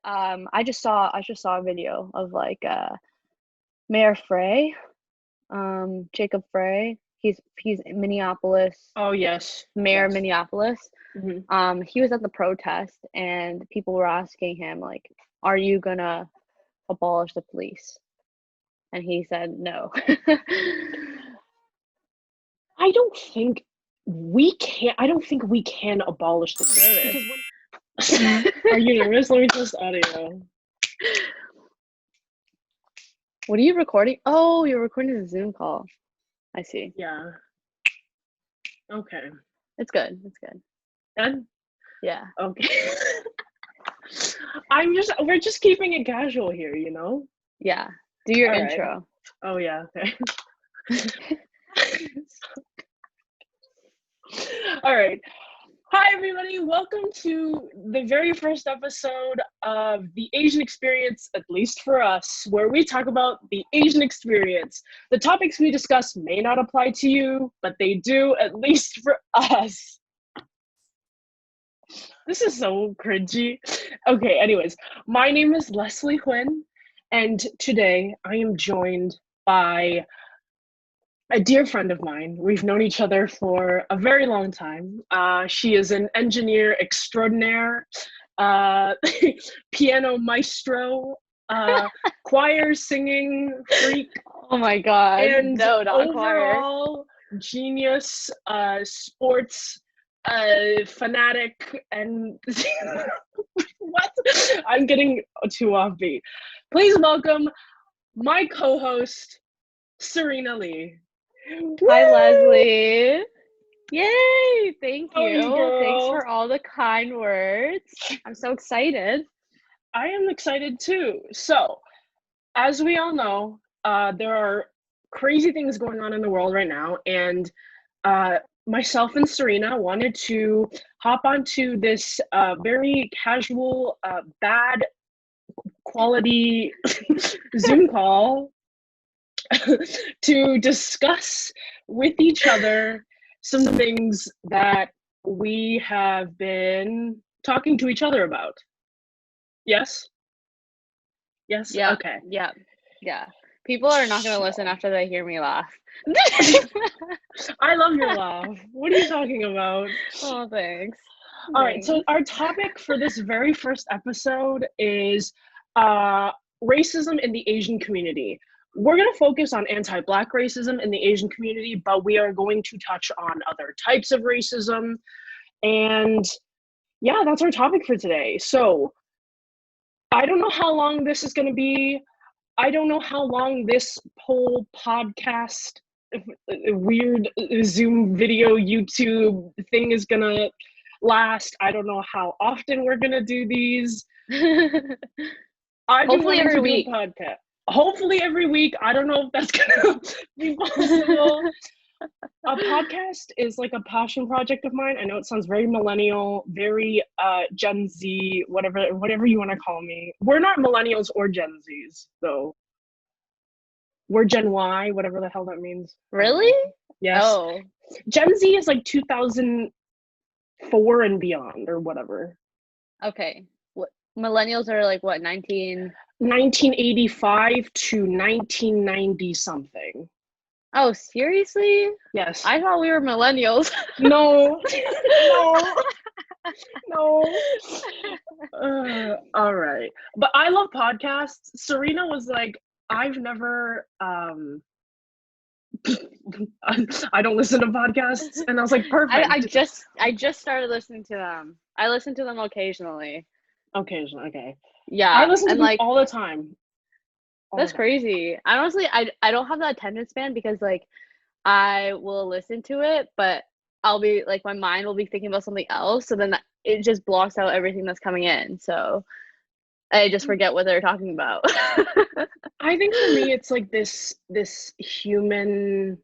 I just saw a video of like Mayor Frey, Jacob Frey. He's in Minneapolis, Oh, yes. mayor of Yes. Minneapolis. He was at the protest and people were asking him like, "Are you gonna abolish the police?" And he said no. I don't think we can abolish the police Nervous. because Are you nervous? Let me test audio. What are you recording? Oh, you're recording a Zoom call. I see. Yeah. Okay. It's good. It's good. Done? Yeah. Okay. We're just keeping it casual here, you know? Yeah. Do your All right. intro. Oh, yeah. Okay. All right. Hi, everybody. Welcome to the very first episode of The Asian Experience, at least for us, where we talk about the Asian experience. The topics we discuss may not apply to you, but they do, at least for us. This is so cringy. Okay, anyways, my name is Leslie Huynh, and today I am joined by a dear friend of mine. We've known each other for a very long time. She is an engineer extraordinaire, piano maestro, choir singing freak, Oh my God. and No, not choir. overall genius, sports fanatic, and what? I'm getting too offbeat. Please welcome my co-host, Serena Lee. Hi, Woo! Leslie. Yay! Thank How are you, you. girl? Thanks for all the kind words. I'm so excited. I am excited too. So, as we all know, there are crazy things going on in the world right now, and myself and Serena wanted to hop onto this very casual, bad quality Zoom call to discuss with each other some things that we have been talking to each other about. Yes? Yes? Yeah. Okay. Yeah. Yeah. People are not going to listen after they hear me laugh. I love your laugh. What are you talking about? Oh, thanks. All right, so our topic for this very first episode is racism in the Asian community. We're going to focus on anti-Black racism in the Asian community, but we are going to touch on other types of racism. And yeah, that's our topic for today. So I don't know how long this is going to be. I don't know how long this whole podcast, weird Zoom video, YouTube thing is going to last. I don't know how often we're going to do these. Hopefully every week. Do a podcast. Hopefully every week. I don't know if that's going to be possible. A podcast is like a passion project of mine. I know it sounds very millennial, very Gen Z, whatever you want to call me. We're not millennials or Gen Zs, though. We're Gen Y, whatever the hell that means. Really? Yes. Oh. Gen Z is like 2004 and beyond, or whatever. Okay. Millennials are like what, 1985 to 1990 something. Oh, seriously? Yes. I thought we were millennials. No. No. All right. But I love podcasts. Serena was like, I've never I don't listen to podcasts, and I was like, perfect. I just started listening to them. I listen to them occasionally. Occasionally, okay. Yeah. I listen to them like all the time. That's crazy. Honestly, I don't have that attention span because like I will listen to it, but I'll be like my mind will be thinking about something else, so then it just blocks out everything that's coming in. So I just forget what they're talking about. I think for me it's like this human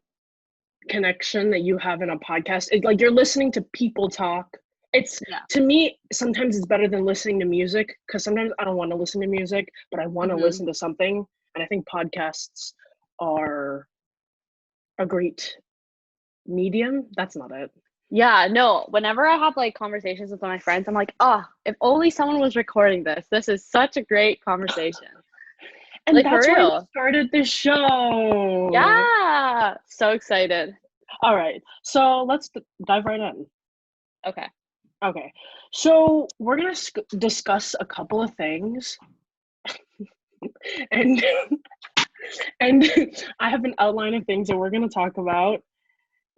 connection that you have in a podcast. It's like you're listening to people talk. To me, sometimes it's better than listening to music, because sometimes I don't want to listen to music, but I want to listen to something. And I think podcasts are a great medium. That's not it. Yeah, no, whenever I have like conversations with my friends, I'm like, oh, if only someone was recording this. This is such a great conversation. And Like for that's why we real. started this show. Yeah. So excited. All right, so let's dive right in. Okay. Okay, so we're gonna discuss a couple of things, and and I have an outline of things that we're gonna talk about.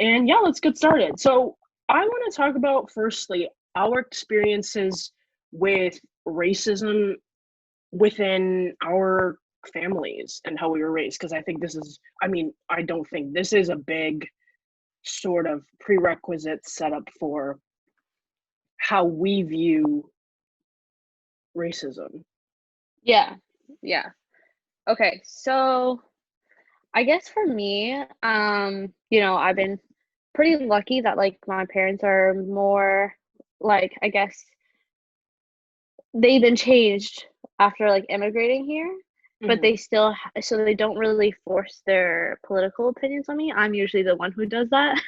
And yeah, let's get started. So I want to talk about firstly our experiences with racism within our families and how we were raised. Because I think this is, I mean, I don't think this is a big sort of prerequisite setup for how we view racism. Yeah. Yeah. Okay. So I guess for me, I've been pretty lucky that like my parents are more like, I guess they've been changed after like immigrating here, but Mhm. they still so they don't really force their political opinions on me. I'm usually the one who does that.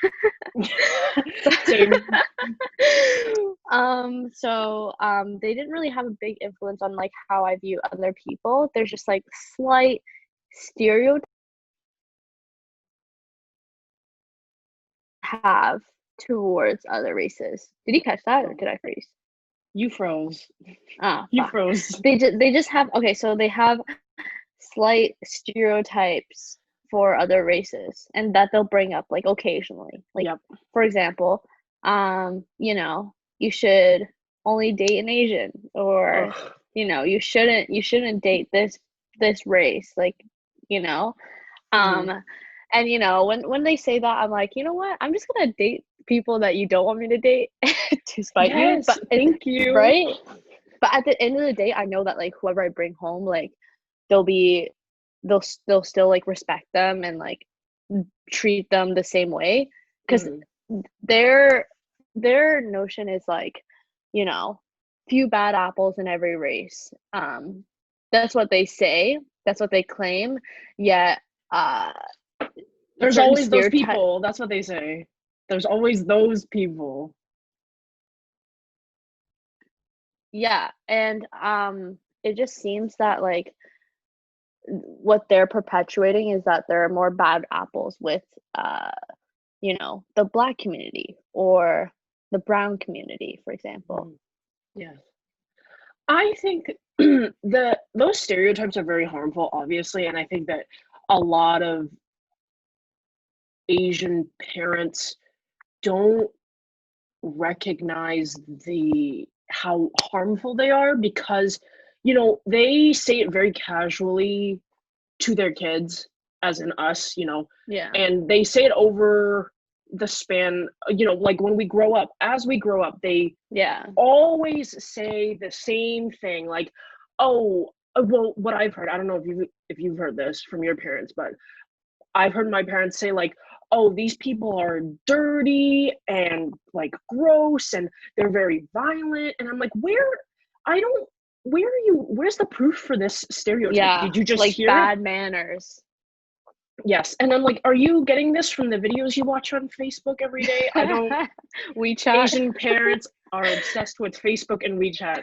Same. They didn't really have a big influence on like how I view other people. There's just like slight stereotypes have towards other races. Did you catch that or did I freeze? You froze. Ah, You fuck. froze. They just have okay, so they have slight stereotypes for other races and that they'll bring up like occasionally. Like Yep. for example, you should only date an Asian or Ugh. you shouldn't date this race, like, you know. Mhm. Um and when they say that, I'm like, you know what? I'm just gonna date people that you don't want me to date to spite you. Yes, thank you. Right? But at the end of the day, I know that like whoever I bring home, like they'll be they'll still like respect them and like treat them the same way because Mhm. their their notion is like, you know, few bad apples in every race. That's what they say. That's what they claim. Yet, uh, There's certain always those stereotype. people. That's what they say. There's always those people. Yeah, and it just seems that like what they're perpetuating is that there are more bad apples with uh the black community or the brown community, for example. Mhm. Yes. I think those stereotypes are very harmful, obviously, and I think that a lot of Asian parents don't recognize the how harmful they are because they say it very casually to their kids, as in us, Yeah. and they say it over the span, like when we grow up, as we grow up, they Yeah. always say the same thing, like, oh, well, what I've heard, I don't know if you've heard this from your parents, but I've heard my parents say like, oh, these people are dirty and like gross and they're very violent, and I'm like, I don't where's the proof for this stereotype? Yeah, Did you just like hear it? bad manners. Yes. And I'm like, are you getting this from the videos you watch on Facebook every day? I don't. WeChat. Asian parents are obsessed with Facebook and WeChat.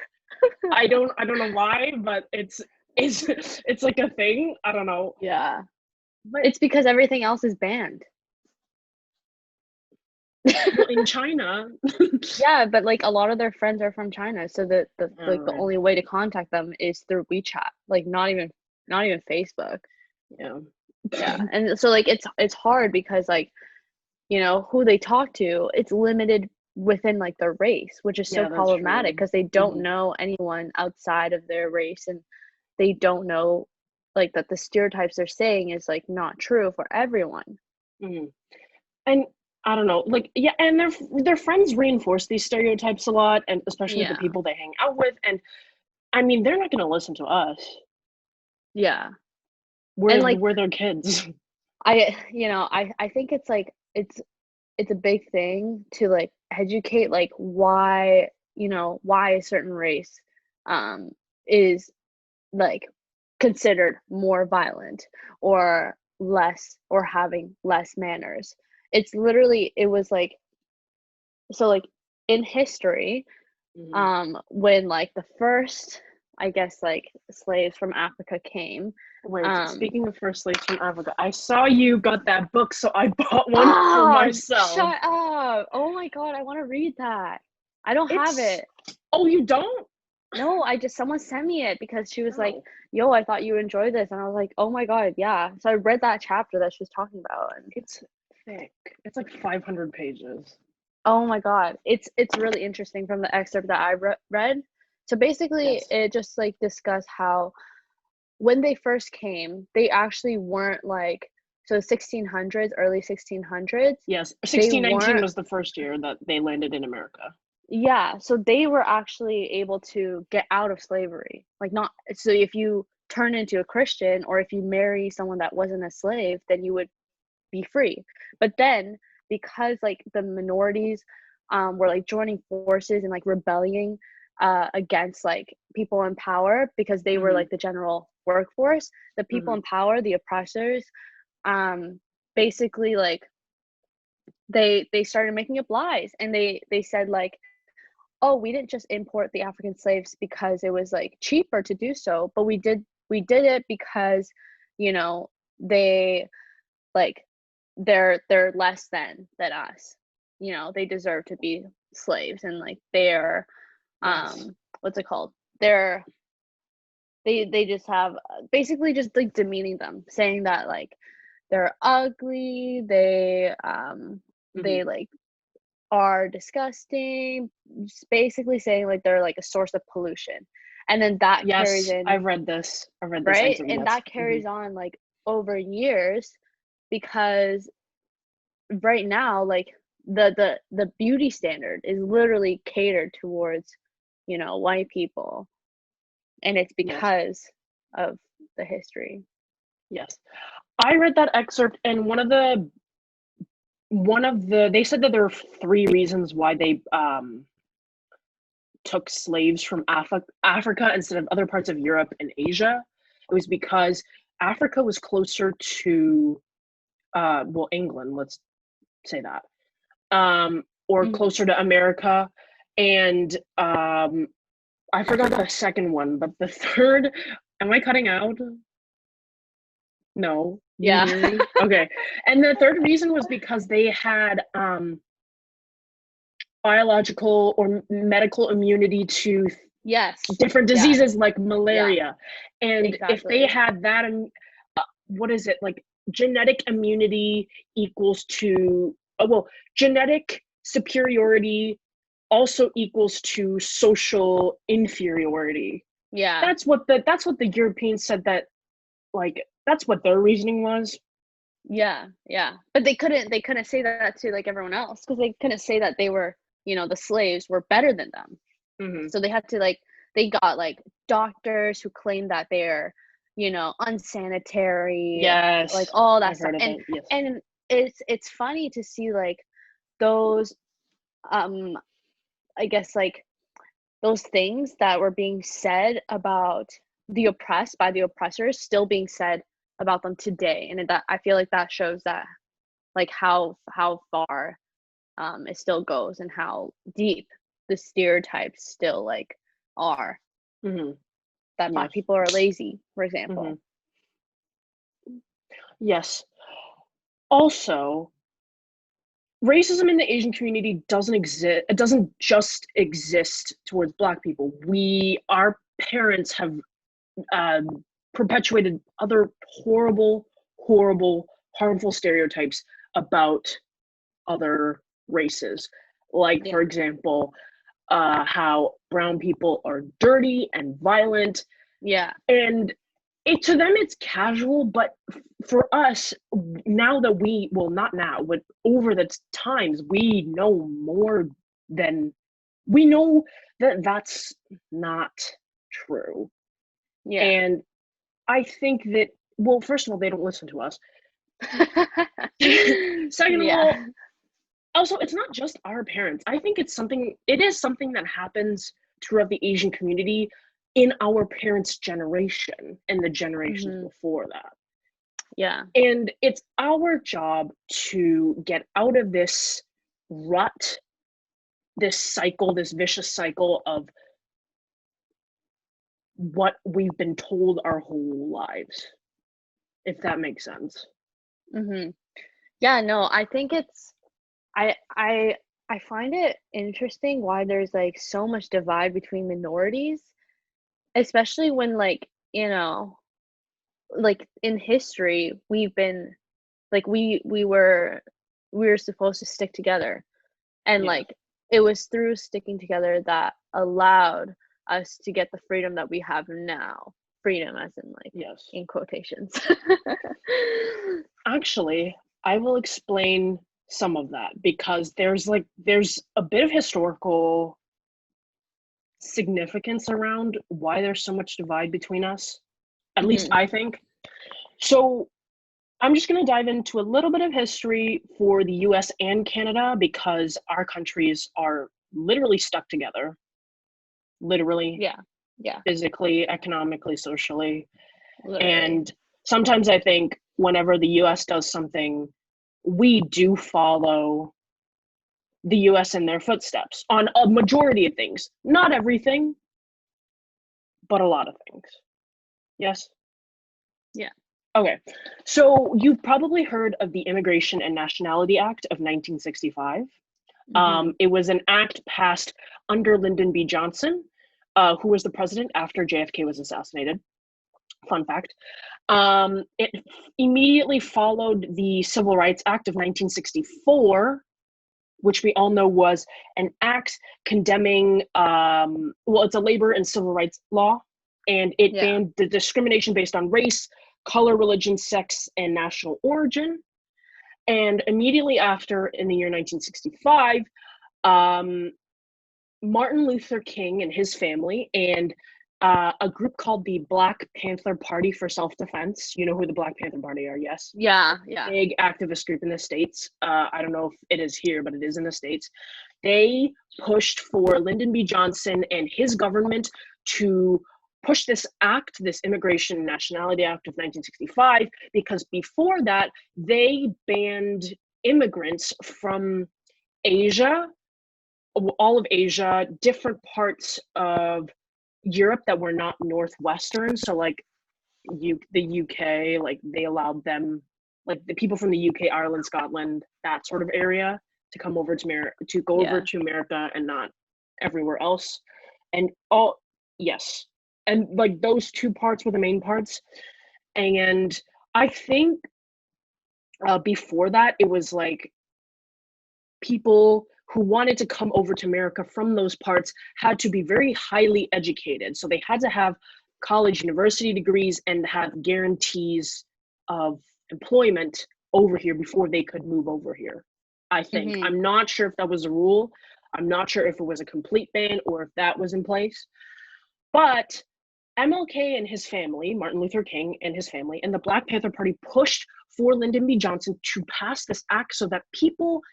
I don't know why, but it's like a thing. I don't know. Yeah. But It's because everything else is banned. well, in China, Yeah, but like a lot of their friends are from China, so the right. only way to contact them is through WeChat, like not even Facebook. Yeah. Yeah. And so like it's hard because like, who they talk to, it's limited within like their race, which is so Yeah, that's problematic true. because they don't Mhm. know anyone outside of their race and they don't know like that the stereotypes they're saying is like not true for everyone. Mhm. And I don't know, like, yeah, and their friends reinforce these stereotypes a lot, and especially the Yeah. people they hang out with. And I mean, they're not going to listen to us. Yeah. And We're like we're their kids. I think it's like it's a big thing to like educate like why a certain race um is like considered more violent or less or having less manners. It was like so like in history, Mhm. when like the first, I guess, like slaves from Africa came, Wait, um speaking of first slaves from Africa, I saw you got that book, so I bought one for oh, myself. shut up. Oh my God, I want to read that. I don't have It's it. Oh, you don't? No, I just someone sent me it because she was like, Oh, "Yo, I thought you enjoyed this." And I was like, "Oh my God, yeah." So I read that chapter that she was talking about and it's thick. It's like 500 pages. oh my God, it's really interesting from the excerpt that I read. So basically, Yes. it just like discussed how when they first came, they actually weren't like so 1600s, early 1600s, Yes. they 1619 weren't was the first year that they landed in America. yeah, so they were actually able to get out of slavery. Like not so if you turn into a Christian or if you marry someone that wasn't a slave, then you would be free. But then because like the minorities were like joining forces and like rebelling against like people in power because they were Mhm. like the general workforce, the people Mhm. in power, the oppressors, um basically like they started making up lies and they said like, oh, we didn't just import the African slaves because it was like cheaper to do so, but we did it because, you know, they like they're less than us. You know, they deserve to be slaves and like they're Yes. what's it called? They're they just have basically just like demeaning them, saying that like they're ugly, Mhm. they like are disgusting, just basically saying like they're like a source of pollution. And then that carries Yes, in, I've read this. I've read this right? excerpt, And yes. that Mhm. carries on like over years because right now like the beauty standard is literally catered towards, you know, white people and it's Yes. because of the history. Yes. I read that excerpt, and one of the they said that there are 3 reasons why they took slaves from Africa instead of other parts of Europe and Asia. It was because Africa was closer to well, England, let's say that. Or Mhm. closer to America, and I forgot the second one, but the third, am I cutting out? No. Do you Yeah. hear me? Okay. And the third reason was because they had biological or medical immunity to Yes. different Yeah. diseases like Yeah. malaria. And if they Exactly. had that, and what is it like? Genetic immunity equals to, well, genetic superiority also equals to social inferiority. Yeah. That's what the Europeans said, that like that's what their reasoning was. Yeah, yeah, but they couldn't say that to, like, everyone else because they couldn't say that they were you know, the slaves were better than them. Hmm. So they had to, like they got, like, doctors who claim that they're, you know, unsanitary, like, Yes, all that I've stuff, heard of it. Yes. and it's funny to see, like, those, um, I guess, like, those things that were being said about the oppressed by the oppressors still being said about them today, and that I feel like that shows that like how far it still goes and how deep the stereotypes still like are Hmm. that black Yes. people are lazy, for Hmm. example. Yes. Also, racism in the Asian community doesn't exist. It doesn't just exist towards Black people. Our parents have perpetuated other horrible, harmful stereotypes about other races. Like, for Yeah. example, how brown people are dirty and violent, Yeah. and to them it's casual, but for us, now that well, not now, but over the times, we know more than we know that that's not true. Yeah. And I think that, well, first of all, they don't listen to us. Second of Yeah. all, also, it's not just our parents. I think it is something that happens throughout the Asian community in our parents' generation and the generations Hmm. before that. Yeah. And it's our job to get out of this rut this cycle, this vicious cycle of what we've been told our whole lives, if that makes sense. Mm-hmm. Yeah, no, I think it's I find it interesting why there's like so much divide between minorities, especially when like, like in history we've been like we were supposed to stick together, and Yeah. like it was through sticking together that allowed us to get the freedom that we have now. Freedom as in like Yes. in quotations. Actually, I will explain some of that because there's a bit of historical significance around why there's so much divide between us. At least Mhm. I think. So I'm just going to dive into a little bit of history for the US and Canada because our countries are literally stuck together. Literally, Yeah. Yeah. physically, economically, socially. Literally. And sometimes I think whenever the US does something, we do follow the US in their footsteps on a majority of things. Not everything, but a lot of things. Yes? Yeah. Okay. So you've probably heard of the Immigration and Nationality Act of 1965. Mhm. It was an act passed under Lyndon B. Johnson, who was the president after JFK was assassinated. Fun fact. It immediately followed the Civil Rights Act of 1964, which we all know was an act condemning, well, it's a labor and civil rights law, and it Yeah. banned the discrimination based on race, color, religion, sex, and national origin. And immediately after, in the year 1965, um, Martin Luther King and his family and a group called the Black Panther Party for Self-Defense. You know who the Black Panther Party are, yes? Yeah. Yeah. Big activist group in the States. I don't know if it is here, but it is in the States. They pushed for Lyndon B. Johnson and his government to push this act, this Immigration and Nationality Act of 1965, because before that, they banned immigrants from Asia, all of Asia, different parts of Europe that were not Northwestern. So like the UK, like they allowed them, like the people from the UK, Ireland, Scotland, that sort of area, to come over to go over Yeah. to America and not everywhere else. And all, yes, and like those two parts were the main parts. And I think before that, it was like people who wanted to come over to America from those parts had to be very highly educated. So they had to have college, university degrees and have guarantees of employment over here before they could move over here. I think. Mhm. I'm not sure if that was a rule. I'm not sure if it was a complete ban or if that was in place. But MLK and his family, Martin Luther King and his family, and the Black Panther Party pushed for Lyndon B. Johnson to pass this act so that people,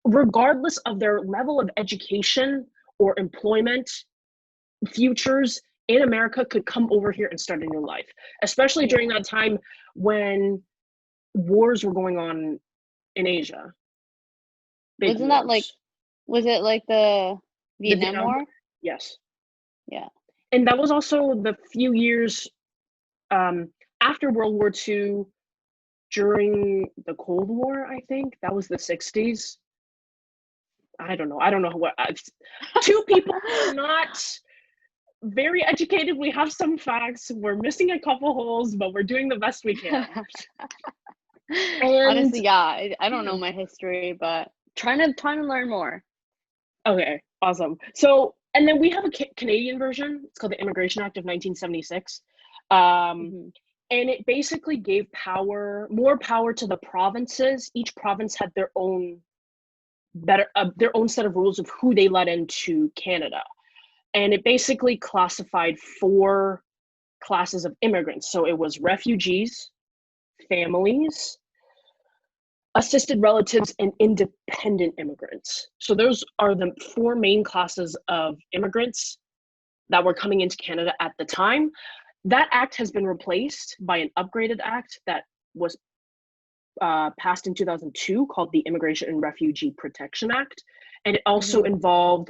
regardless of their level of education or employment futures in America, could come over here and start a new life, especially during that time when wars were going on in Asia. Big Wasn't that like, wars. was it like the The Vietnam Vietnam War? War? Yes. Yeah. And that was also the few years after World War II, during the Cold War, I think. That was the 60s. I don't know. I don't know what. Two people are not very educated. We have some facts. We're missing a couple holes, but we're doing the best we can. And Honestly, yeah, I don't know my history, but trying to learn more. okay, awesome. So, and then we have a Canadian version. It's called the Immigration Act of 1976. Mhm. And it basically gave more power to the provinces. Each province had their own their own set of rules of who they let into Canada. And it basically classified 4 classes of immigrants. So it was refugees, families, assisted relatives, and independent immigrants. So those are the 4 main classes of immigrants that were coming into Canada at the time. That act has been replaced by an upgraded act that was passed in 2002 called the Immigration and Refugee Protection Act. and it also involved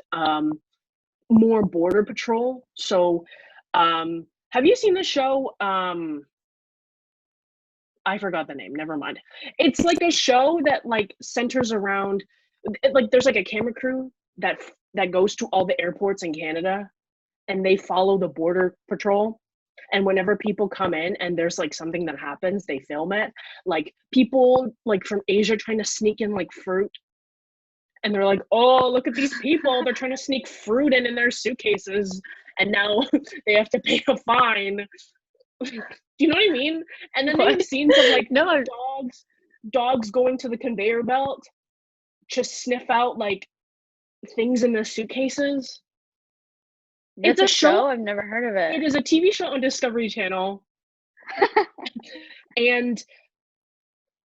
more border patrol. So have you seen the show? I forgot the name, never mind. It's like a show that like centers around, like there's like a camera crew that goes to all the airports in Canada, and they follow the border patrol. And whenever people come in and there's like something that happens, they film it. Like people like from Asia trying to sneak in like fruit, and they're like, oh, look at these people, they're trying to sneak fruit in their suitcases, and now they have to pay a fine. Do you know what I mean? And then they have scenes of like No. dogs going to the conveyor belt to sniff out like things in the suitcases. It's a show? I've never heard of it. It is a TV show on Discovery Channel. And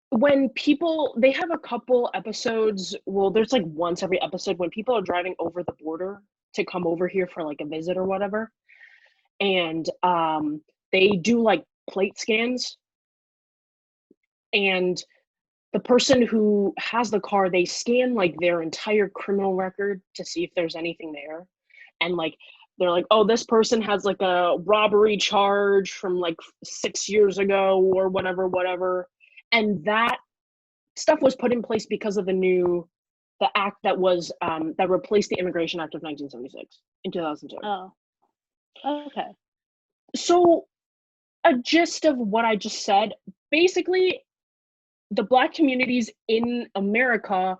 when people, they have a couple episodes, well, there's like once every episode when people are driving over the border to come over here for like a visit or whatever. And they do like plate scans. And the person who has the car, they scan like their entire criminal record to see if there's anything there. And like, they're like, oh, this person has like a robbery charge from like 6 years ago or whatever. And that stuff was put in place because of the act that was that replaced the Immigration Act of 1976 in 2002. Oh, okay. So a gist of what I just said, basically, the Black communities in America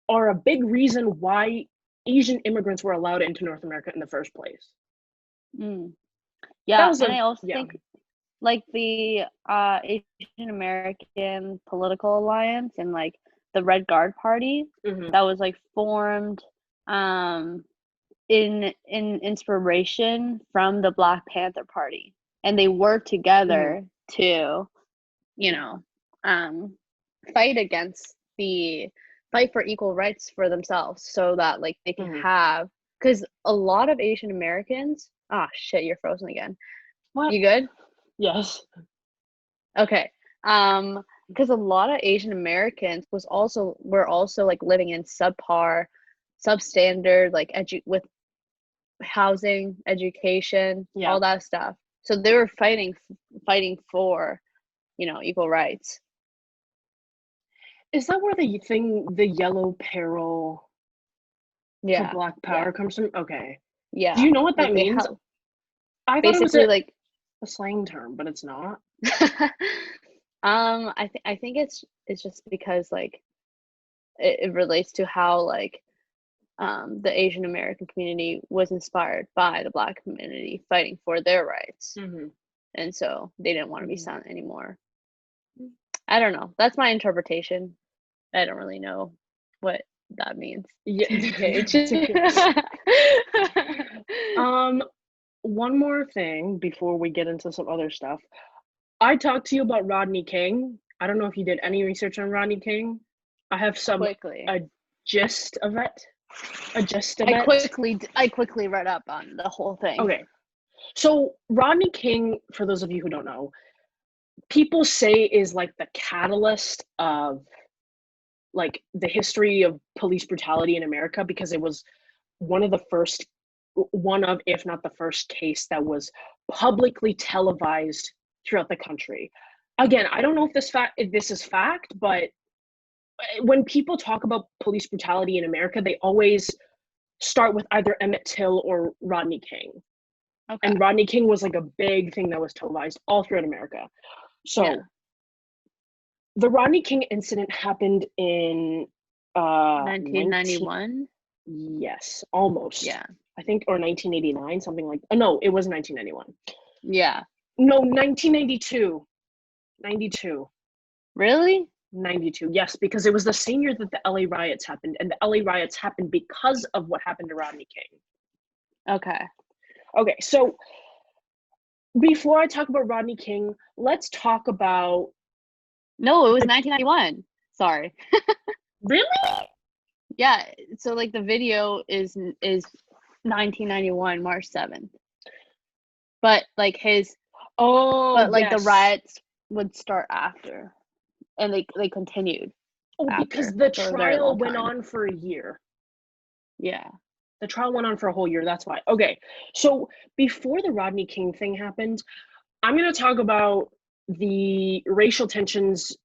are a big reason why Asian immigrants were allowed into North America in the first place. Yeah, and I also think like the Asian American Political Alliance and like the Red Guard Party that was like formed in inspiration from the Black Panther Party, and they worked together to, you know, fight for equal rights for themselves, so that like they can have, because a lot of Asian Americans, shit, you're frozen again. What? You good? Yes. Okay. Because a lot of Asian Americans were also like living in substandard, like with housing, education, all that stuff. So they were fighting for, you know, equal rights. Is that where the yellow peril for Black Power comes from? Okay. Yeah. Do you know what that means? I thought it was like a slang term, but it's not. I think it's just because like it relates to how like the Asian American community was inspired by the Black community fighting for their rights, and so they didn't want to be silent anymore. I don't know. That's my interpretation. I don't really know what that means. Yeah. One more thing before we get into some other stuff. I talked to you about Rodney King. I don't know if you did any research on Rodney King. I have a gist of it. I quickly read up on the whole thing. Okay. So Rodney King, for those of you who don't know, people say is like the catalyst of like the history of police brutality in America, because it was one of, if not the first case that was publicly televised throughout the country. Again, I don't know if this is fact, but when people talk about police brutality in America, they always start with either Emmett Till or Rodney King. Okay. And Rodney King was like a big thing that was televised all throughout America. So the Rodney King incident happened in 1991. Yes, almost. Yeah, I think, or 1989, something like. No, it was 1991. Yeah. No, 1992. 92. Really? 92. Yes, because it was the same year that the LA riots happened, and the LA riots happened because of what happened to Rodney King. Okay, so before I talk about Rodney King, let's talk about. No, it was 1991. Sorry. Really? Yeah. So like the video is 1991 March 7th, but like the riots would start after, and they continued. Oh, because the trial went on for a year. Yeah. The trial went on for a whole year. That's why. Okay. So before the Rodney King thing happened, I'm going to talk about the racial tensions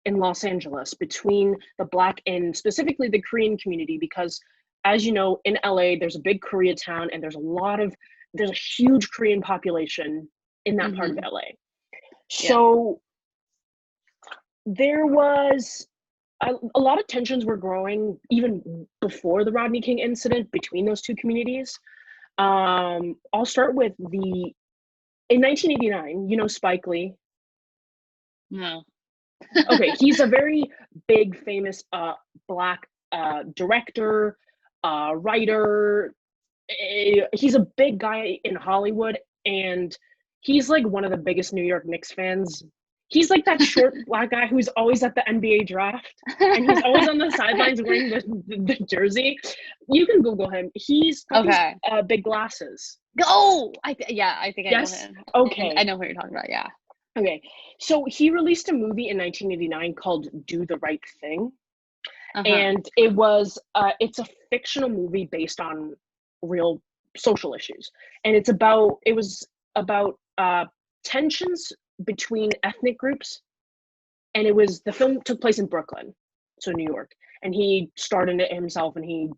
in Los Angeles between the Black and specifically the Korean community, because as you know, in LA, there's a big Koreatown and there's a huge Korean population in that part of Mm-hmm. LA. Yeah. So there was a lot of tensions were growing even before the Rodney King incident between those two communities. I'll start with in 1989, you know Spike Lee. No. Okay, he's a very big, famous Black director, writer. He's a big guy in Hollywood, and he's like one of the biggest New York Knicks fans. He's like that short Black guy who's always at the NBA draft, and he's always on the sidelines wearing the jersey. You can Google him. He's got these Okay. big glasses. Oh, I think I know Yes? him. Okay. I know who you're talking about. Yeah. Okay. So he released a movie in 1989 called Do the Right Thing. Uh-huh. And it's a fictional movie based on real social issues. And it was about tensions between ethnic groups. And the film took place in Brooklyn, so New York. And he starred in it himself, and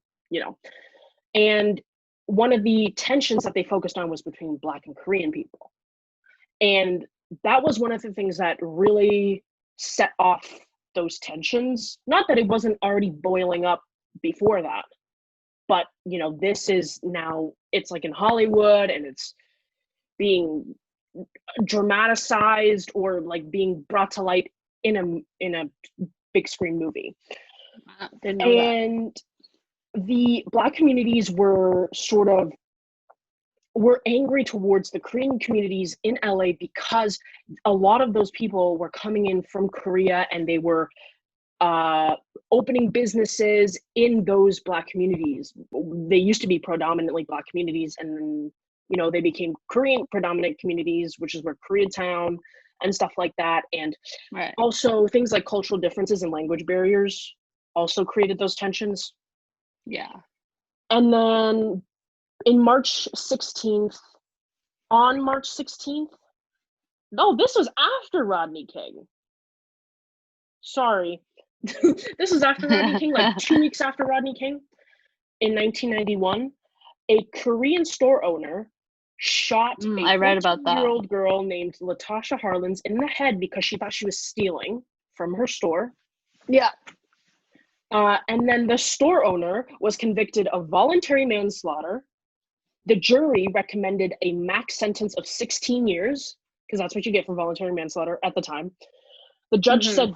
and one of the tensions that they focused on was between Black and Korean people. And that was one of the things that really set off those tensions. Not that it wasn't already boiling up before that, but this is now, it's like in Hollywood, and it's being dramatized or like being brought to light in a big screen movie. Didn't know that. And the Black communities were angry towards the Korean communities in LA because a lot of those people were coming in from Korea, and they were opening businesses in those Black communities. They used to be predominantly Black communities, and then they became Korean predominant communities, which is where Koreatown and stuff like that. And Right. also things like cultural differences and language barriers also created those tensions. Yeah. And then on March 16th, no, this was after Rodney King. Sorry. This was after Rodney King, like 2 weeks after Rodney King. In 1991, a Korean store owner shot a I read about that. 14-year-old girl named Latasha Harlins in the head because she thought she was stealing from her store. Yeah. And then the store owner was convicted of voluntary manslaughter. The jury recommended a max sentence of 16 years, because that's what you get for voluntary manslaughter at the time. The judge said,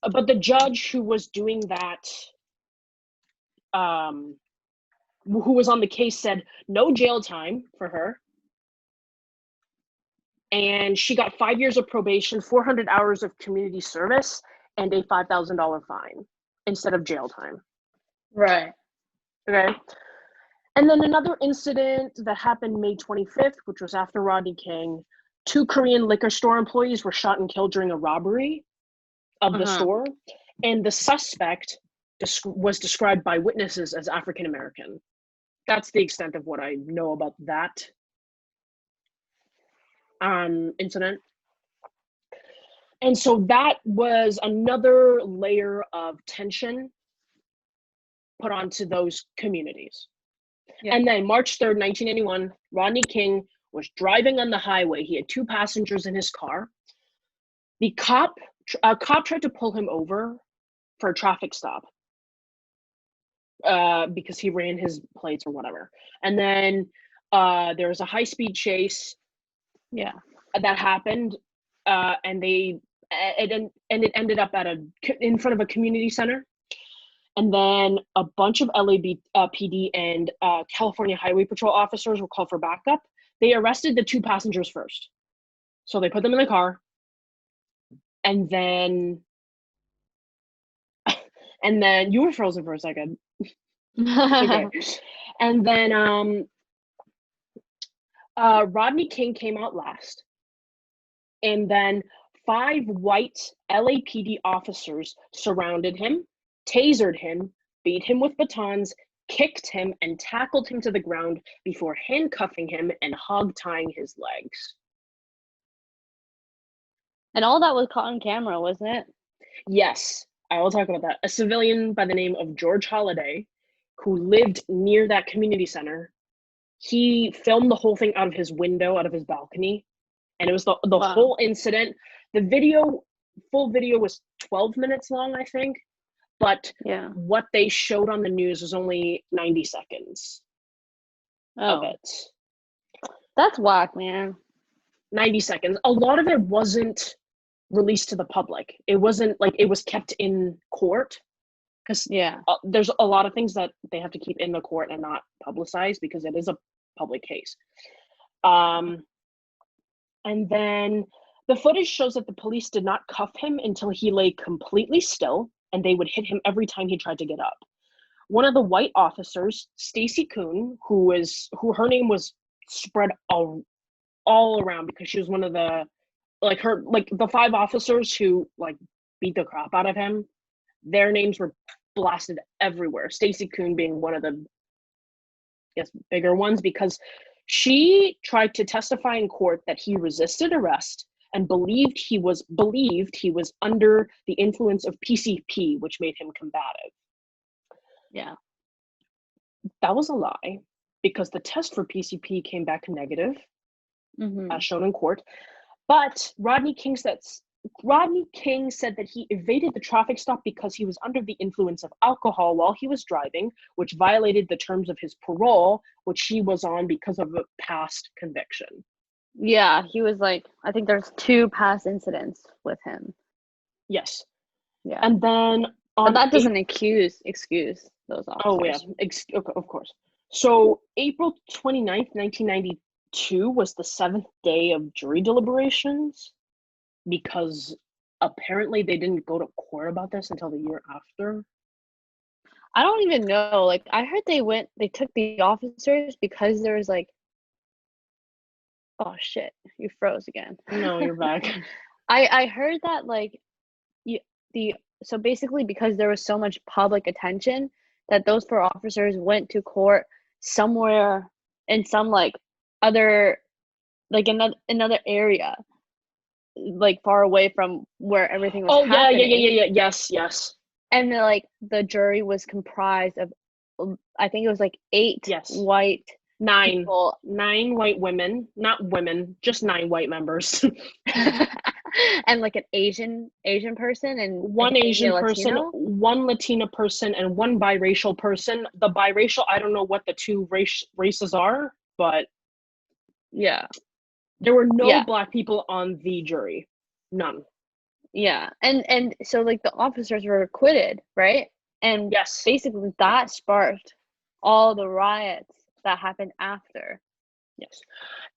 but the judge who was doing that, who was on the case, said no jail time for her. And she got 5 years of probation, 400 hours of community service, and a $5,000 fine instead of jail time. Right. Okay. And then another incident that happened May 25th, which was after Rodney King, 2 Korean liquor store employees were shot and killed during a robbery of the store. And the suspect was described by witnesses as African American. That's the extent of what I know about that incident. And so that was another layer of tension put onto those communities. Yeah. And then March 3rd, 1981, Rodney King was driving on the highway. He had 2 passengers in his car. A cop tried to pull him over for a traffic stop because he ran his plates or whatever. And then there was a high-speed chase. Yeah, that happened, and it ended up in front of a community center. And then a bunch of LAPD and California Highway Patrol officers were called for backup. They arrested the 2 passengers first. So they put them in the car. And then you were frozen for a second. Okay. And then Rodney King came out last. And then 5 white LAPD officers surrounded him, tasered him, beat him with batons, kicked him, and tackled him to the ground before handcuffing him and hog-tying his legs. And all that was caught on camera, wasn't it? Yes, I will talk about that. A civilian by the name of George Holliday, who lived near that community center, he filmed the whole thing out of his window, out of his balcony, and it was the Wow. whole incident. The full video was 12 minutes long, I think, but Yeah. what they showed on the news was only 90 seconds of Oh, it. that's whack, man. 90 seconds. A lot of it wasn't released to the public. It wasn't like, it was kept in court, because Yeah. there's a lot of things that they have to keep in the court and not publicize because it is a public case. And then the footage shows that the police did not cuff him until he lay completely still, and they would hit him every time he tried to get up. One of the white officers, Stacy Kuhn, who her name was spread all around because she was one of the the 5 officers who beat the crap out of him, their names were blasted everywhere. Stacy Kuhn being one of the, I guess, bigger ones, because she tried to testify in court that he resisted arrest and believed he was under the influence of PCP, which made him combative. Yeah. That was a lie, because the test for PCP came back negative, as shown in court. But Rodney King said that he evaded the traffic stop because he was under the influence of alcohol while he was driving, which violated the terms of his parole, which he was on because of a past conviction. Yeah, he was I think there's 2 past incidents with him. Yes. Yeah. And then but that doesn't excuse those officers. Oh yeah, of course. So April 29th, 1992 was the 7th day of jury deliberations, because apparently they didn't go to court about this until the year after. I don't even know. I heard they took the officers because there was oh shit, you froze again. No, you're back. I heard that so basically because there was so much public attention that those 4 officers went to court somewhere in some other another area, far away from where everything was happening. Yeah. Yes. And the jury was comprised of, I think it was 8 white 9 people. 9 white women, not women, just 9 white members. And an Asian person, and 1 Asian person, Latino? 1 Latina person, and 1 biracial person. The biracial, I don't know what the 2 races are, but yeah, there were no Black people on the jury. None. Yeah, and so the officers were acquitted, right? And yes, basically that sparked all the riots that happened after. Yes.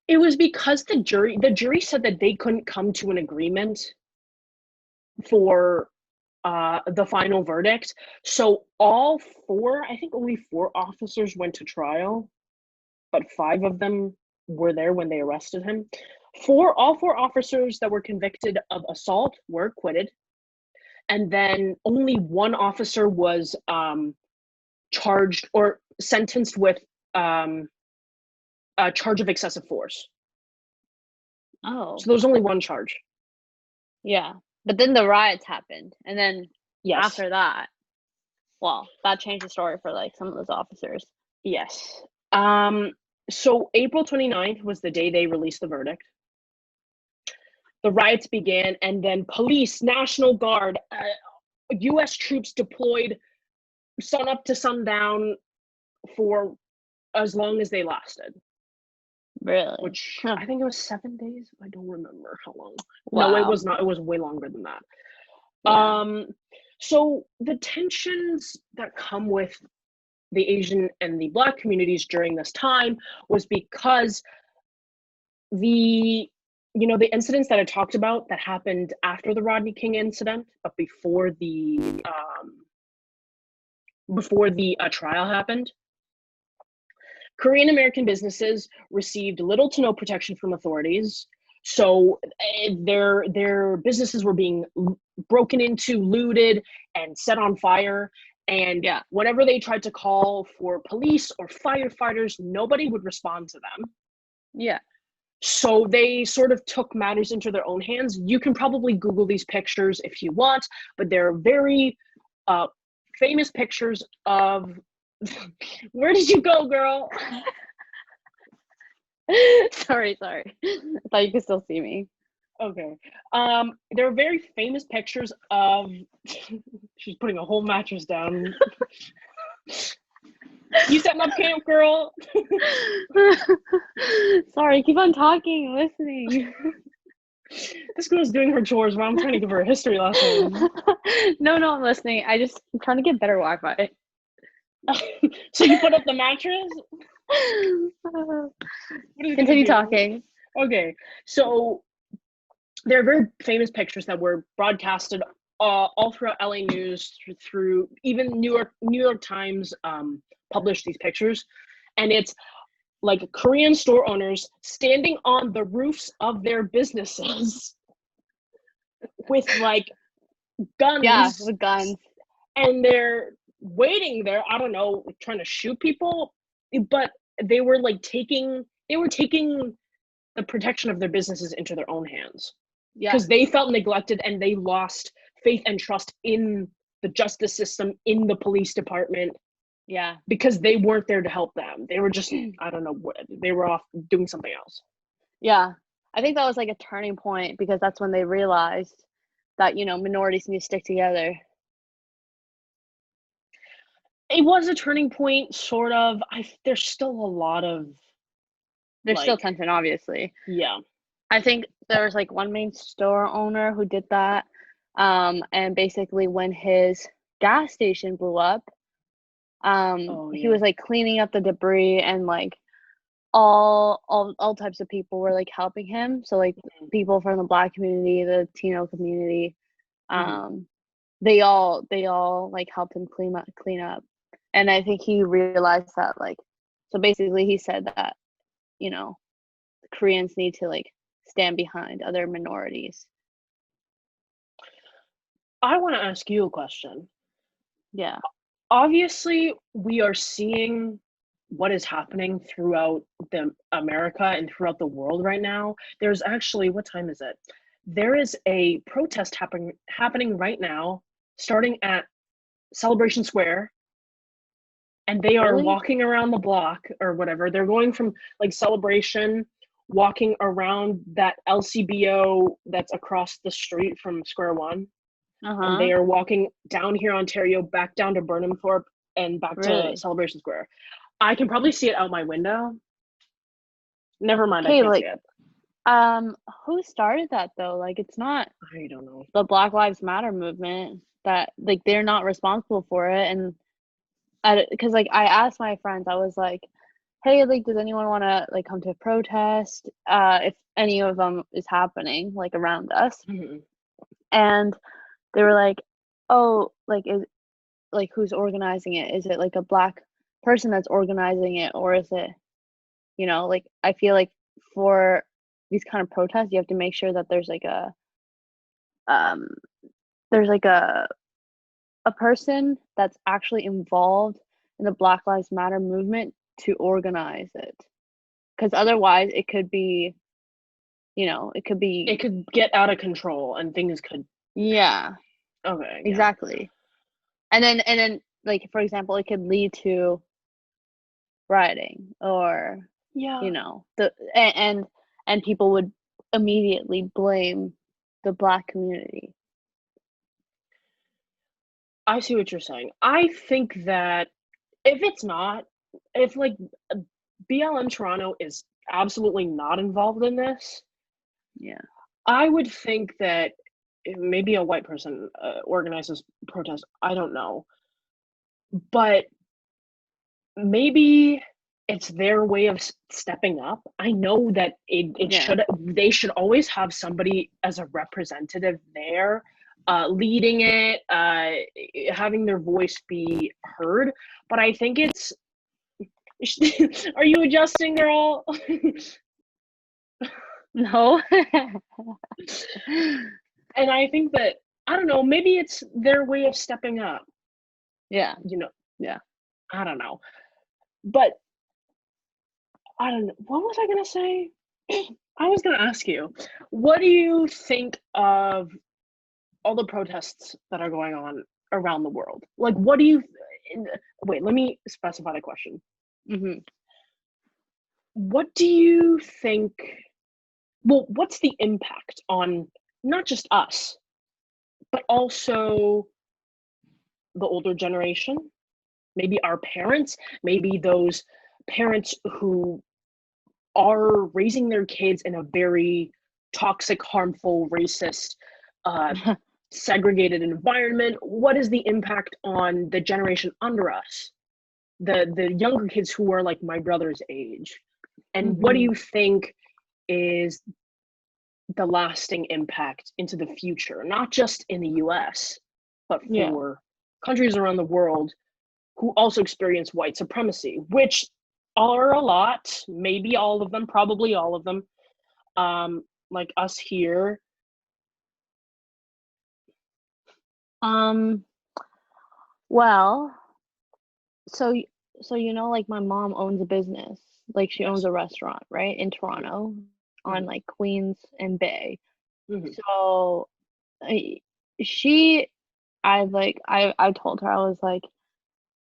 It was because the jury said that they couldn't come to an agreement for the final verdict. So all 4, I think only 4 officers went to trial, but 5 of them were there when they arrested him. All 4 officers that were convicted of assault were acquitted. And then only 1 officer was charged or sentenced with a charge of excessive force. Oh. So there was only 1 charge. Yeah. But then the riots happened. And then after that, well, that changed the story for some of those officers. Yes. So April 29th was the day they released the verdict. The riots began, and then police, National Guard, U.S. troops deployed sun up to sundown for as long as they lasted. Really? Which I think it was 7 days. I don't remember how long. Wow. No, it was not. It was way longer than that. Yeah. So the tensions that come with the Asian and the Black communities during this time was because the incidents that I talked about that happened after the Rodney King incident, but before the trial happened, Korean American businesses received little to no protection from authorities. So their businesses were being broken into, looted, and set on fire. And Yeah. whenever they tried to call for police or firefighters, nobody would respond to them. Yeah. So they sort of took matters into their own hands. You can probably Google these pictures if you want, but they're very famous pictures of where did you go, girl? Sorry. I thought you could still see me. Okay. There are very famous pictures of she's putting a whole mattress down. You setting up camp, girl? Sorry, keep on talking, listening. This girl's doing her chores while I'm trying to give her a history lesson. No, I'm listening. I'm trying to get better Wi-Fi. So you put up the mattress? Continue talking. Okay, so there are very famous pictures that were broadcasted all throughout LA News, through even New York Times published these pictures, and it's like Korean store owners standing on the roofs of their businesses with like guns. Yeah, with guns. And they're waiting there, I don't know, trying to shoot people, but they were taking the protection of their businesses into their own hands. Yeah. Because they felt neglected and they lost faith and trust in the justice system, in the police department. Yeah. Because they weren't there to help them. They were just, I don't know, they were off doing something else. Yeah. I think that was like a turning point, because that's when they realized that, minorities need to stick together. It was a turning point, sort of. There's still a lot of... There's still tension, obviously. Yeah. I think there was one main store owner who did that. And basically when his gas station blew up, he was cleaning up the debris, and all types of people were helping him. So people from the Black community, the Latino community, they all helped him clean up. And I think he realized that so basically he said that Koreans need to stand behind other minorities. I want to ask you a question. Yeah. Obviously, we are seeing what is happening throughout America and throughout the world right now. There's actually, what time is it? There is a protest happening right now, starting at Celebration Square, and they are walking around the block or whatever. They're going from Celebration, walking around that LCBO that's across the street from Square One. And they are walking down here, Ontario, back down to Burnhamthorpe, and back to Celebration Square. I can probably see it out my window. Never mind, I can't see it. Who started that though? It's not... I don't know. The Black Lives Matter movement. That they're not responsible for it. And because I asked my friends, I was like, hey, does anyone want to come to a protest if any of them is happening around us? And they were like, oh, is who's organizing it? Is it a Black person that's organizing it, or is it I feel for these kind of protests you have to make sure that there's a person that's actually involved in the Black Lives Matter movement to organize it, because otherwise it could be it could get out of control and things could... Yeah. Okay. Exactly. And then for example, it could lead to rioting, or and people would immediately blame the Black community. I see what you're saying. I think that if BLM Toronto is absolutely not involved in this, I would think that maybe a white person organizes protest. I don't know, but maybe it's their way of stepping up. I know that they should always have somebody as a representative there, leading it, having their voice be heard. But I think it's... Are you adjusting, girl? No. And I think that, I don't know, maybe it's their way of stepping up. Yeah. You know, Yeah. I don't know. But I don't know. What was I gonna say? I was gonna ask you, what do you think of all the protests that are going on around the world? Like, what do you? Wait, let me specify the question. Hmm. What do you think? Well, what's the impact on not just us, but also the older generation? Maybe our parents, maybe those parents who are raising their kids in a very toxic, harmful, racist, uh, segregated environment. What is the impact on the generation under us, the younger kids who are like my brother's age? And what do Hmm. you think is the lasting impact into the future, not just in the US, but Yeah. for countries around the world who also experience white supremacy, which are a lot, maybe all of them, probably all of them, like us here. Um, well, so like my mom owns a business. Like she owns Yes. a restaurant, right, in Toronto on Hmm. like Queens and Bay. Hmm. So I, she I told her, I was like,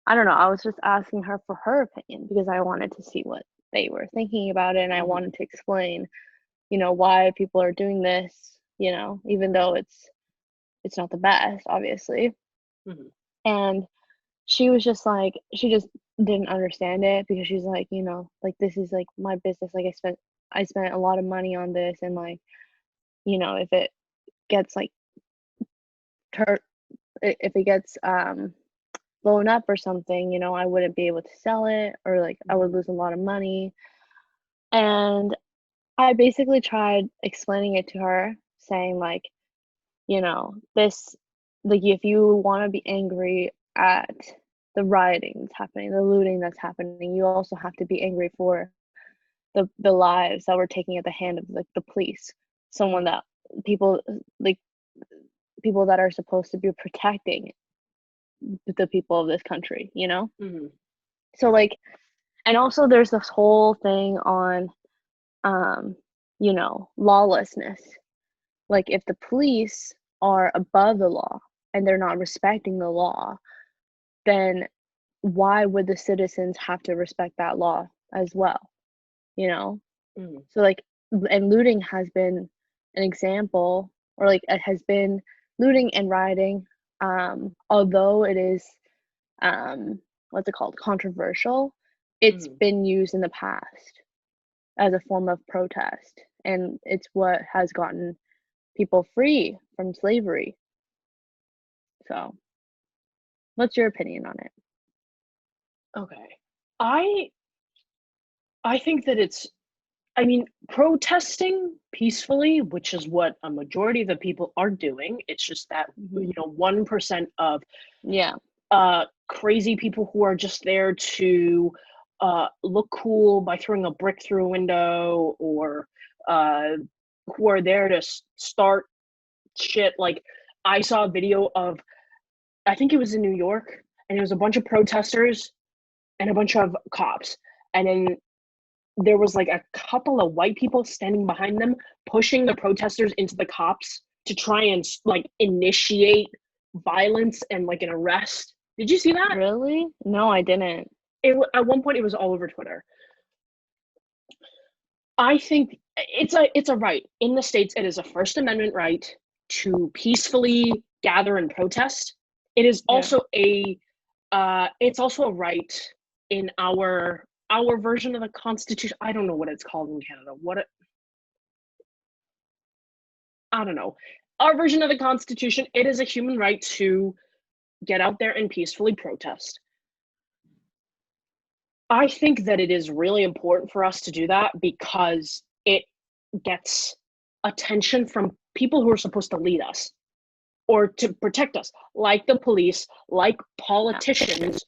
I don't know, I was just asking her for her opinion because I wanted to see what they were thinking about it, and I Hmm. wanted to explain, why people are doing this, even though it's not the best, obviously. Hmm. And she was just like, she just didn't understand it because she's like, like this is like my business. Like I spent a lot of money on this, and like, if it gets like tur if it gets blown up or something, I wouldn't be able to sell it, or like I would Hmm. lose a lot of money. And I basically tried explaining it to her, saying like, this, like if you want to be angry at the rioting that's happening, the looting that's happening, you also have to be angry for the lives that were taken at the hand of like the police. Someone that people like people that are supposed to be protecting the people of this country. Hmm. So like, and also there's this whole thing on lawlessness. Like if the police are above the law and they're not respecting the law, then why would the citizens have to respect that law as well? You know? Hmm. So like, and looting has been an example, or like it has been looting and rioting, although it is what's it called, controversial, it's Hmm. been used in the past as a form of protest, and it's what has gotten people free from slavery. So, what's your opinion on it? Okay. I I think that I mean, protesting peacefully, which is what a majority of the people are doing. It's just that, Hmm. 1% of Yeah. crazy people who are just there to look cool by throwing a brick through a window, or uh, who are there to start shit. Like, I saw a video of, I think it was in New York, and it was a bunch of protesters and a bunch of cops. And then there was like a couple of white people standing behind them, pushing the protesters into the cops to try and like initiate violence and like an arrest. Did you see that? Really? No, I didn't. At one point it was all over Twitter. I think it's a right in the states. It is a First Amendment right to peacefully gather and protest. It is Yeah. also a it's also a right in our version of the Constitution. I don't know what it's called in Canada. I don't know. Our version of the Constitution. It is a human right to get out there and peacefully protest. I think that it is really important for us to do that because it gets attention from people who are supposed to lead us or to protect us, like the police, like Yeah. politicians.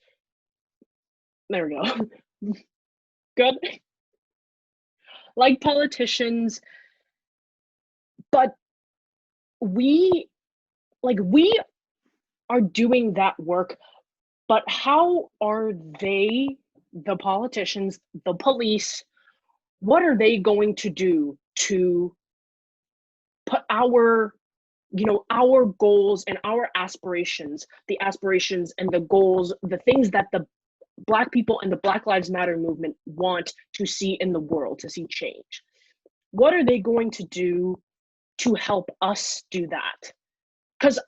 There we go. Good. Like politicians, but we we are doing that work But how are they, the politicians, the police, what are they going to do to put our goals and our aspirations, the aspirations and the goals, the things that the Black people and the Black Lives Matter movement want to see in the world, to see change? What are they going to do to help us do that? Because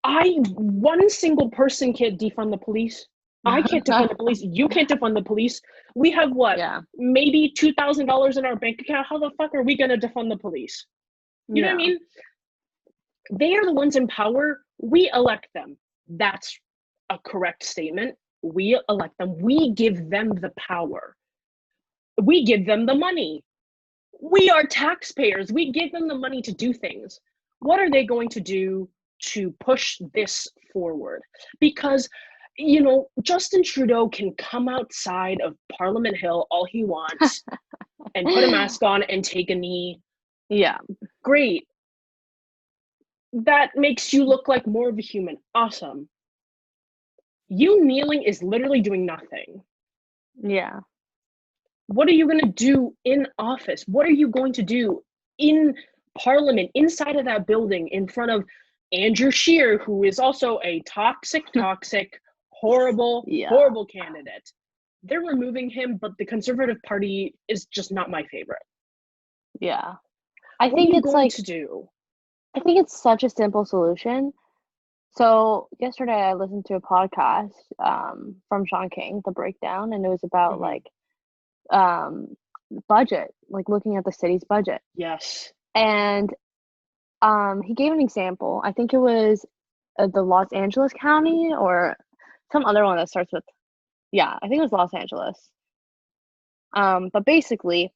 one single person can't defund the police. I can't defund the police. You can't defund the police. We have what? Yeah. Maybe $2,000 in our bank account. How the fuck are we going to defund the police? You know what I mean? They are the ones in power. We elect them. That's a correct statement. We elect them. We give them the power. We give them the money. We are taxpayers. We give them the money to do things. What are they going to do to push this forward? Because, Justin Trudeau can come outside of Parliament Hill all he wants and put a mask on and take a knee. Yeah. Great. That makes you look like more of a human. Awesome. You kneeling is literally doing nothing. Yeah. What are you going to do in office? What are you going to do in Parliament, inside of that building, in front of Andrew Scheer, who is also a toxic, horrible candidate? They're removing him, but the Conservative Party is just not my favorite. Yeah. I think it's such a simple solution. So yesterday I listened to a podcast from Sean King, The Breakdown, and it was about budget, like looking at the city's budget. Yes. And he gave an example. I think it was the Los Angeles County or some other one that starts with, I think it was Los Angeles. But basically,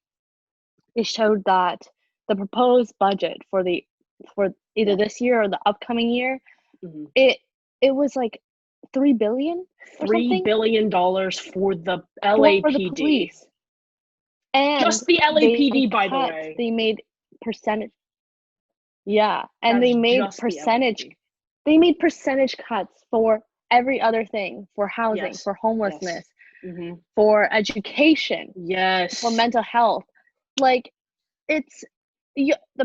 it showed that the proposed budget for either this year or the upcoming year, it was like $3 billion. $3 billion for the LAPD. For the police. And just the LAPD, by the way. They made percentage. Yeah, and they made percentage cuts for every other thing, for housing, for homelessness, for education, for mental health. Like, the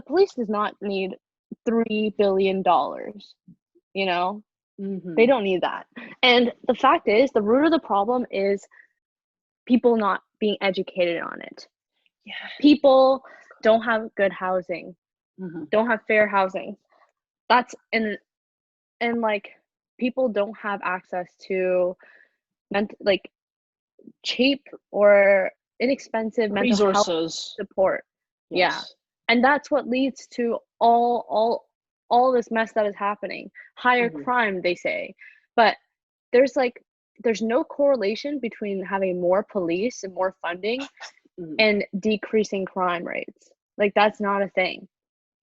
police does not need $3 billion. They don't need that. And the fact is, the root of the problem is people not being educated on it. Yeah. People don't have good housing, don't have fair housing. That's and like people don't have access to cheap or inexpensive mental health support. Yes. Yeah. And that's what leads to all this mess that is happening. Higher crime, they say. But there's no correlation between having more police and more funding and decreasing crime rates. Like, that's not a thing.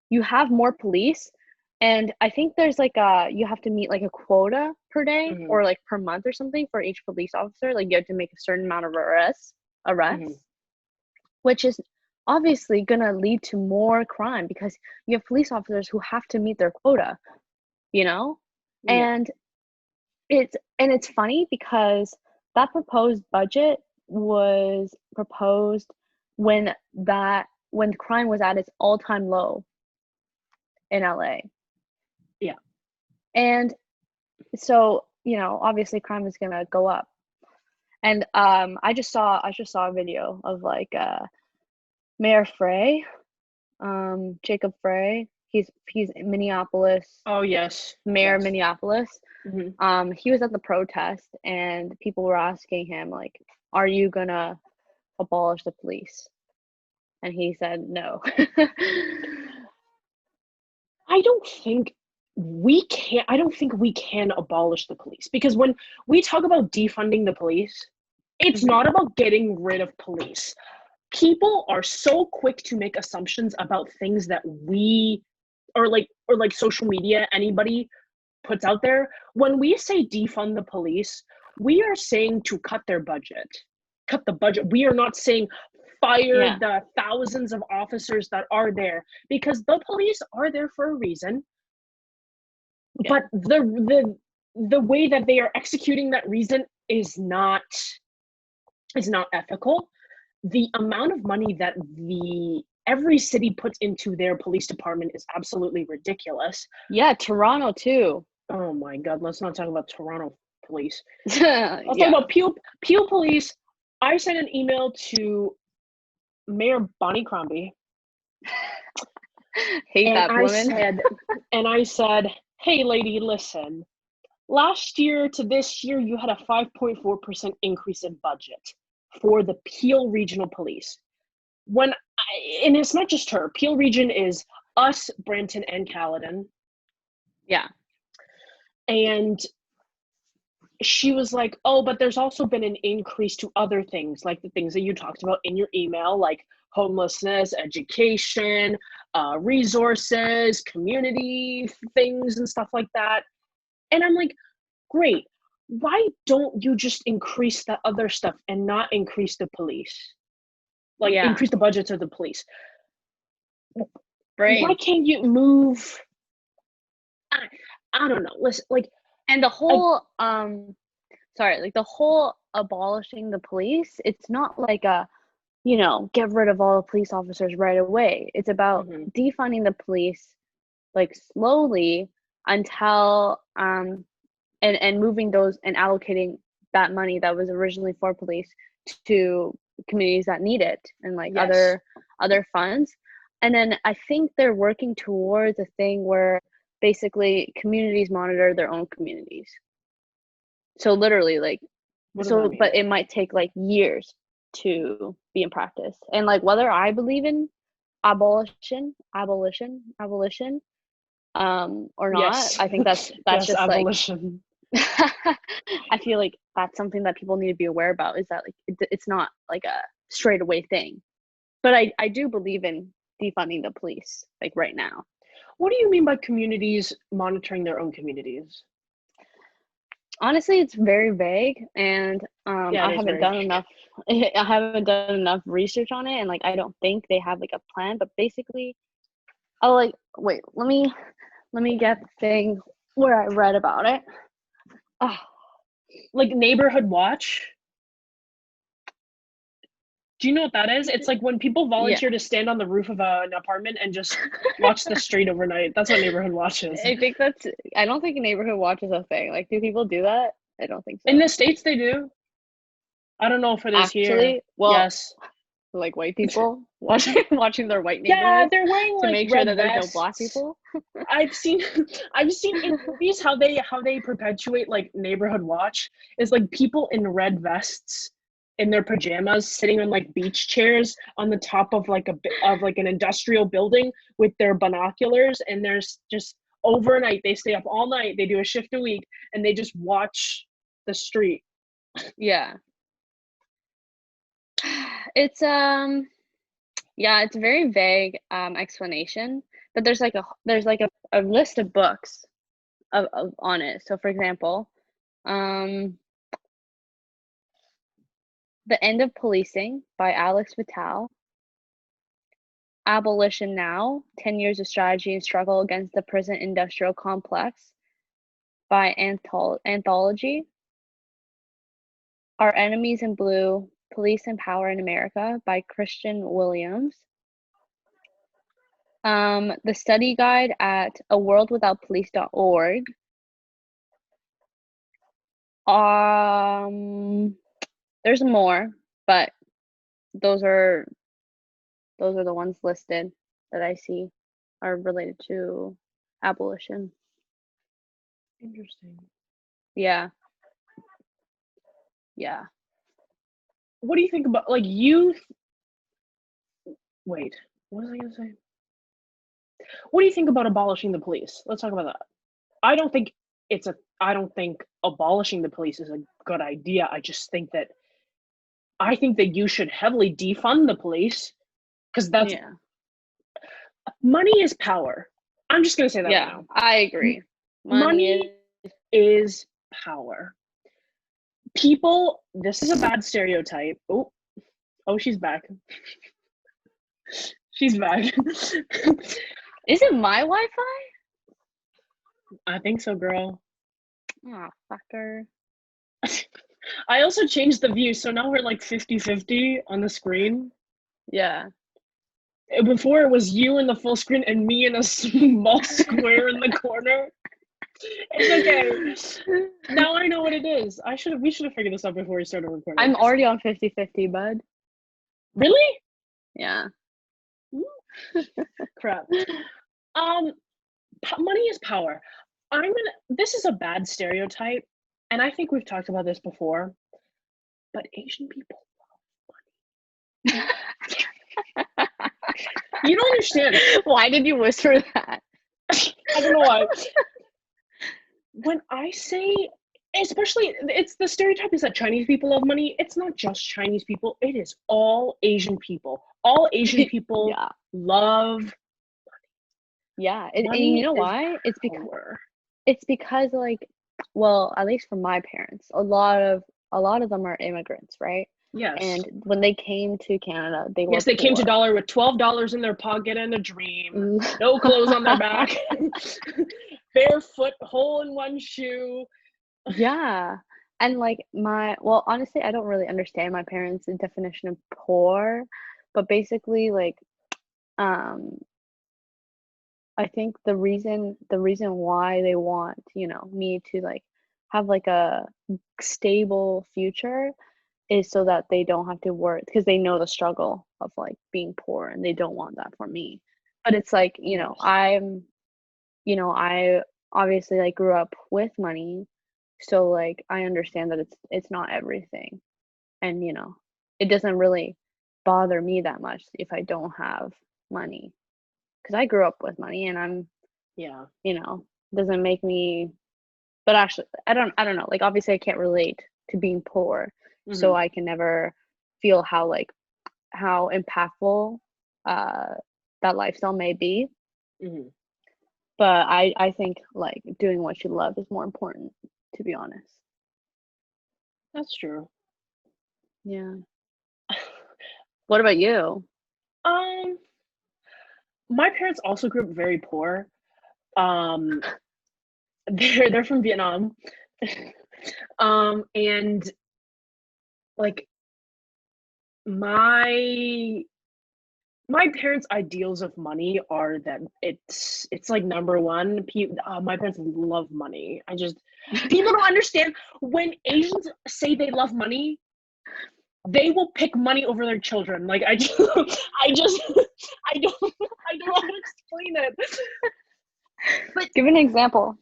You have more police, and I think there's you have to meet a quota per day or per month or something for each police officer. Like, you have to make a certain amount of arrests, which is obviously gonna lead to more crime because you have police officers who have to meet their quota, and it's funny because that proposed budget was proposed when crime was at its all-time low in LA. Yeah. And so, obviously crime is gonna go up. And I just saw a video of Mayor Frey, Jacob Frey. He's in Minneapolis. Oh yes. Mayor of Minneapolis. He was at the protest and people were asking him are you gonna abolish the police? And he said no. I don't think we can abolish the police, because when we talk about defunding the police, it's not about getting rid of police. People are so quick to make assumptions about things that we or social media, anybody puts out there. When we say defund the police, we are saying to cut their budget. Cut the budget. We are not saying fire the thousands of officers that are there, because the police are there for a reason. But the way that they are executing that reason is not ethical. The amount of money that every city puts into their police department is absolutely ridiculous. Yeah, Toronto too. Oh my God, let's not talk about Toronto police. Yeah. Let's talk about Peel Police. I sent an email to Mayor Bonnie Crombie. Hate that woman. I said, hey lady, listen. Last year to this year, you had a 5.4% increase in budget for the Peel Regional Police. And it's not just her. Peel Region is us, Brampton, and Caledon. Yeah. And she was like, oh, but there's also been an increase to other things, like the things that you talked about in your email, like homelessness, education, resources, community things, and stuff like that. And I'm like, great. Why don't you just increase the other stuff and not increase the police? Like, increase the budgets of the police. Right. Why can't you move? I don't know. Listen, like, and the whole the whole abolishing the police, it's not like a, get rid of all the police officers right away. It's about defunding the police, like, slowly until and moving those and allocating that money that was originally for police to communities that need it, and like other funds. And then I think they're working towards a thing where basically communities monitor their own communities. So literally, like, but it might take like years to be in practice. And like, whether I believe in abolition or not, I think that's just abolition. Like I feel like that's something that people need to be aware about, is that like it's not like a straight away thing. But I do believe in defunding the police, like, right now. What do you mean by communities monitoring their own communities? Honestly, it's very vague, and I haven't done enough research on it, and like I don't think they have like a plan. But basically, let me get the thing where I read about it. Like neighborhood watch. Do you know what that is? It's like when people volunteer to stand on the roof of an apartment and just watch the street overnight. That's what neighborhood watch is. I don't think neighborhood watch is a thing. Like, do people do that? I don't think so. In the States, they do. I don't know if it is here. Well, yes. Like white people watching their white neighborhoods. Yeah, they're wearing to like make red sure that there's vests. no black people. I've seen in movies how they perpetuate like neighborhood watch is like people in red vests in their pajamas sitting on like beach chairs on the top of like an industrial building with their binoculars, and there's just overnight, they stay up all night, they do a shift a week, and they just watch the street. Yeah. It's it's a very vague explanation, but there's like a list of books of on it. So for example, The End of Policing by Alex Vitale, Abolition Now, 10 Years of Strategy and Struggle Against the Prison Industrial Complex by Anthology, Our Enemies in Blue, Police and Power in America by Christian Williams, The Study Guide at aworldwithoutpolice.org, there's more, but those are the ones listed that I see are related to abolition. Interesting. Yeah. What do you think about like youth? Wait, what was I gonna say? What do you think about abolishing the police? Let's talk about that. I don't think abolishing the police is a good idea. I think that you should heavily defund the police, because that's money is power. I'm just gonna say that right now. I agree. Money is power. People, this is a bad stereotype. Oh, she's back. She's back. Is it my Wi-Fi? I think so, girl. Oh, fucker. I also changed the view, so now we're like 50-50 on the screen. Yeah. Before it was you in the full screen and me in a small square in the corner. It's okay. Now I know what it is. We should have figured this out before we started recording. I'm already on 50-50, bud. Really? Yeah. Crap. Money is power. This is a bad stereotype, and I think we've talked about this before, but Asian people love money. You don't understand. Why did you whisper that? I don't know why. When I say, especially, it's the stereotype is that Chinese people love money. It's not just Chinese people. It is all Asian people. All Asian people Yeah. love money. Yeah. And Money you know is why? power. It's because like, well, at least for my parents, a lot of them are immigrants, right? Yes. And when they came to Canada, they were Yes, they came to poor. Dollar with $12 in their pocket and a dream. No clothes on their back. Barefoot, hole in one shoe. Yeah. And like well, honestly, I don't really understand my parents' definition of poor, but basically like I think the reason why they want, you know, me to like have like a stable future is so that they don't have to work because they know the struggle of like being poor and they don't want that for me. But it's like, you know, I obviously like grew up with money, so like I understand that it's not everything. And you know, it doesn't really bother me that much if I don't have money because I grew up with money and I'm, Yeah. you know, doesn't make me, but actually I don't know. Like obviously I can't relate to being poor, so I can never feel how impactful that lifestyle may be. But I think like doing what you love is more important, to be honest. That's true. Yeah. What about you? My parents also grew up very poor. They're from Vietnam. And like my parents' ideals of money are that it's like number one. My parents love money. People don't understand when Asians say they love money, they will pick money over their children. Like I don't know how to explain it. But give an example.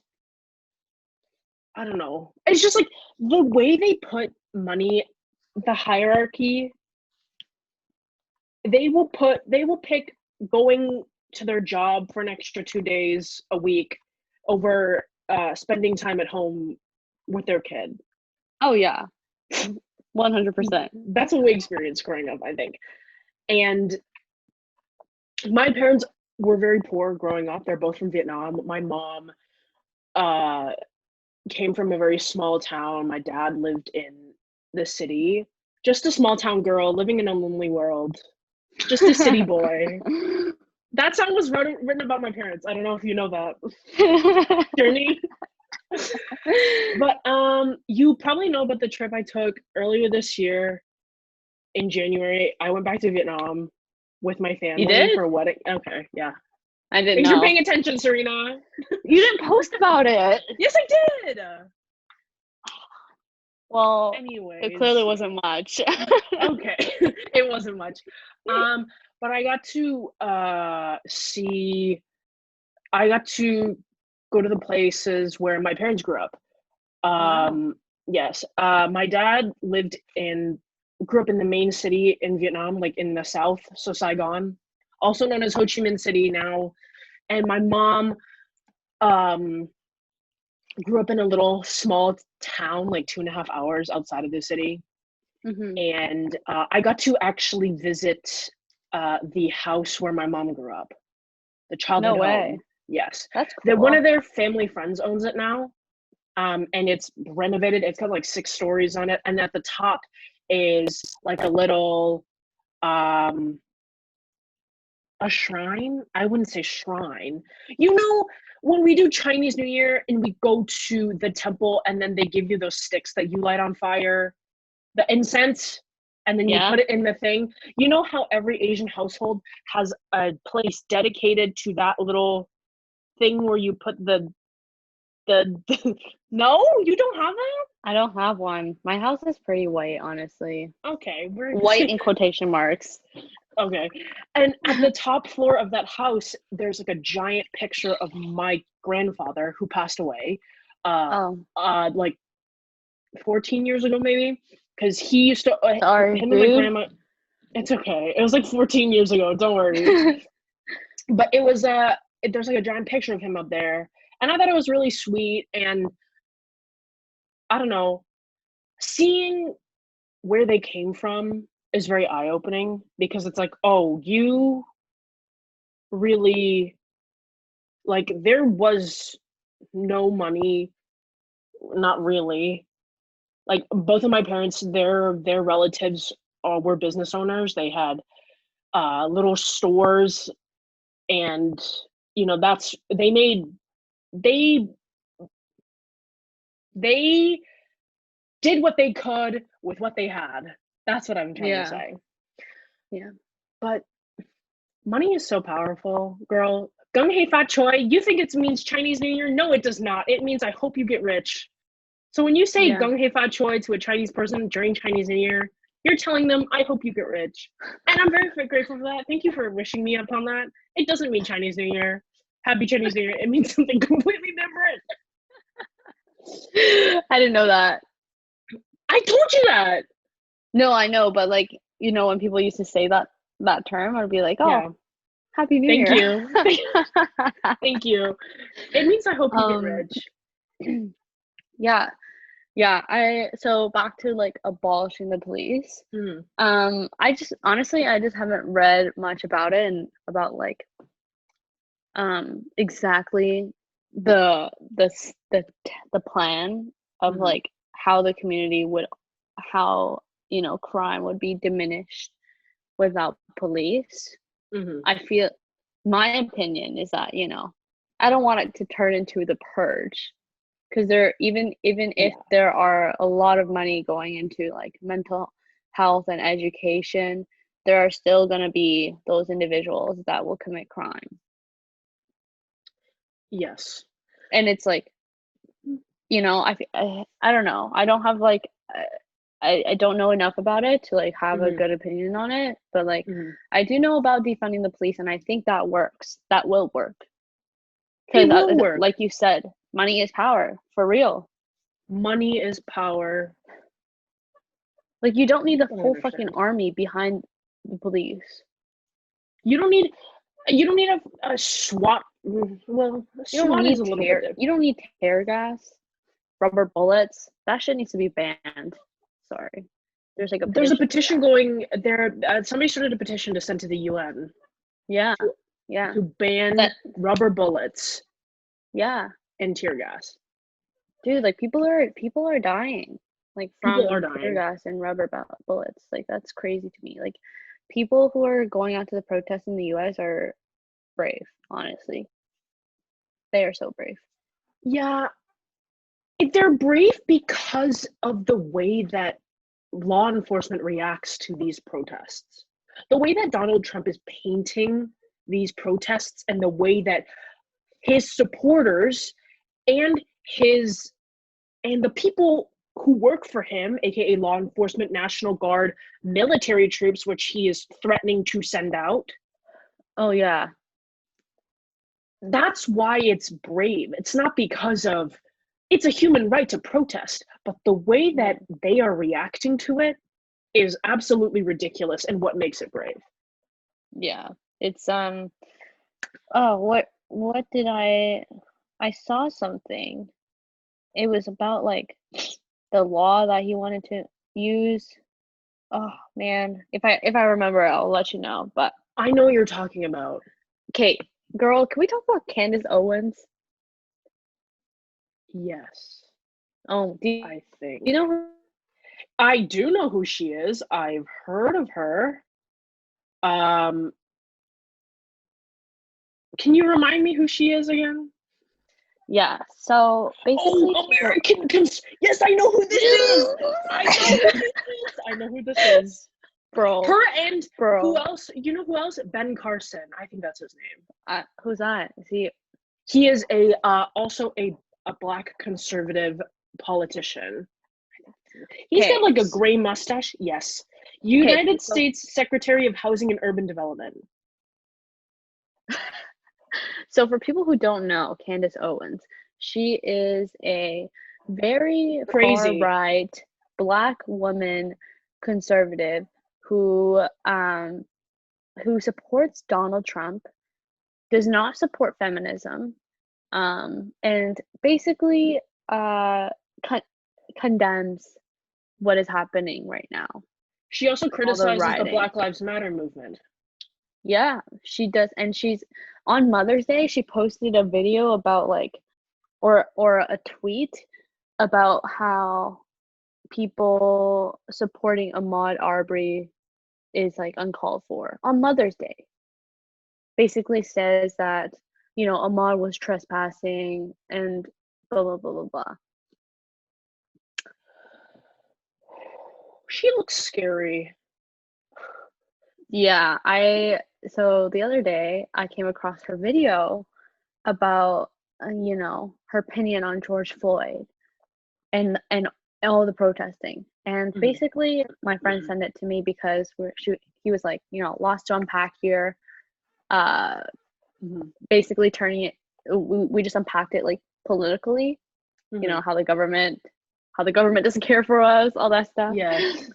I don't know. It's just like the way they put money, the hierarchy. They will pick going to their job for an extra 2 days a week over spending time at home with their kid. Oh yeah. 100%. That's what we experienced growing up, I think. And my parents were very poor growing up. They're both from Vietnam. My mom came from a very small town. My dad lived in the city. Just a small town girl living in a lonely world. Just a city boy. That song was written about my parents. I don't know if you know that. Journey. But you probably know about the trip I took earlier this year in January. I went back to Vietnam with my family. You did? For a wedding. Okay, yeah. I didn't know. You're paying attention, Serena. You didn't post about it. Yes, I did. Well, anyways, it clearly wasn't much. Okay, it wasn't much. But I got to go to the places where my parents grew up. Wow. Yes. My dad grew up in the main city in Vietnam, like in the south, so Saigon, also known as Ho Chi Minh City now. And my mom grew up in a little small town, like 2.5 hours outside of the city. And I got to actually visit the house where my mom grew up, the childhood home. Yes. That's cool. One of their family friends owns it now. And it's renovated. It's got like 6 stories on it. And at the top is like a little A shrine? I wouldn't say shrine. You know, when we do Chinese New Year and we go to the temple and then they give you those sticks that you light on fire, the incense, and then you Yeah. put it in the thing. You know how every Asian household has a place dedicated to that little thing where you put the no, you don't have that? I don't have one. My house is pretty white, honestly. Okay, we're White in quotation marks. okay. And at the top floor of that house, there's like a giant picture of my grandfather who passed away, Oh, like 14 years ago, maybe, because he used to sorry, him and my dude. grandma. It's okay. It was like 14 years ago. Don't worry. But it was there's like a giant picture of him up there, and I thought it was really sweet. And I don't know, seeing where they came from is very eye opening because it's like, oh, you really like there was no money, not really. Like both of my parents, their relatives were business owners. They had little stores, and that's they they did what they could with what they had. That's what I'm trying to Yeah, say. yeah, But money is so powerful, girl. Gung hei fat choi. You think it means Chinese New Year? No, it does not. It means I hope you get rich. So when you say yeah. gung hei fat choi to a Chinese person during Chinese New Year, you're telling them, I hope you get rich. And I'm very grateful for that. Thank you for wishing me upon that. It doesn't mean Chinese New Year. Happy Chinese New Year. It means something completely different. I didn't know that. I told you that. No, I know, but like, when people used to say that term, I'd be like, Yeah. "Oh, Happy New Thank Year." you. Thank you. It means I hope you get Um, rich. yeah, yeah. So back to like abolishing the police. Mm. I just honestly, I just haven't read much about it and about like exactly the plan of Mm-hmm. like how the community would how crime would be diminished without police. Mm-hmm. I feel my opinion is that I don't want it to turn into the purge, because even if Yeah. there are a lot of money going into like mental health and education, there are still going to be those individuals that will commit crime. Yes. And it's like, I don't know. I don't have like I don't know enough about it to like have a Mm-hmm. good opinion on it, but like Mm-hmm. I do know about defunding the police, and I think that works. That will work It because, will work. like you said, money is power for real. Money is power. Like you don't need You a don't whole fucking understand. army behind the police. You don't need a SWAT. Well, You don't SWAT is need a little bit tear. different. You don't need tear gas, rubber bullets. That shit needs to be banned. Sorry, there's like a There's a petition for petition that. going there. Somebody started a petition to send to the UN Yeah, to, yeah, to ban that rubber bullets yeah, and tear gas. dude. Like people are dying like People are from tear dying. gas and rubber bullets. Like that's crazy to me. Like people who are going out to the protests in the U.S. are brave. Honestly, they are so brave. Yeah, they're brave because of the way that law enforcement reacts to these protests. The way that Donald Trump is painting these protests and the way that his supporters and his and the people who work for him, aka law enforcement, National Guard, military troops, which he is threatening to send out, Oh yeah, that's why it's brave. It's not because of it's a human right to protest, but the way that they are reacting to it is absolutely ridiculous and what makes it brave. yeah. It's oh, what did I saw something. It was about like the law that he wanted to use. Oh man, if I remember, I'll let you know. But I know what you're talking about. okay, girl, can we talk about Candace Owens? Yes, Oh, I you think. know who? I do know who she is. I've heard of her. Um, Can you remind me who she is again? Yeah. So basically, American yes, I know who this is. I know who this is. I know who this is. bro. Her and Bro. who else? You know who else? Ben Carson. I think that's his name. Who's that? Is he? He is also a black conservative politician. He's got like a gray mustache. Yes. United States Secretary of Housing and Urban Development. So for people who don't know, Candace Owens, she is a very crazy far-right black woman conservative who supports Donald Trump, does not support feminism, and basically condemns what is happening right now. She also criticizes the Black Lives Matter movement. Yeah, she does. And she's on Mother's Day, she posted a video about like, or a tweet about how people supporting Ahmaud Arbery is like uncalled for on Mother's Day. Basically says that, you know, Ahmaud was trespassing and blah, blah, blah, blah, blah. She looks scary. Yeah, so the other day I came across her video about, you know, her opinion on George Floyd and all the protesting. And basically my friend sent it to me because he was like, you know, lots to unpack here. Basically turning it, we just unpacked it like politically, you know, how the government doesn't care for us, all that stuff. Yes.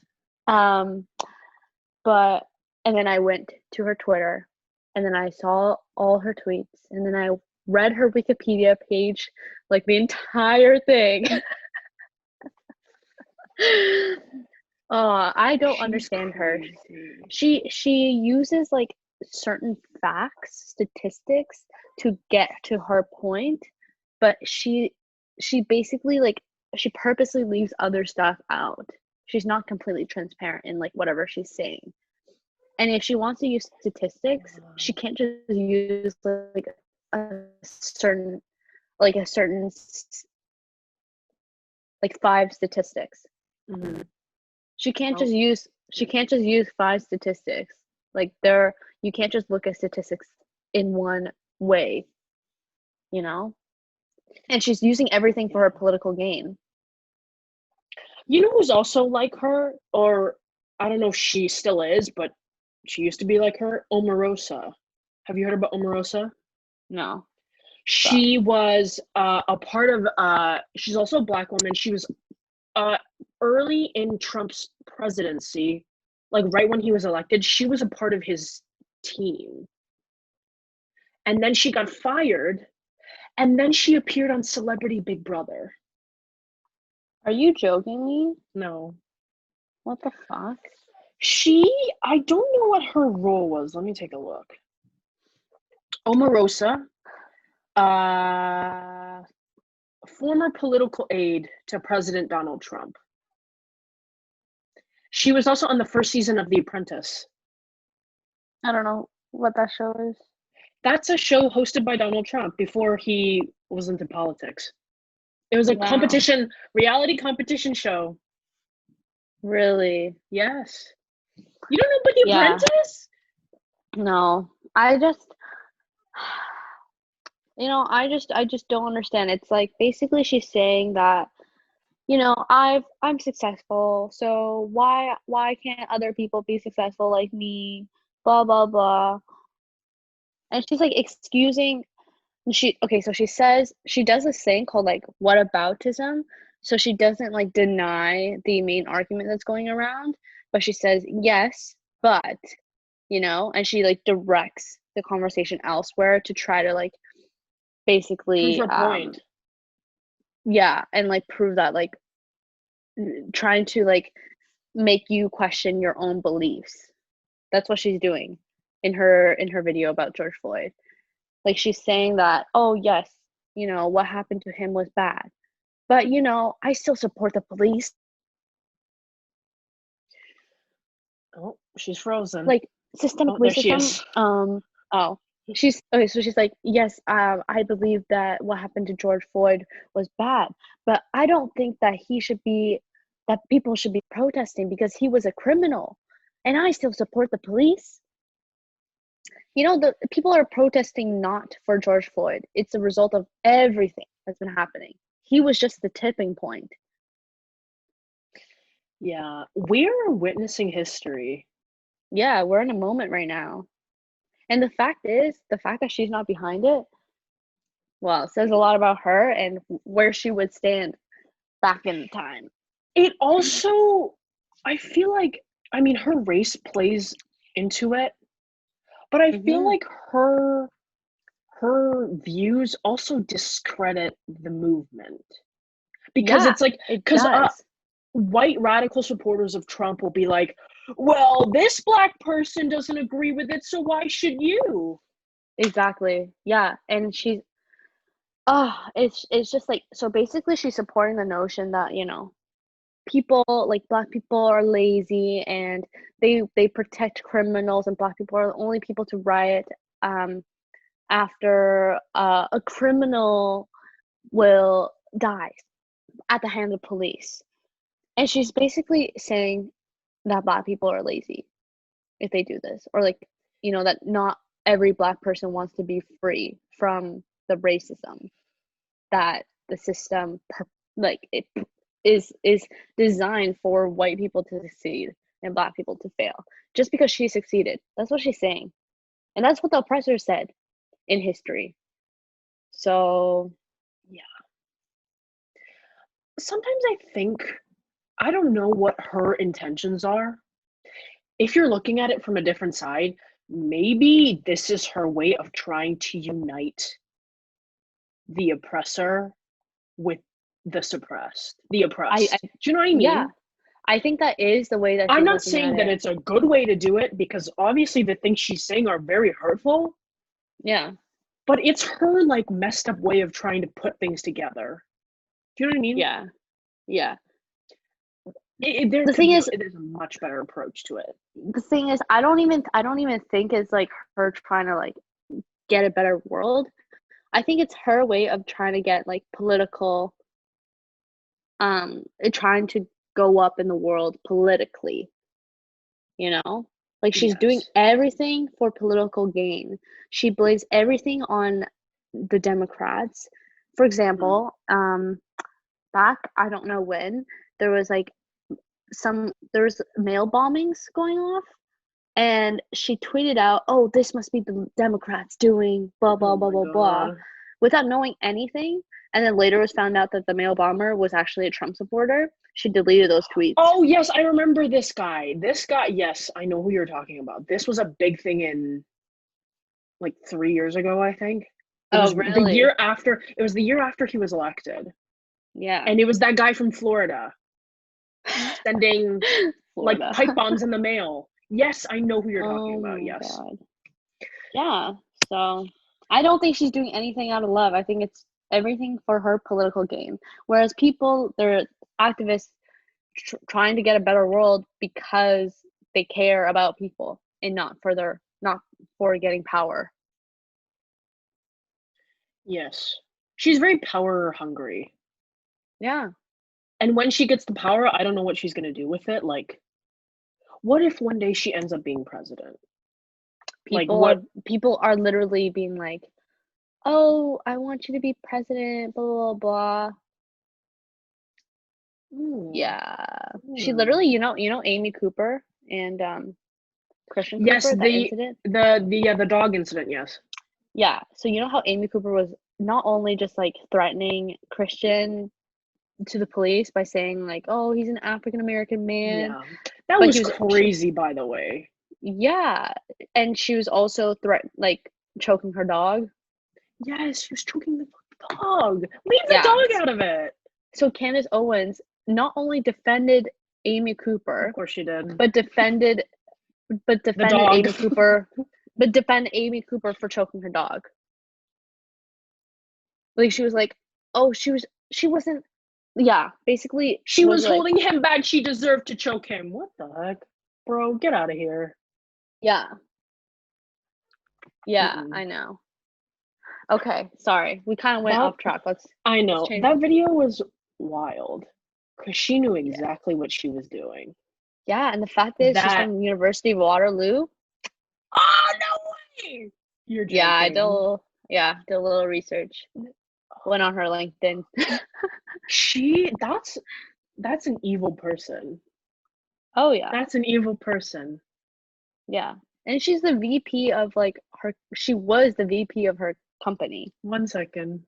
But and then I went to her Twitter and then I saw all her tweets and then I read her Wikipedia page, like the entire thing. I don't understand her. She uses like certain facts, statistics to get to her point, but she basically like she purposely leaves other stuff out. She's not completely transparent in like whatever she's saying. And if she wants to use statistics, she can't just use like a certain like 5 statistics. She can't just use 5 statistics. Like you can't just look at statistics in one way, you know? And she's using everything for her political gain. You know who's also like her, or I don't know if she still is, but she used to be like her? Omarosa. Have you heard about Omarosa? No. She was a part of, she's also a black woman. She was early in Trump's presidency, like right when he was elected, she was a part of his team. And then she got fired, and then she appeared on Celebrity Big Brother. Are you joking me? No. What the fuck? I don't know what her role was. Let me take a look. Omarosa, former political aide to President Donald Trump. She was also on the first season of The Apprentice. I don't know what that show is. That's a show hosted by Donald Trump before he was into politics. It was a competition, reality competition show. Really? Yes. You don't know about The Apprentice? No. I just don't understand. It's like basically she's saying that, you know, I'm successful, so why can't other people be successful like me? Blah blah blah. And she's like excusing so she says she does this thing called like whataboutism. So she doesn't like deny the main argument that's going around, but she says yes, but, you know, and she like directs the conversation elsewhere to try to like basically prove her point. Yeah, and like prove that, like trying to like make you question your own beliefs. That's what she's doing in her video about George Floyd. Like she's saying that, oh yes, you know, what happened to him was bad, but you know, I still support the police. Oh, she's frozen. Like systemic racism. There she is. Oh, She's okay, so she's like, yes, I believe that what happened to George Floyd was bad, but I don't think that people should be protesting because he was a criminal, and I still support the police. The people are protesting not for George Floyd. It's a result of everything that's been happening. He was just the tipping point. Yeah, we're witnessing history. Yeah, we're in a moment right now. And the fact that she's not behind it, well, it says a lot about her and where she would stand back in the time. It also, I feel like, I mean, her race plays into it, but I feel like her views also discredit the movement. Because Yeah, it's like, it because does. white radical supporters of Trump will be like, well, this black person doesn't agree with it, so why should you? Exactly. Yeah, and it's just like, so basically she's supporting the notion that, people like black people are lazy and they protect criminals, and black people are the only people to riot after a criminal will die at the hands of police. And she's basically saying that black people are lazy if they do this, or like, that not every black person wants to be free from the racism that the system like it is designed for white people to succeed and black people to fail. Just because she succeeded, that's what she's saying, and that's what the oppressor said in history. So Yeah. Sometimes I think, I don't know what her intentions are. If you're looking at it from a different side, maybe this is her way of trying to unite the oppressor with the oppressed. Do you know what I yeah, mean? I think that is the way that I'm she's not looking saying at that it. it's a good way to do it, because obviously the things she's saying are very hurtful, Yeah, but it's her like messed up way of trying to put things together. Do you know what I mean? yeah, yeah. There The could thing be is, there's a much better approach to it. I don't even think it's like her trying to like get a better world. I think it's her way of trying to get like political, trying to go up in the world politically, you know? Like she's doing Yes. everything for political gain. She blames everything on the Democrats. For Mhm. example, back, I don't know when, there was like there was mail bombings going off, and she tweeted out, "Oh, this must be the Democrats doing blah Oh blah blah my blah blah," god. without knowing anything. And then later was found out that the mail bomber was actually a Trump supporter. She deleted those tweets. Oh yes, I remember this guy. This guy, yes, I know who you're talking about. This was a big thing in like 3 years ago, I think. Oh, really? It was the year after he was elected. Yeah. And it was that guy from Florida sending like Florida. pipe bombs in the mail. Yes, I know who you're talking Oh about. my Yes. God. Yeah. So I don't think she's doing anything out of love. I think it's everything for her political gain. Whereas people, they're activists trying to get a better world because they care about people and not for getting power. Yes. She's very power hungry. Yeah. And when she gets the power, I don't know what she's going to do with it. Like, what if one day she ends up being president? Like, People are what? people are literally being like, "Oh, I want you to be president, blah blah blah." Hmm, Yeah. She hmm. literally, Amy Cooper and Christian Yes, Cooper, that incident? the dog incident. Yes. Yeah. So you know how Amy Cooper was not only just like threatening Christian to the police by saying like, "Oh, he's an African American man," Yeah. That but was she, crazy, by the way. yeah, and she was also choking her dog. Yes, she was choking the dog. Leave the Yeah. dog out of it. So Candace Owens not only defended Amy Of Cooper, course she did. but defended but The defended dog. Amy Cooper, but defended Amy Cooper for choking her dog. Like she was like, "Oh, she wasn't." Yeah, basically She was was like, holding him back. She deserved to choke him. What the heck? Bro, get out of here. yeah, Yeah, I know. Okay, sorry. We kind of went off track. I know. change. That video was wild because she knew exactly what she was doing. Yeah, and the fact that she's from University of Waterloo. Oh, no way! You're joking. Yeah, I did a little research. Went on her LinkedIn. That's an evil person. Oh yeah. That's an evil person. Yeah. And she's the VP of she was the VP of her company. 1 second.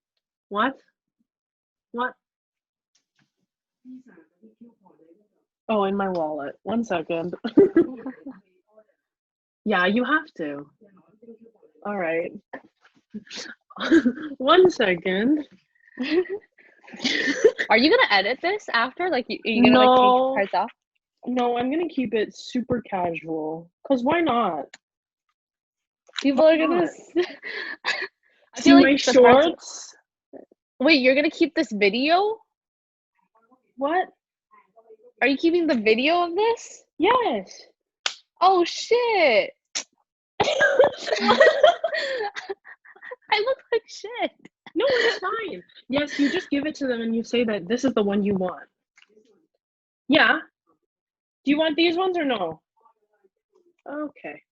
What? Oh, in my wallet. 1 second. Yeah, you have to. All right. 1 second. Are you gonna edit this after? Are you gonna take parts off? No, I'm gonna keep it super casual. Cause why not? People are gonna see my shorts. Wait, you're gonna keep this video? What? Are you keeping the video of this? Yes. Oh shit. I look like shit. No, it's fine. Yes, you just give it to them and you say that this is the one you want. Yeah. Do you want these ones or no? Okay.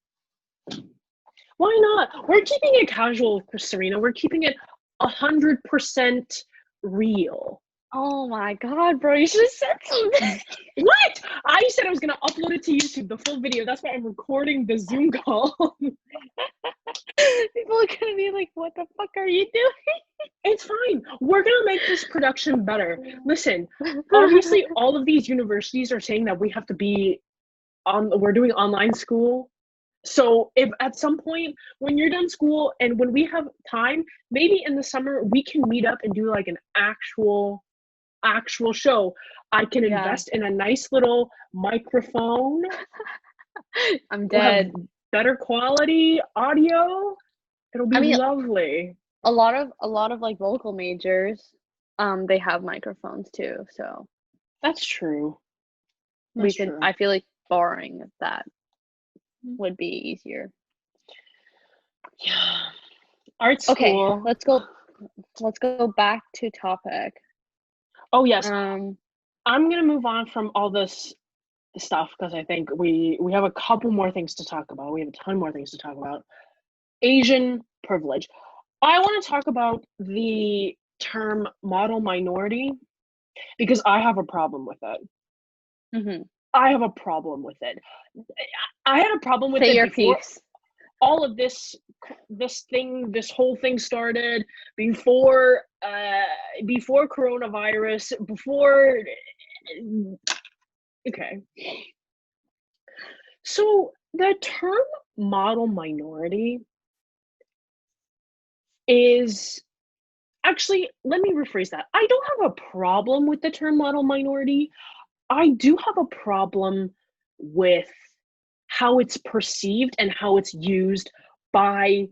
Why not? We're keeping it casual, Serena. We're keeping it 100% real. Oh my god, bro, you should have said something. What? I said I was gonna upload it to YouTube, the full video. That's why I'm recording the Zoom call. People are gonna be like, what the fuck are you doing? It's fine. We're gonna make this production better. Listen, obviously all of these universities are saying that we have to be we're doing online school. So if at some point when you're done school and when we have time, maybe in the summer we can meet up and do like an actual show. I can invest in a nice little microphone. I'm dead. We'll have better quality audio. It'll be lovely. A lot of like local majors, they have microphones too. So that's true. I feel like borrowing that would be easier. Yeah. Art school. Okay, let's go back to topic. Oh yes. I'm gonna move on from all this stuff because I think we have a couple more things to talk about. We have a ton more things to talk about. Asian privilege. I want to talk about the term model minority because I have a problem with it. Mm-hmm. I have a problem with it. I had a problem with Say it your before piece. all of this whole thing started, before coronavirus, okay. So the term model minority is actually, let me rephrase that. I don't have a problem with the term model minority. I do have a problem with how it's perceived and how it's used by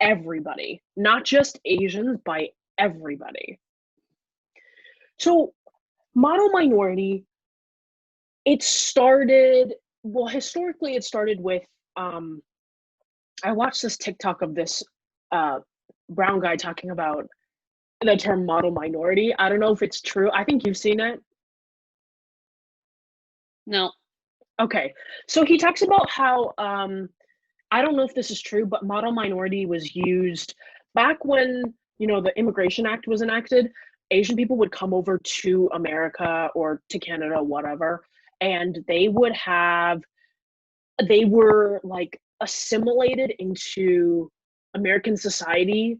everybody, not just Asians, by everybody. So model minority, historically it started with, I watched this TikTok of this brown guy talking about the term model minority. I don't know if it's true. I think you've seen it. No. Okay. So he talks about how, I don't know if this is true, but model minority was used back when, the Immigration Act was enacted. Asian people would come over to America or to Canada, whatever, and they were like assimilated into American society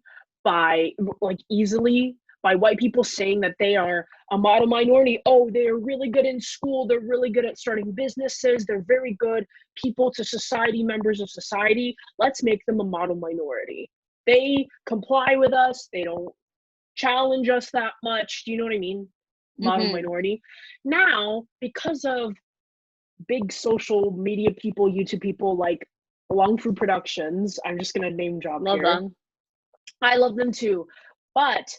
easily by white people saying that they are a model minority. Oh, they're really good in school. They're really good at starting businesses. They're very good people to society, members of society. Let's make them a model minority. They comply with us. They don't challenge us that much. Do you know what I mean? Model minority. Now, because of big social media people, YouTube people like Long Food Productions, I'm just going to name drop here. Love them. I love them too. But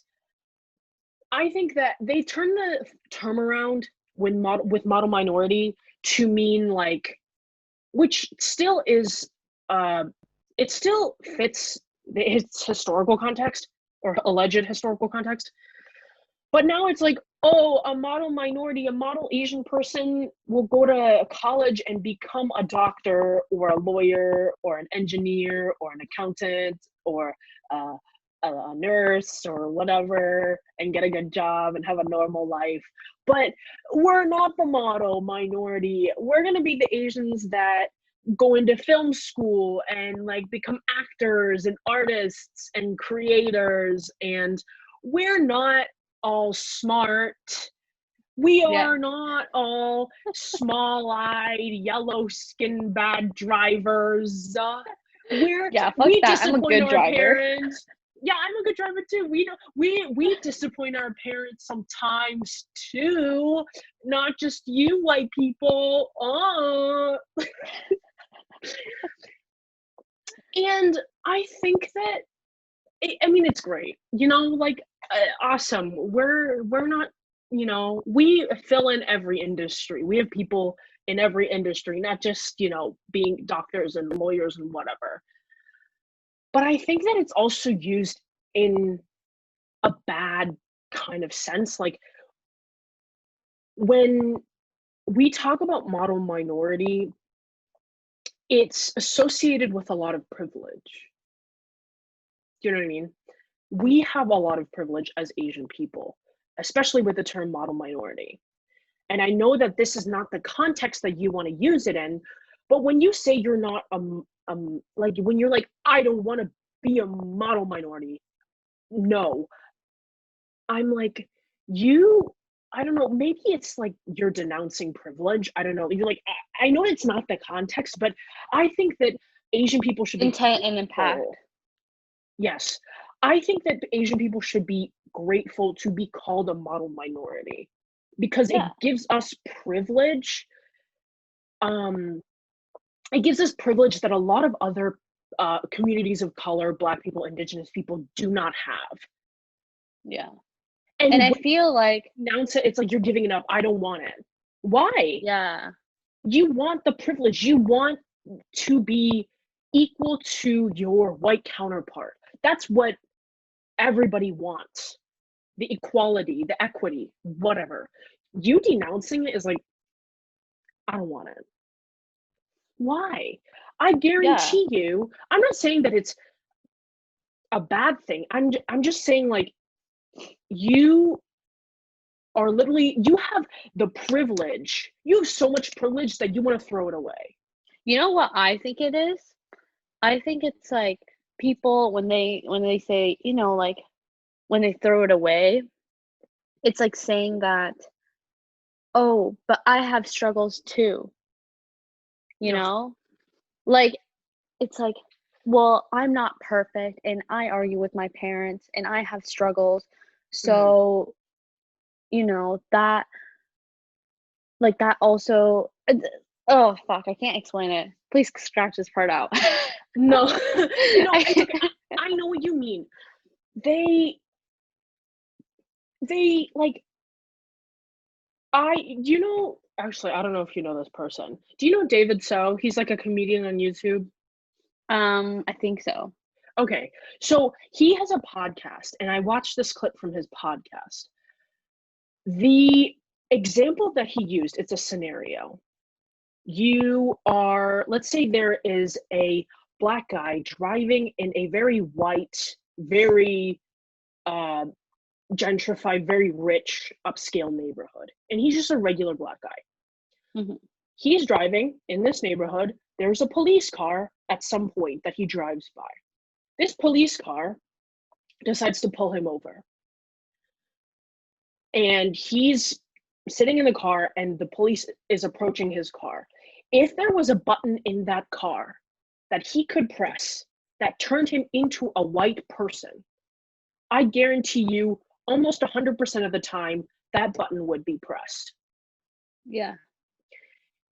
I think that they turn the term around with model minority to mean which still is it still fits its historical context or alleged historical context. But now it's like, oh, a model minority, a model Asian person will go to college and become a doctor or a lawyer or an engineer or an accountant or a nurse or whatever and get a good job and have a normal life. But we're not the model minority. We're going to be the Asians that go into film school and like become actors and artists and creators, and we're not all smart. We are not all small-eyed, yellow-skinned bad drivers. We disappoint our parents. Yeah, I'm a good driver too. We disappoint our parents sometimes too. Not just you white people. Oh. And I think that it's great. Like awesome. We're not, we fill in every industry. We have people in every industry, not just, being doctors and lawyers and whatever. But I think that it's also used in a bad kind of sense. Like when we talk about model minority, it's associated with a lot of privilege. Do you know what I mean? We have a lot of privilege as Asian people, especially with the term model minority. And I know that this is not the context that you want to use it in, but when you say you're not like when you're like, I don't want to be a model minority, no. I'm like, I don't know, maybe it's like you're denouncing privilege. I don't know. You're like, I know it's not the context, but I think that Asian people should be intent and impact. Yes. I think that Asian people should be grateful to be called a model minority because it gives us privilege. It gives us privilege that a lot of other communities of color, Black people, Indigenous people do not have. Yeah. And I feel like announce it, it's like you're giving it up. I don't want it. Why? Yeah. You want the privilege. You want to be equal to your white counterpart. That's what everybody wants. The equality, the equity, whatever. You denouncing it is like, I don't want it. Why? I guarantee you, I'm not saying that it's a bad thing. I'm just saying, like, you are literally, you have the privilege. You have so much privilege that you want to throw it away. You know what I think it is? I think it's like people when they say, like when they throw it away, it's like saying that, oh, but I have struggles too. You know? Like it's like, well, I'm not perfect and I argue with my parents and I have struggles. So, that like that also oh fuck, I can't explain it. Please scratch this part out. No. It's okay. I know what you mean. They like actually, I don't know if you know this person. Do you know David So? He's like a comedian on YouTube. I think so. Okay. So he has a podcast and I watched this clip from his podcast. The example that he used, it's a scenario. Let's say there is a Black guy driving in a very white, very gentrified, very rich, upscale neighborhood. And he's just a regular Black guy. Mm-hmm. He's driving in this neighborhood. There's a police car at some point that he drives by. This police car decides to pull him over. And he's sitting in the car and the police is approaching his car. If there was a button in that car that he could press that turned him into a white person, I guarantee you almost 100% of the time that button would be pressed. Yeah.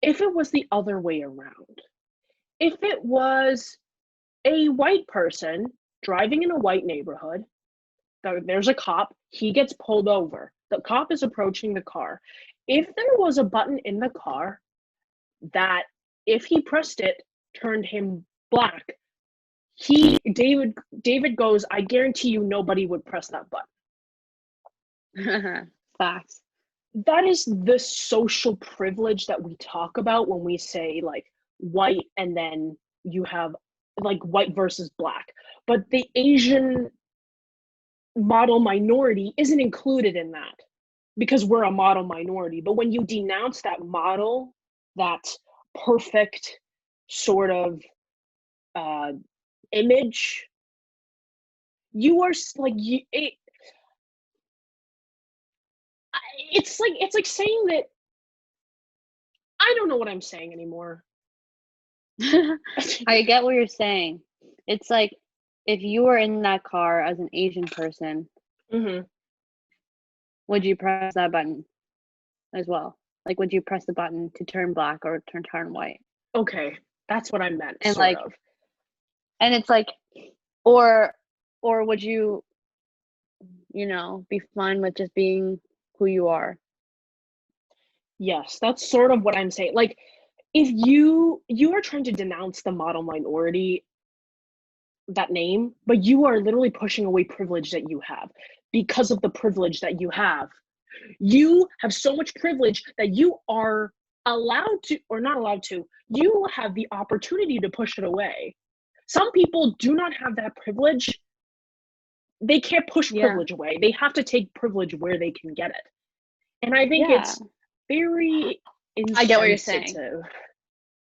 If it was the other way around, if it was a white person driving in a white neighborhood, there's a cop, he gets pulled over. The cop is approaching the car. If there was a button in the car that, if he pressed it, turned him Black, David goes, I guarantee you nobody would press that button. Facts. That is the social privilege that we talk about when we say like white, and then you have like white versus black. But the Asian model minority isn't included in that because we're a model minority. But when you denounce that model, that perfect sort of image, you are like it's like saying that I don't know what I'm saying anymore. I get what you're saying. It's like if you were in that car as an Asian person, would you press that button as well? Like, would you press the button to turn black or turn white? Okay, that's what I meant. And sort of. And it's like, or would you, be fine with just being who you are? Yes, that's sort of what I'm saying. Like, if you are trying to denounce the model minority, that name, but you are literally pushing away privilege that you have because of the privilege that you have. You have so much privilege that you are allowed to, or not allowed to, you have the opportunity to push it away. Some people do not have that privilege. They can't push privilege away. They have to take privilege where they can get it. And I think it's very insensitive. I get what you're saying. Yes?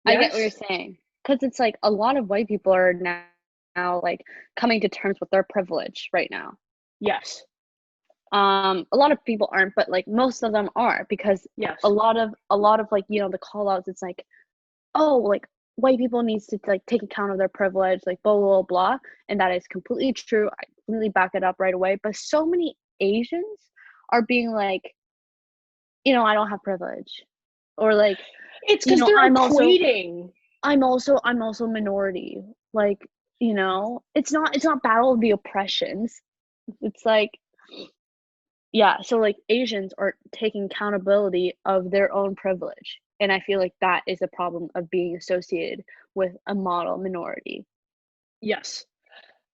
I get what you're saying. Because it's like a lot of white people are now like coming to terms with their privilege right now. Yes. A lot of people aren't, but like most of them are, because a lot of like, the call outs, it's like, oh, like white people needs to like take account of their privilege, like blah blah blah, and that is completely true. I completely back it up right away. But so many Asians are being like, I don't have privilege, or like it's because they're equating. I'm also minority. Like, it's not battle of the oppressions. It's like, so like Asians are taking accountability of their own privilege. And I feel like that is a problem of being associated with a model minority. Yes.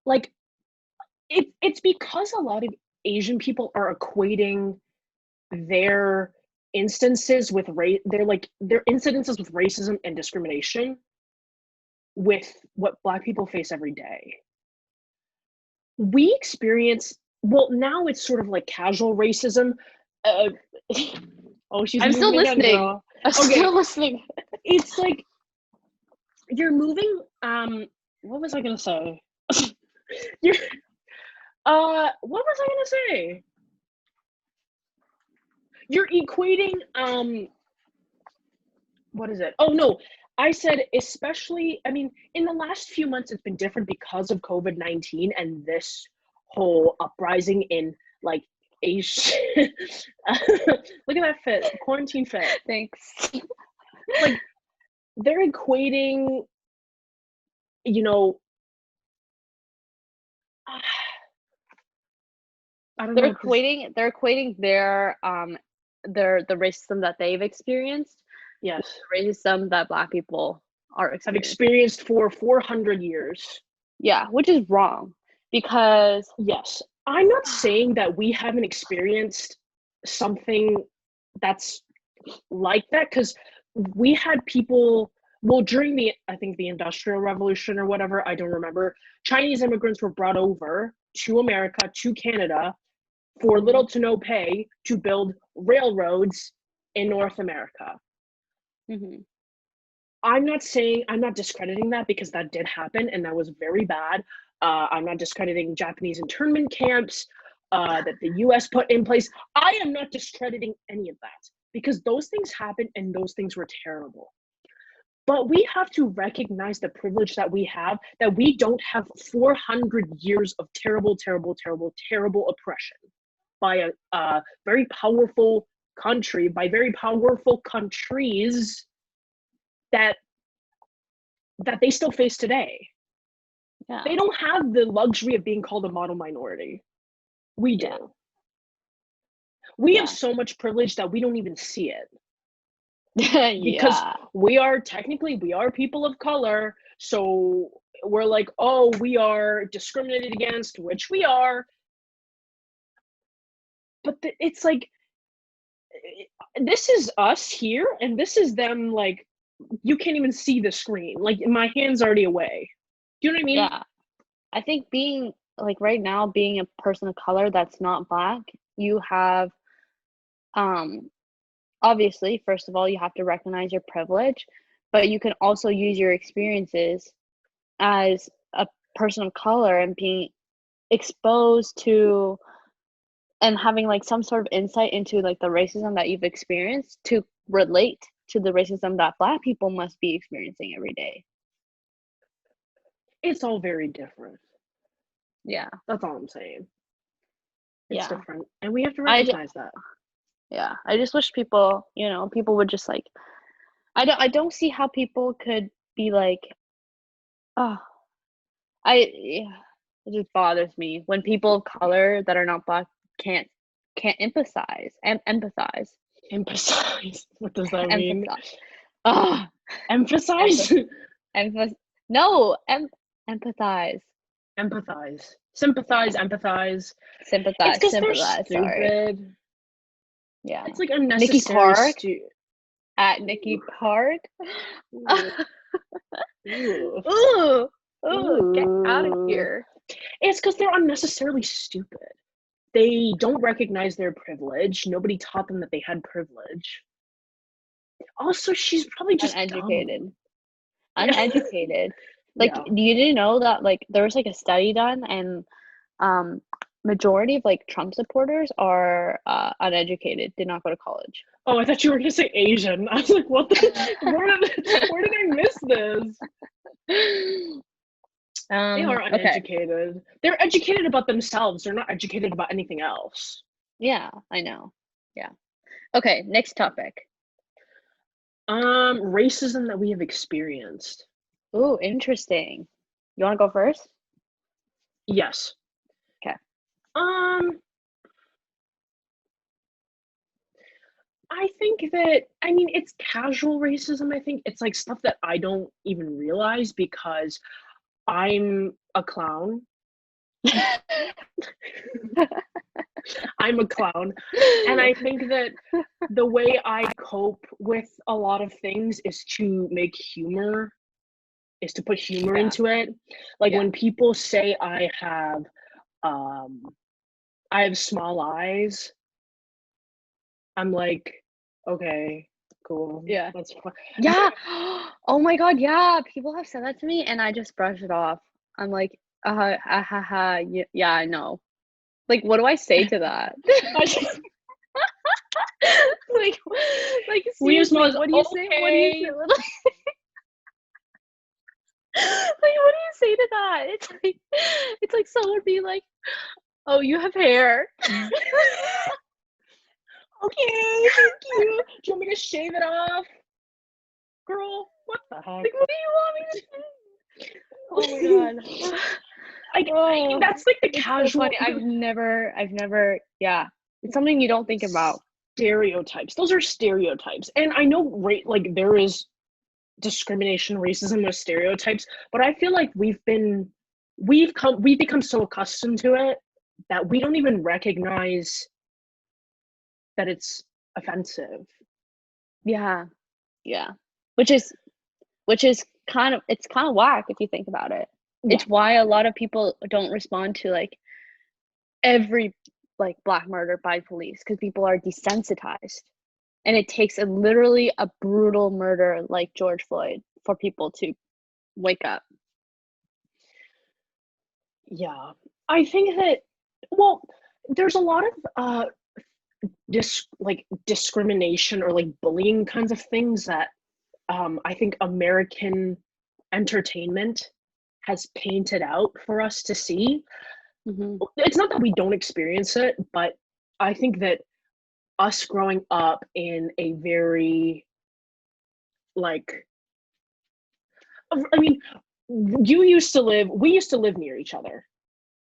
Like, it's because a lot of Asian people are equating their instances with their incidences with racism and discrimination with what Black people face every day. We experience, well, now it's sort of like casual racism. Oh, she's I'm still listening. I'm still listening. It's like you're moving. What was I gonna say? What was I gonna say? You're equating. What is it? Oh no, I said especially. I mean, in the last few months, it's been different because of COVID-19 and this whole uprising in like Asia. Look at that fit, quarantine fit. Thanks. Like, they're equating, I don't know. They're equating their the racism that they've experienced. Yes. The racism that Black people have experienced for 400 years. Yeah, which is wrong, because yes, I'm not saying that we haven't experienced something that's like that, because we had people, well, during I think the Industrial Revolution or whatever, I don't remember, Chinese immigrants were brought over to America, to Canada, for little to no pay to build railroads in North America. Mm-hmm. I'm not discrediting that, because that did happen and that was very bad. I'm not discrediting Japanese internment camps that the US put in place. I am not discrediting any of that, because those things happened and those things were terrible. But we have to recognize the privilege that we have, that we don't have 400 years of terrible, terrible, terrible, terrible oppression by a very powerful country, by very powerful countries that they still face today. Yeah. They don't have the luxury of being called a model minority. We do. Yeah. We have so much privilege that we don't even see it. Because we are people of color, so we're like, oh, we are discriminated against, which we are. But it's like, this is us here, and this is them, like, you can't even see the screen. Like, my hand's already away. Do you know what I mean? Yeah. I think being, like, right now, being a person of color that's not Black, you have, obviously, first of all, you have to recognize your privilege, but you can also use your experiences as a person of color and being exposed to and having, like, some sort of insight into, like, the racism that you've experienced to relate to the racism that Black people must be experiencing every day. It's all very different. Yeah. That's all I'm saying. It's Yeah. different, and we have to recognize that. Yeah. I just wish people, people would just, like, I don't see how people could be like, oh, yeah, it just bothers me when people of color that are not Black can't empathize and empathize. Emphasize. What does that mean? Oh, emphasize. No, empathize. Empathize. Sympathize. Empathize. Sympathize. It's because they're Sympathize. stupid. Sorry. Yeah. It's like unnecessary. Nikki Park. At Nikki Park. Ooh. Ooh, get out of here. It's because they're unnecessarily stupid. They don't recognize their privilege. Nobody taught them that they had privilege. Also, she's probably just uneducated. Dumb. Uneducated. Like, you didn't know that, like, there was, like, a study done, and majority of, like, Trump supporters are uneducated, did not go to college. Oh, I thought you were gonna say Asian. I was like, what the where did I miss this? They are uneducated. Okay. They're educated about themselves. They're not educated about anything else. Yeah, I know. Yeah. Okay, next topic. Racism that we have experienced. Ooh, interesting. You want to go first? Yes. Okay. I think that, I mean, it's casual racism. I think it's like stuff that I don't even realize because I'm a clown. I'm a clown. And I think that the way I cope with a lot of things is to make humor, is to put humor into it. Like when people say I have small eyes, I'm like, okay, cool. Yeah. That's fine. Yeah. Oh my God. Yeah. People have said that to me and I just brush it off. I'm like, yeah, I know. Like, what do I say to that? like, seriously, what do you say? What do you say? Like, what do you say to that? It's like someone being like, oh, you have hair. Okay, thank you. Do you want me to shave it off? Girl, what the heck? Like, what do you want me to say? Oh my God. I mean, that's like the casual. So funny. I've never, yeah. It's something you don't think about. Stereotypes. Those are stereotypes. And I know, like, there is discrimination, racism with stereotypes, but I feel like we've become so accustomed to it that we don't even recognize that it's offensive. Yeah. Yeah. Which is kind of whack if you think about it. Yeah. It's why a lot of people don't respond to like every like Black murder by police, because people are desensitized. And it takes literally a brutal murder like George Floyd for people to wake up. Yeah. I think that, well, there's a lot of discrimination or like bullying kinds of things that I think American entertainment has painted out for us to see. Mm-hmm. It's not that we don't experience it, but I think that us growing up in a very like, I mean, we used to live near each other.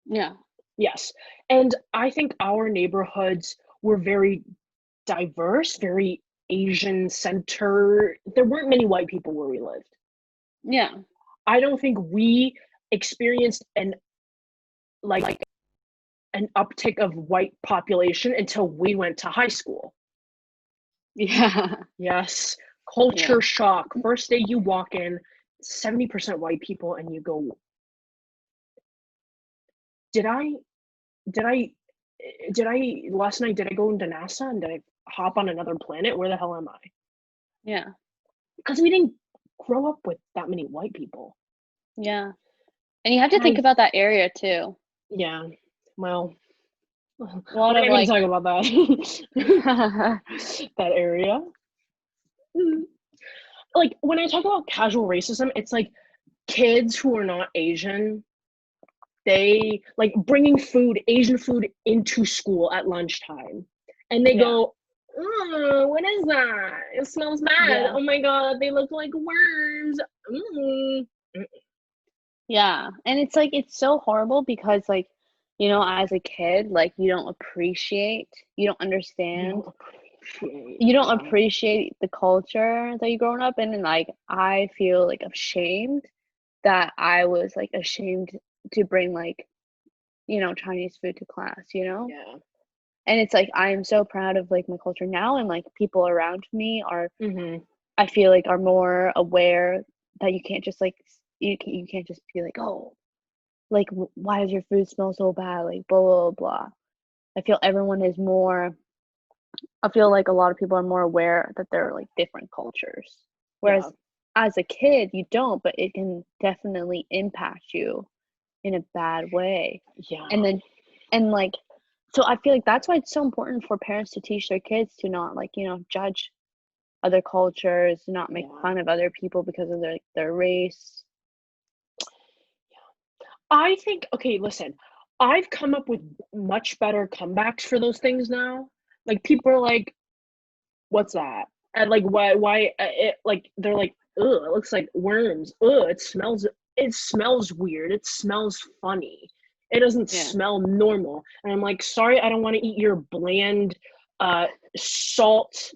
Yeah. Yes. And I think our neighborhoods were very diverse, very Asian center. There weren't many white people where we lived. Yeah. I don't think we experienced an uptick of white population until we went to high school. Yeah. Yes. Culture shock. First day you walk in, 70% white people, and you go, did I last night, did I go into NASA and did I hop on another planet? Where the hell am I? Yeah. Because we didn't grow up with that many white people. Yeah. And you have to think about that area too. Yeah. Well, A we're lot not of going like to talk about that. That area. Like, when I talk about casual racism, it's like kids who are not Asian, they like bringing food, Asian food, into school at lunchtime. And they go, oh, what is that? It smells bad. Yeah. Oh my God, they look like worms. Yeah. And it's like, it's so horrible because like, you know, as a kid, like you don't appreciate, you don't understand, you don't appreciate the culture that you grown up in. And like, I feel like ashamed that I was like ashamed to bring like, you know, Chinese food to class, you know? Yeah. And it's like, I am so proud of like my culture now, and like people around me are, Mm-hmm. I feel like are more aware that you can't just like, you can't just be like, oh, like, why does your food smell so bad? Like, blah, blah, blah. I feel everyone is more, I feel like a lot of people are more aware that there are like different cultures. Whereas as a kid, you don't, but it can definitely impact you in a bad way. Yeah. And like, so I feel like that's why it's so important for parents to teach their kids to not like, you know, judge other cultures, to not make fun of other people because of their race. I think, okay, listen, I've come up with much better comebacks for those things now. Like, people are like, what's that? And like, why, it, like, they're like, ugh, it looks like worms. Ugh, it smells weird. It smells funny. It doesn't smell normal. And I'm like, sorry, I don't want to eat your bland, salt,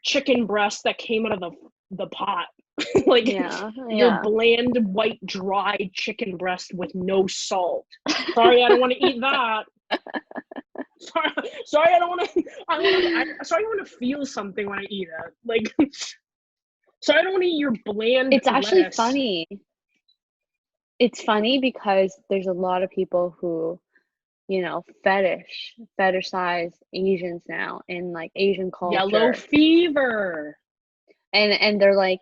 chicken breast that came out of the pot. Like, your bland, white, dry chicken breast with no salt. Sorry, I don't want to eat that. Sorry, I don't want to. Sorry, I want to feel something when I eat it. Like, sorry, I don't want to eat your bland. It's actually lettuce. funny. It's funny because there's a lot of people who, you know, fetishize Asians now in like Asian culture. Yellow fever. And they're like,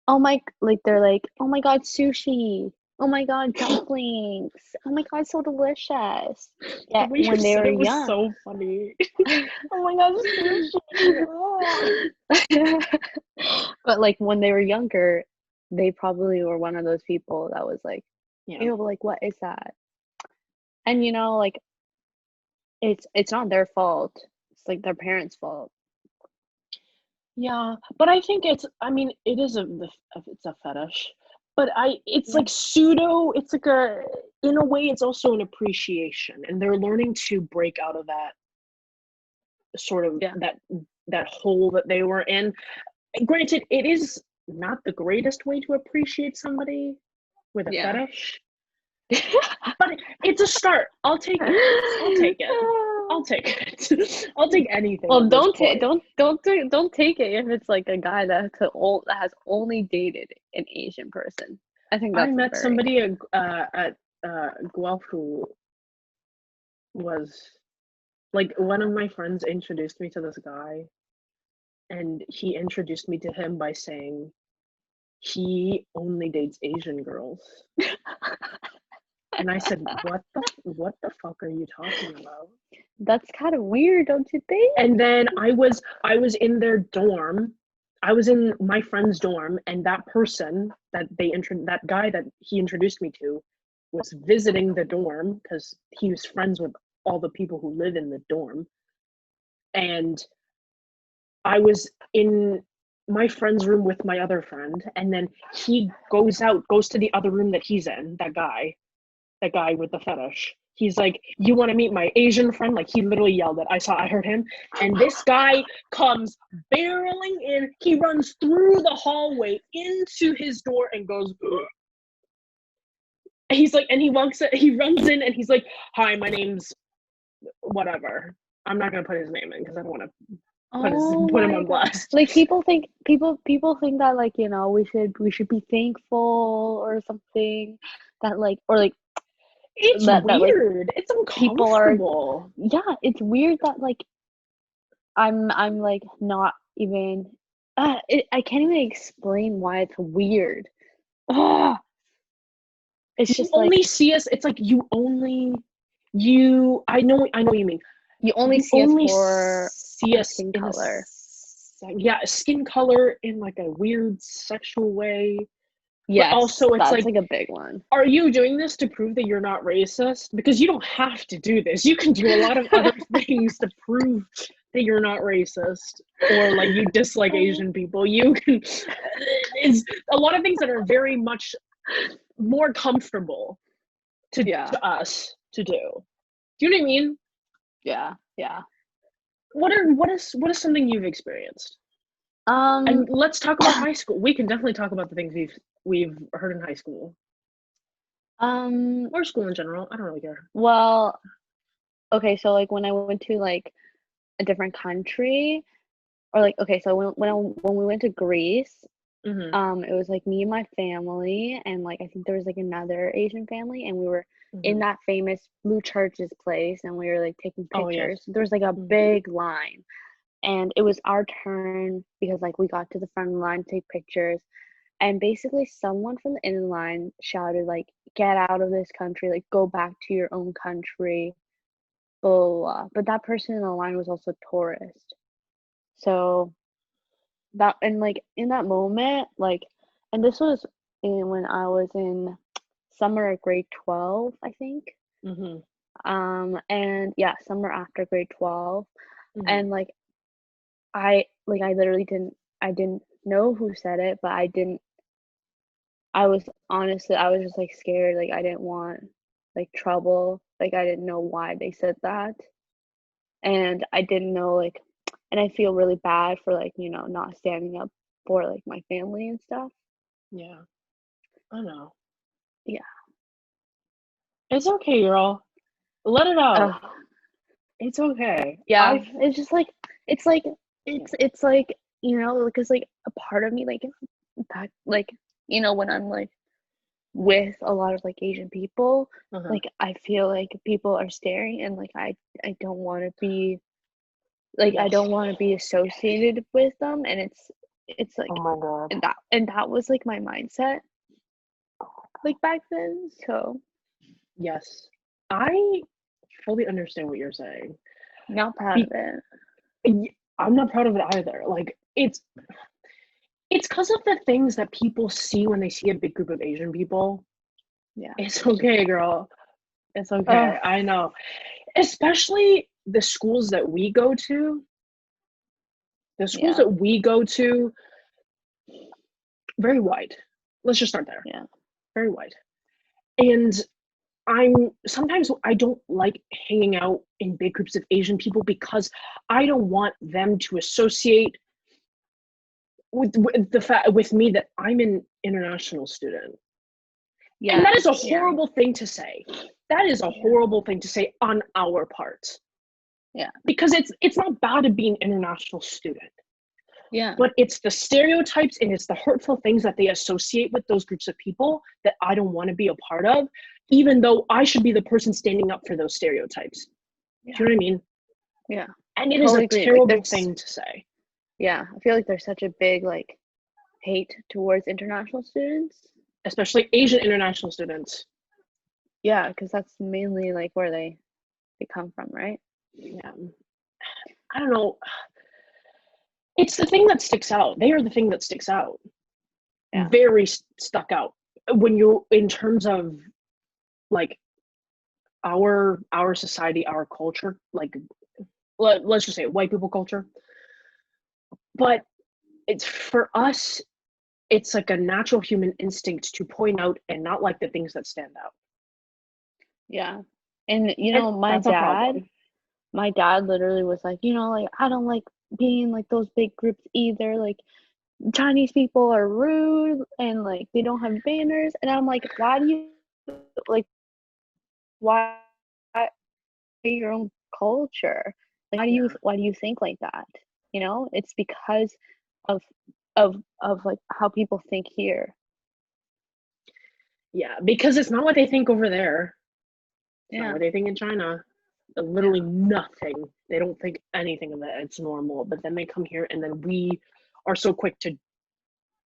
oh my, like they're like, oh my God, sushi. Oh my God, dumplings. Oh my God, so delicious. Yeah, The way when you they said were it was young. so funny. Oh my God, sushi. But like when they were younger, they probably were one of those people that was like, ew, like what is that? And you know, like it's not their fault. It's like their parents' fault. Yeah, but I think it's, I mean, it is it's a fetish, but it's like pseudo, it's like in a way, it's also an appreciation, and they're learning to break out of that sort of that hole that they were in. Granted, it is not the greatest way to appreciate somebody with a fetish, but it's a start. I'll take it. I'll take it. I'll take anything. Well, don't take it if it's like a guy that has only dated an Asian person. I think that's I met somebody at Guelph who was like, one of my friends introduced me to this guy, and he introduced me to him by saying he only dates Asian girls. And I said, what the fuck are you talking about? That's kind of weird, don't you think? And then I was in their dorm. I was in my friend's dorm, and that person that that guy that he introduced me to was visiting the dorm because he was friends with all the people who live in the dorm. And I was in my friend's room with my other friend, and then he goes to the other room that he's in, that guy with the fetish. He's like, you want to meet my Asian friend? Like, he literally yelled it. I heard him. And this guy comes barreling in. He runs through the hallway into his door and goes, ugh. He's like, and he runs in and he's like, hi, my name's whatever. I'm not going to put his name in because I don't want to put him on blast. Like people think that, like, you know, we should be thankful or something, that like, or like, it's that, weird. Like, it's uncomfortable. It's weird that like I'm like not even I can't even explain why it's weird. Ugh. It's just only like, see us. It's like I know what you mean. You only see us for skin color. Skin color in like a weird sexual way. Yes, but also it's like a big one. Are you doing this to prove that you're not racist? Because you don't have to do this. You can do a lot of other things to prove that you're not racist, or like you dislike Asian people. You can. It's a lot of things that are very much more comfortable to us to do. Do you know what I mean? Yeah. What is something you've experienced? And let's talk about high school. We can definitely talk about the things we've heard in high school. Or school in general. I don't really care. Well, okay, so like when I went to like a different country, or like, okay, so when we went to Greece, it was like me and my family, and like I think there was like another Asian family, and we were in that famous Blue Church's place, and we were like taking pictures. There was like a big line, and it was our turn because like we got to the front of the line to take pictures, and basically someone from the end of the line shouted like, get out of this country, like go back to your own country, blah, blah, blah. But that person in the line was also a tourist. So that, and like in that moment, like, and this was when I was in summer of grade 12, I think. And yeah, summer after grade 12. And like I literally didn't know who said it, but I was just like scared, like I didn't want like trouble, like I didn't know why they said that, and I didn't know, like, and I feel really bad for, like, you know, not standing up for like my family and stuff. Yeah, I know. Yeah, it's okay, girl. Let it out. It's okay. Yeah, it's just like it's like you know, because like a part of me, like back, like, you know, when I'm like with a lot of like Asian people, like I feel like people are staring, and like I don't want to be like, I don't want to be associated with them, and it's like, oh my God. and that was like my mindset like back then. So yes, I fully understand what you're saying. Not proud of it. I'm not proud of it either. Like it's because of the things that people see when they see a big group of Asian people. Yeah, it's okay, girl. It's okay. I know. Especially the schools that we go to. The schools that we go to, very white. Let's just start there. Yeah. Very white. And sometimes I don't like hanging out in big groups of Asian people because I don't want them to associate with me that I'm an international student. Yeah. And that is a horrible thing to say. That is a horrible thing to say on our part. Yeah. Because it's not bad to be an international student. Yeah. But it's the stereotypes and it's the hurtful things that they associate with those groups of people that I don't want to be a part of, even though I should be the person standing up for those stereotypes. Yeah. Do you know what I mean? Yeah. And it is a terrible thing to say. Yeah. I feel like there's such a big like hate towards international students. Especially Asian international students. Yeah, because that's mainly like where they come from, right? Yeah. I don't know. It's the thing that sticks out. They are the thing that sticks out. Yeah. Very stuck out. When you, in terms of like our society, our culture, like let's just say white people culture. But it's for us, it's like a natural human instinct to point out and not like the things that stand out. Yeah. And And that's a problem. my dad literally was like, like I don't like being in like those big groups either. Like Chinese people are rude and like they don't have manners. And I'm like, why do you like why your own culture? Like why do you think like that? It's because of like how people think here. Yeah, because it's not what they think over there. It's not Yeah. what they think in China. Literally nothing. They don't think anything of it. It's normal. But then they come here and then we are so quick to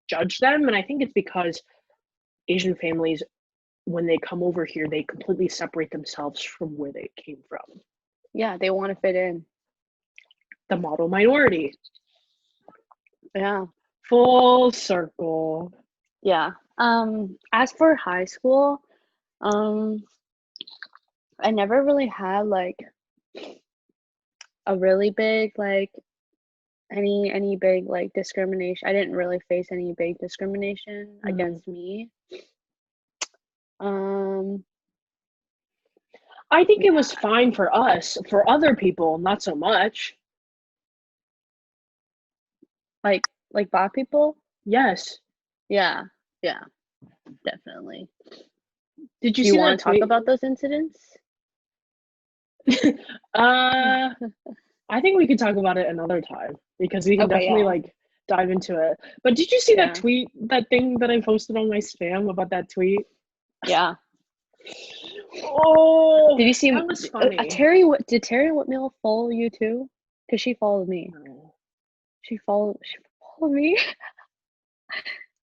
judge them. And I think it's because Asian families, when they come over here, they completely separate themselves from where they came from. Yeah, they want to fit in. The model minority. Yeah. Full circle. Yeah. As for high school, I never really had like a really big like any big like discrimination. I didn't really face any big discrimination against me. I think it was fine for us. For other people, not so much. Like Black people? Yes. Yeah, definitely. Did you Do you see want that to talk tweet? about those incidents? I think we could talk about it another time because we can Okay, definitely yeah. like dive into it. But did you see that Yeah. tweet, that thing that I posted on my spam about that tweet? Yeah. Oh, Did you see that was funny. Did Terry Whitmill follow you too? Because she followed me. She followed me.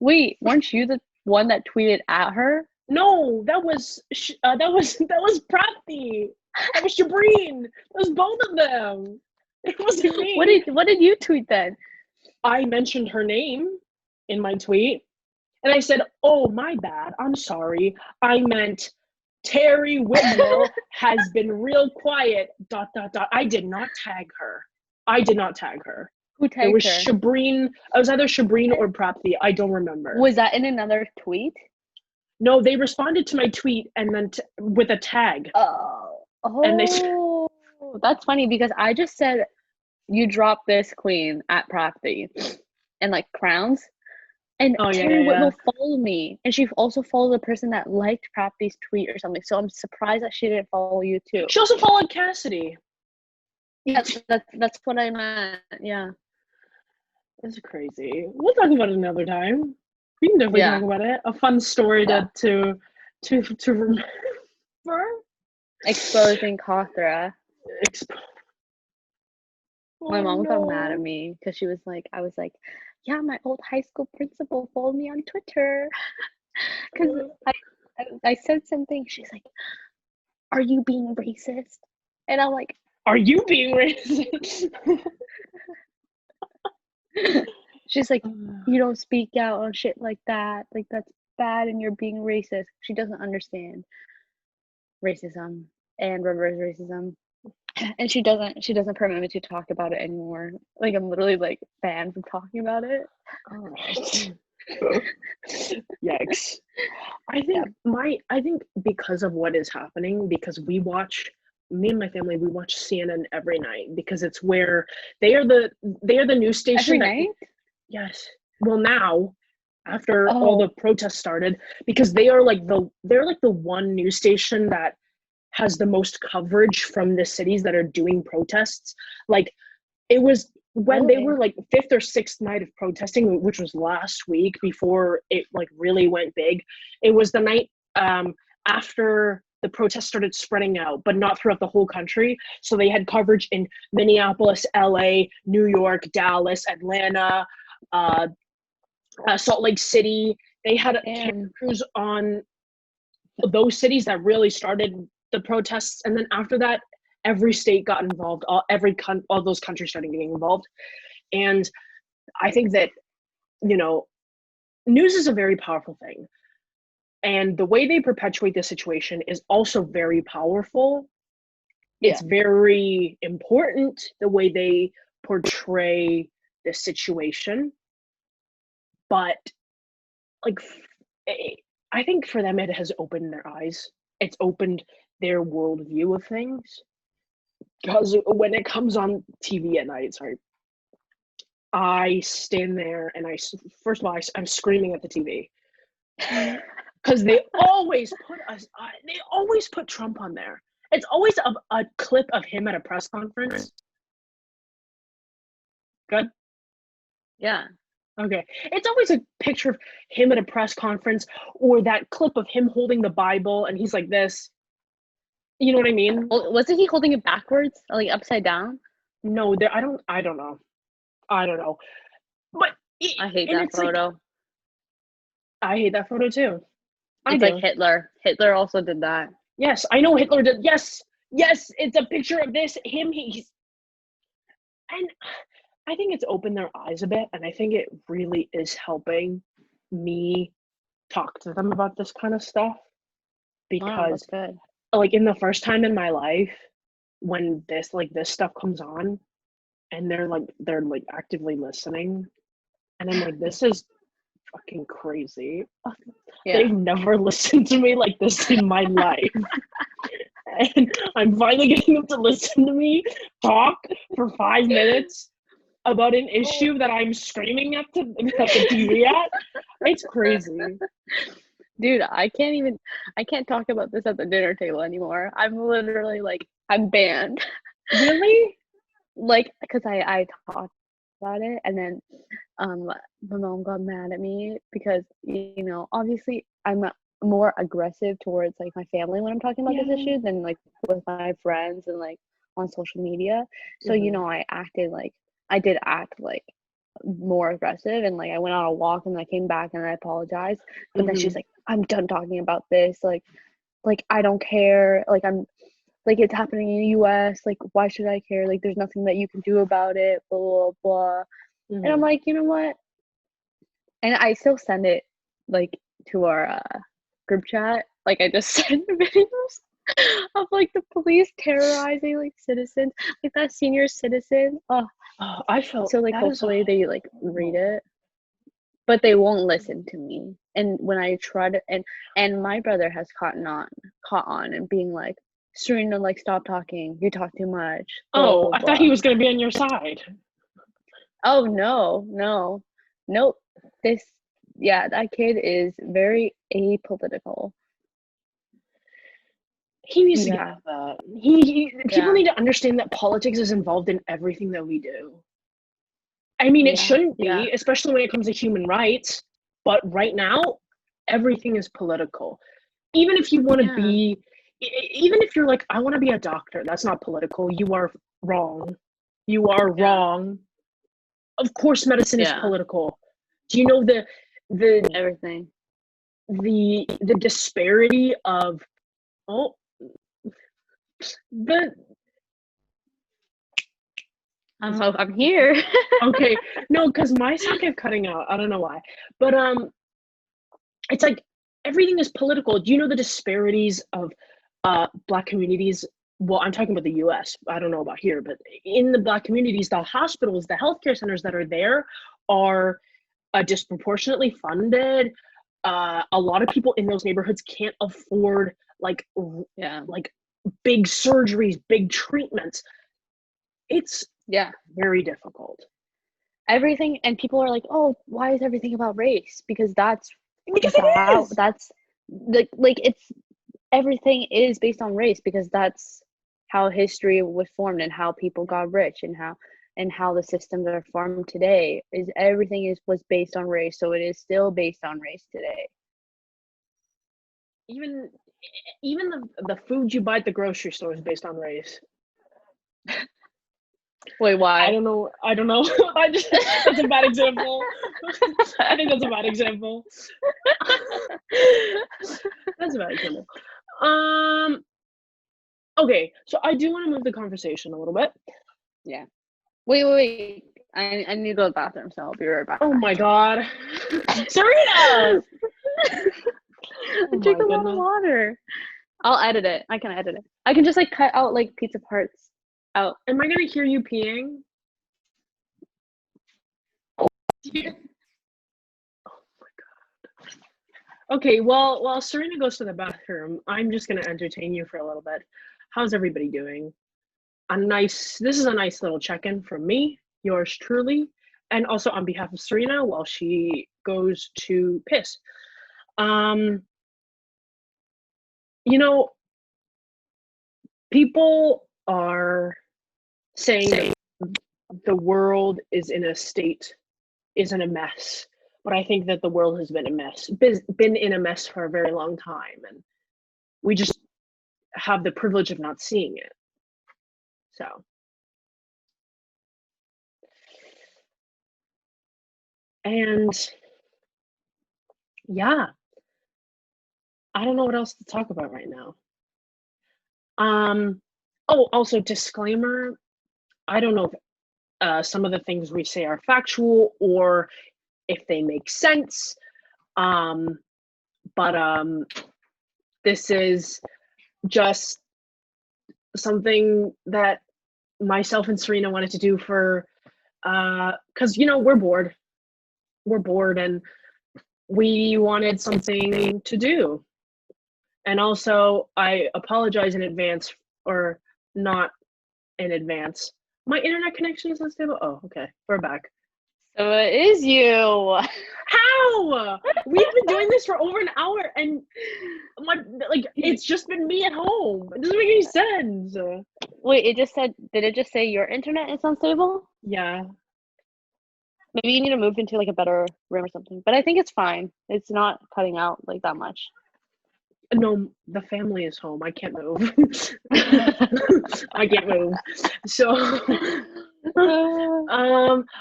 Wait, weren't you the one that tweeted at her? No, that was Prapti. That was Jabreen. That was both of them. It wasn't me. What did you tweet then? I mentioned her name in my tweet, and I said, "Oh, my bad. I'm sorry. I meant Terry Whitmill has been real quiet. ... I did not tag her. Who It was tagged her? Shabreen. It was either Shabreen or Prapti. I don't remember. Was that in another tweet? No, they responded to my tweet and then with a tag. Oh, And they that's funny because I just said you dropped this queen at Prapti and like crowns. And Terry Whitmill followed me, and she also followed the person that liked Prapti's tweet or something. So I'm surprised that she didn't follow you too. She also followed Cassidy. Yeah, that's what I meant. Yeah, that's crazy. We'll talk about it another time. We can definitely talk about it. A fun story to remember. Exposing Kothra. My mom got mad at me because she was like, I was like, yeah, my old high school principal followed me on Twitter because I said something. She's like, are you being racist? And I'm like, are you being racist? She's like, you don't speak out on shit like that. Like, that's bad and you're being racist. She doesn't understand racism and reverse racism. And she doesn't permit me to talk about it anymore. Like, I'm literally like banned from talking about it. All right. Yikes. I think because of what is happening, because me and my family, we watch CNN every night because it's where they are the news station every night. Yes. Well, now after all the protests started, because they're like the one news station that has the most coverage from the cities that are doing protests. Like, it was when they were like fifth or sixth night of protesting, which was last week before it like really went big. It was the night after the protests started spreading out, but not throughout the whole country. So they had coverage in Minneapolis, LA, New York, Dallas, Atlanta, Salt Lake City. They had camera crews on those cities that really started the protests, and then after that, every state got involved. All those countries started getting involved, and I think that news is a very powerful thing, and the way they perpetuate the situation is also very powerful. It's very important the way they portray the situation, but like, I think for them it has opened their eyes. It's opened their worldview of things. Because when it comes on TV at night, sorry, I stand there and first of all, I'm screaming at the TV. Because they always put Trump on there. It's always a clip of him at a press conference. Good? Yeah. Okay. It's always a picture of him at a press conference, or that clip of him holding the Bible and he's like this. You know what I mean? Well, wasn't he holding it backwards, like upside down? No, I don't know. But I hate that photo. Like, I hate that photo too. It's like Hitler. Hitler also did that. Yes, I know Hitler did. Yes, it's a picture of this him. And I think it's opened their eyes a bit, and I think it really is helping me talk to them about this kind of stuff. Because, like, in the first time in my life, when this stuff comes on, and they're actively listening, and I'm like, this is fucking crazy. Yeah. They've never listened to me like this in my life. And I'm finally getting them to listen to me talk for 5 minutes about an issue that I'm screaming at the TV at. It's crazy. Dude, I can't talk about this at the dinner table anymore. I'm literally like, I'm banned. Really? Like, because I talked about it, and then my mom got mad at me because, you know, obviously I'm more aggressive towards like my family when I'm talking about this issue than like with my friends and like on social media. So you know, I did act like more aggressive, and like I went on a walk and I came back and I apologized, but then she's like, I'm done talking about this, like I don't care, like I'm like, it's happening in the US, like why should I care, like there's nothing that you can do about it, blah blah blah. And I'm like, you know what, and I still send it like to our group chat, like I just send videos of like the police terrorizing like citizens, like that senior citizen. I felt so like hopefully they like read it, but they won't listen to me. And when I try to, and my brother has caught on and being like, Serena, like stop talking, you talk too much. Blah, blah, blah. I thought he was gonna be on your side. Oh no, nope. That kid is very apolitical. He needs to get out of that. People need to understand that politics is involved in everything that we do. I mean, it shouldn't be, especially when it comes to human rights. But right now, everything is political. Even if you want to be, even if you're like, I want to be a doctor, that's not political. You are wrong. You are wrong. Of course, medicine is political. Do you know the everything, the disparity of I'm here. Okay, no, because my sound kept cutting out. I don't know why, but it's like everything is political. Do you know the disparities of Black communities? Well, I'm talking about the U.S. I don't know about here, but in the Black communities, the hospitals, the healthcare centers that are there are disproportionately funded. A lot of people in those neighborhoods can't afford like big surgeries, big treatments. It's very difficult. Everything, and people are like, oh, why is everything about race? Because that's it's everything is based on race, because that's how history was formed and how people got rich and how the systems are formed today. Was based on race, so it is still based on race today. Even the food you buy at the grocery store is based on race. Wait, why? I don't know. That's a bad example. I think that's a bad example. That's a bad example. Okay, so I do want to move the conversation a little bit. Yeah. Wait. I need to go to the bathroom, so I'll be right back. Oh my god. Serena! I drink a lot of water. I'll edit it. I can edit it. I can just like cut out like pizza parts out. Am I gonna hear you peeing? Oh my god. Okay, well, while Serena goes to the bathroom, I'm just gonna entertain you for a little bit. How's everybody doing? This is a nice little check-in from me, yours truly, and also on behalf of Serena while she goes to piss. Um, you know, people are saying that the world is in a mess. But I think that the world has been in a mess for a very long time, and we just have the privilege of not seeing it. So, and yeah, I don't know what else to talk about right now. Oh, also disclaimer, I don't know if some of the things we say are factual or if they make sense. But this is just something that myself and Serena wanted to do for because we're bored and we wanted something to do. And also I apologize in advance, or not in advance. My internet connection is unstable. Oh, okay, we're back. So it is you. How? We've been doing this for over an hour, and it's just been me at home. It doesn't make any sense. Wait, did it just say your internet is unstable? Yeah. Maybe you need to move into like a better room or something. But I think it's fine. It's not cutting out like that much. No, the family is home. I can't move. I can't move. So,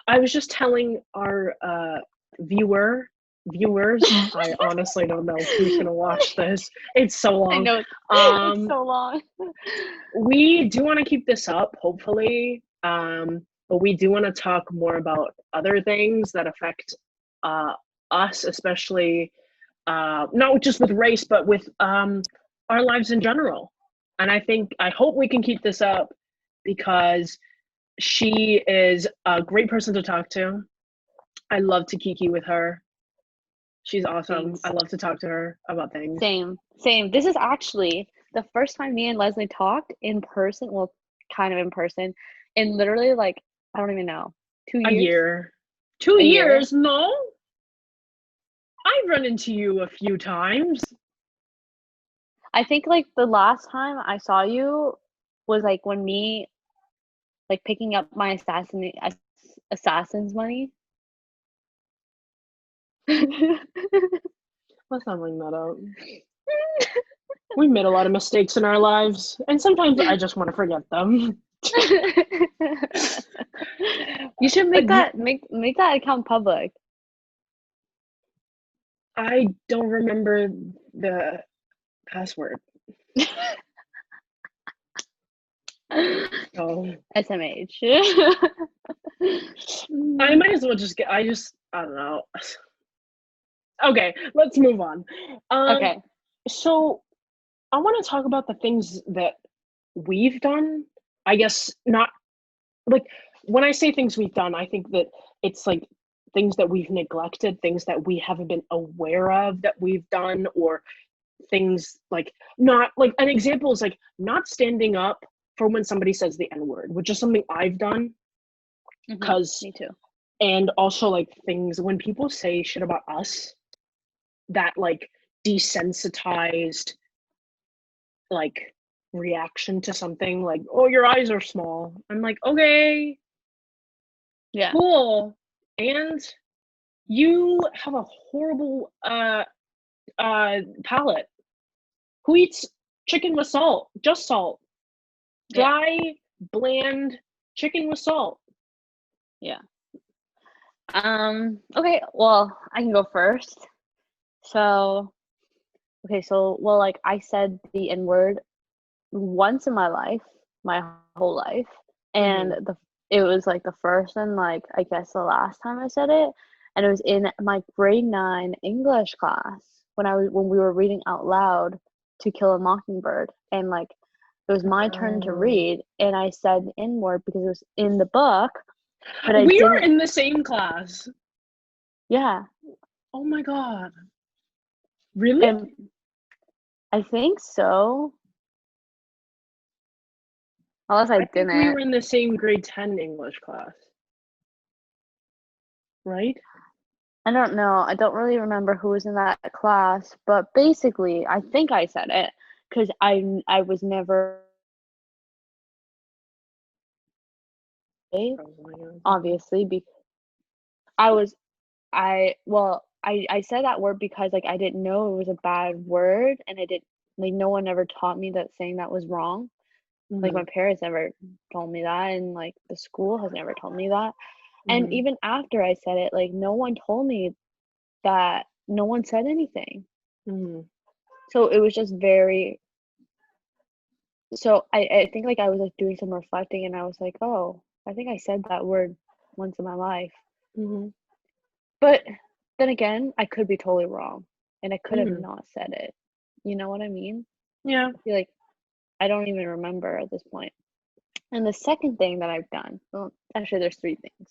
I was just telling our viewers. I honestly don't know who's gonna watch this. It's so long. I know it's so long. We do want to keep this up, hopefully. But we do want to talk more about other things that affect us, especially not just with race, but with our lives in general. And I hope we can keep this up because she is a great person to talk to. I love to kiki with her. She's awesome. Thanks. I love to talk to her about things. Same. This is actually the first time me and Leslie talked in person. Well, kind of in person, in literally like, I don't even know, 2 years. A year. 2 years? No. I've run into you a few times. I think like the last time I saw you was like when me like picking up my assassin's money. Let's not bring that up. We made a lot of mistakes in our lives, and sometimes I just want to forget them. You should make that account public. I don't remember the password. Oh. SMH. I might as well I don't know. Okay, let's move on. Okay. So I want to talk about the things that we've done. I guess not like when I say things we've done, I think that it's like things that we've neglected, things that we haven't been aware of that we've done, or things like not like an example is like not standing up for when somebody says the N-word, which is something I've done. Because me too. And also like things when people say shit about us that like desensitized like reaction to something, like, oh, your eyes are small. I'm like, okay, yeah, cool. And you have a horrible palate. Who eats chicken with salt? Just salt. Dry, bland chicken with salt. Yeah. Okay, well, I can go first. So well, like I said the N-word once in my life, my whole life, and it was like the first and like I guess the last time I said it, and it was in my grade 9 English class when we were reading out loud To Kill a Mockingbird, and like it was my turn to read, and I said the N-word because it was in the book. But we were in the same class. Yeah. Oh my god. Really? And I think so. Unless I I think we didn't. were in the same grade 10 English class, right? I don't know. I don't really remember who was in that class, but basically, I think I said it because I was never obviously because I was I well I said that word because like I didn't know it was a bad word and I didn't like no one ever taught me that saying that was wrong. Like my Mhm, parents never told me that and like the school has never told me that. And mhm, even after I said it, like no one told me that no one said anything. mhm, So it was just very so I think like I was like doing some reflecting and I was like, "Oh, I think I said that word once in my life." mhm, But then again, I could be totally wrong and I could have mhm. not said it. You know what I mean? Yeah. I feel like I don't even remember at this point. And the second thing that I've done, well, actually there's three things.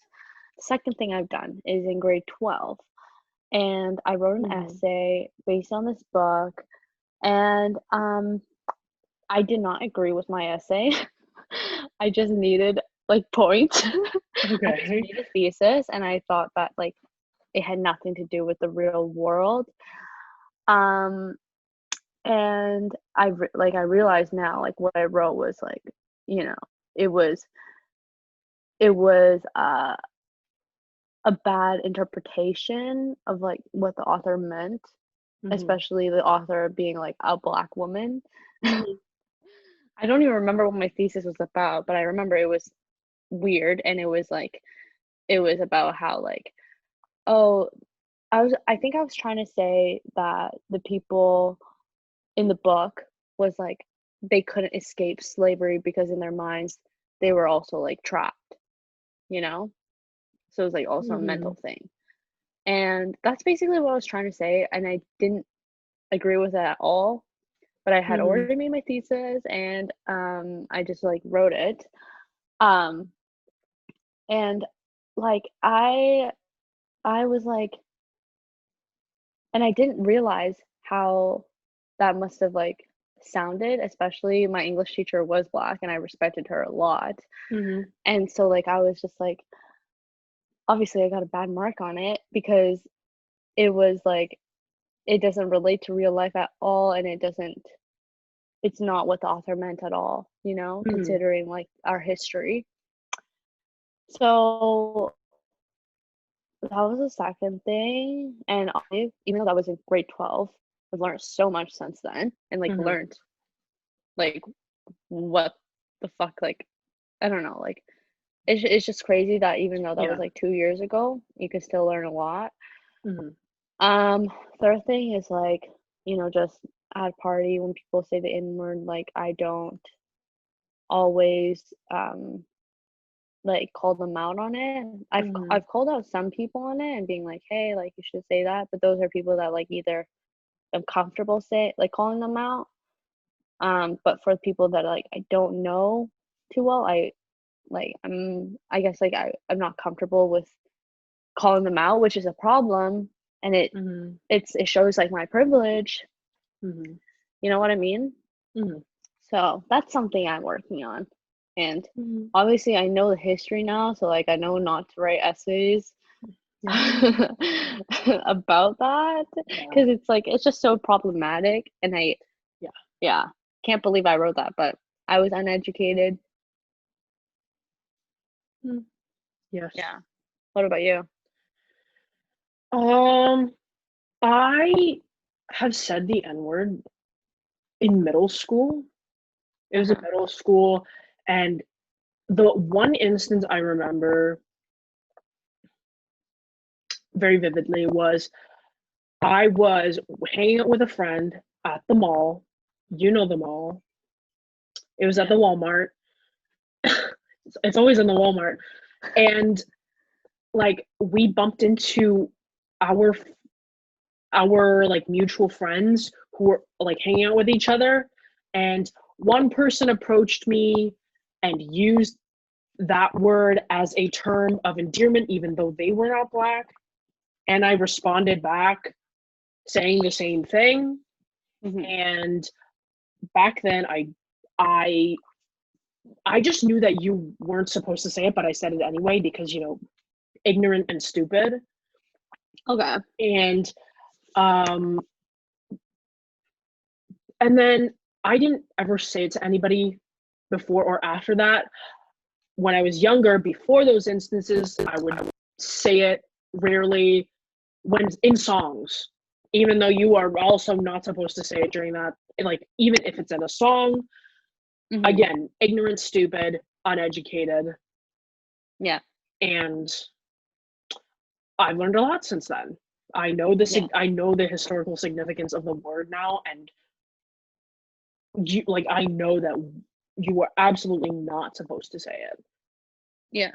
The second thing I've done is in grade 12 and I wrote an Mhm. essay based on this book and I did not agree with my essay. I just needed like points. I just Okay. made a thesis and I thought that like it had nothing to do with the real world. Um and I realized now like what I wrote was like, you know, it was it was a bad interpretation of like what the author meant, Mhm, especially the author being like a black woman. mhm, I don't even remember what my thesis was about, but I remember it was weird and it was like it was about how like oh I think I was trying to say that the people in the book was like they couldn't escape slavery because in their minds they were also like trapped, you know? So it was like also a mhm, mental thing. And that's basically what I was trying to say and I didn't agree with it at all, but I had mhm, already made my thesis and I just like wrote it. Um and like I was like and I didn't realize how that must have like sounded, especially my English teacher was black and I respected her a lot. mhm, And so like I was just like obviously I got a bad mark on it because it was like it doesn't relate to real life at all and it's not what the author meant at all, you know, mhm, considering like our history. So that was the second thing. And even though that was in grade 12, I've learned so much since then and like mhm. learned like what the fuck like I don't know, like it's just crazy that even though that was Yeah. like 2 years ago, you could still learn a lot. Mhm, Um, third thing is like, you know, just at party when people say the N word, like I don't always like call them out on it. mhm, I've called out some people on it and being like, hey, like you should say that, but those are people that like either I'm comfortable say like calling them out. But for people that like I don't know too well, I guess like I'm not comfortable with calling them out, which is a problem, and mhm, it shows like my privilege. mhm, You know what I mean? mhm, So that's something I'm working on, and mhm. obviously I know the history now, so like I know not to write essays Yeah, about that yeah, because it's like it's just so problematic, and yeah. yeah can't believe I wrote that, but I was uneducated. Mm, yes. Yeah. What about you? Um, I have said the N-word in middle school. It was in Uh-huh. middle school, and the one instance I remember very vividly was I was hanging out with a friend at the mall. You know the mall. It was at Yeah. the Walmart. It's always in the Walmart. And like we bumped into our like mutual friends who were like hanging out with each other, and one person approached me and used that word as a term of endearment even though they were not black, and I responded back saying the same thing. Mm-hmm. And back then I just knew that you weren't supposed to say it, but I said it anyway because, ignorant and stupid. Okay. And and then I didn't ever say it to anybody before or after that. When I was younger, before those instances, I would say it rarely when in songs, even though you are also not supposed to say it during that. Like, even if it's in a song, Mm-hmm. again, ignorant, stupid, uneducated. Yeah. And I've learned a lot since then. I know the historical significance of the word now, and I know that you are absolutely not supposed to say it. Yeah.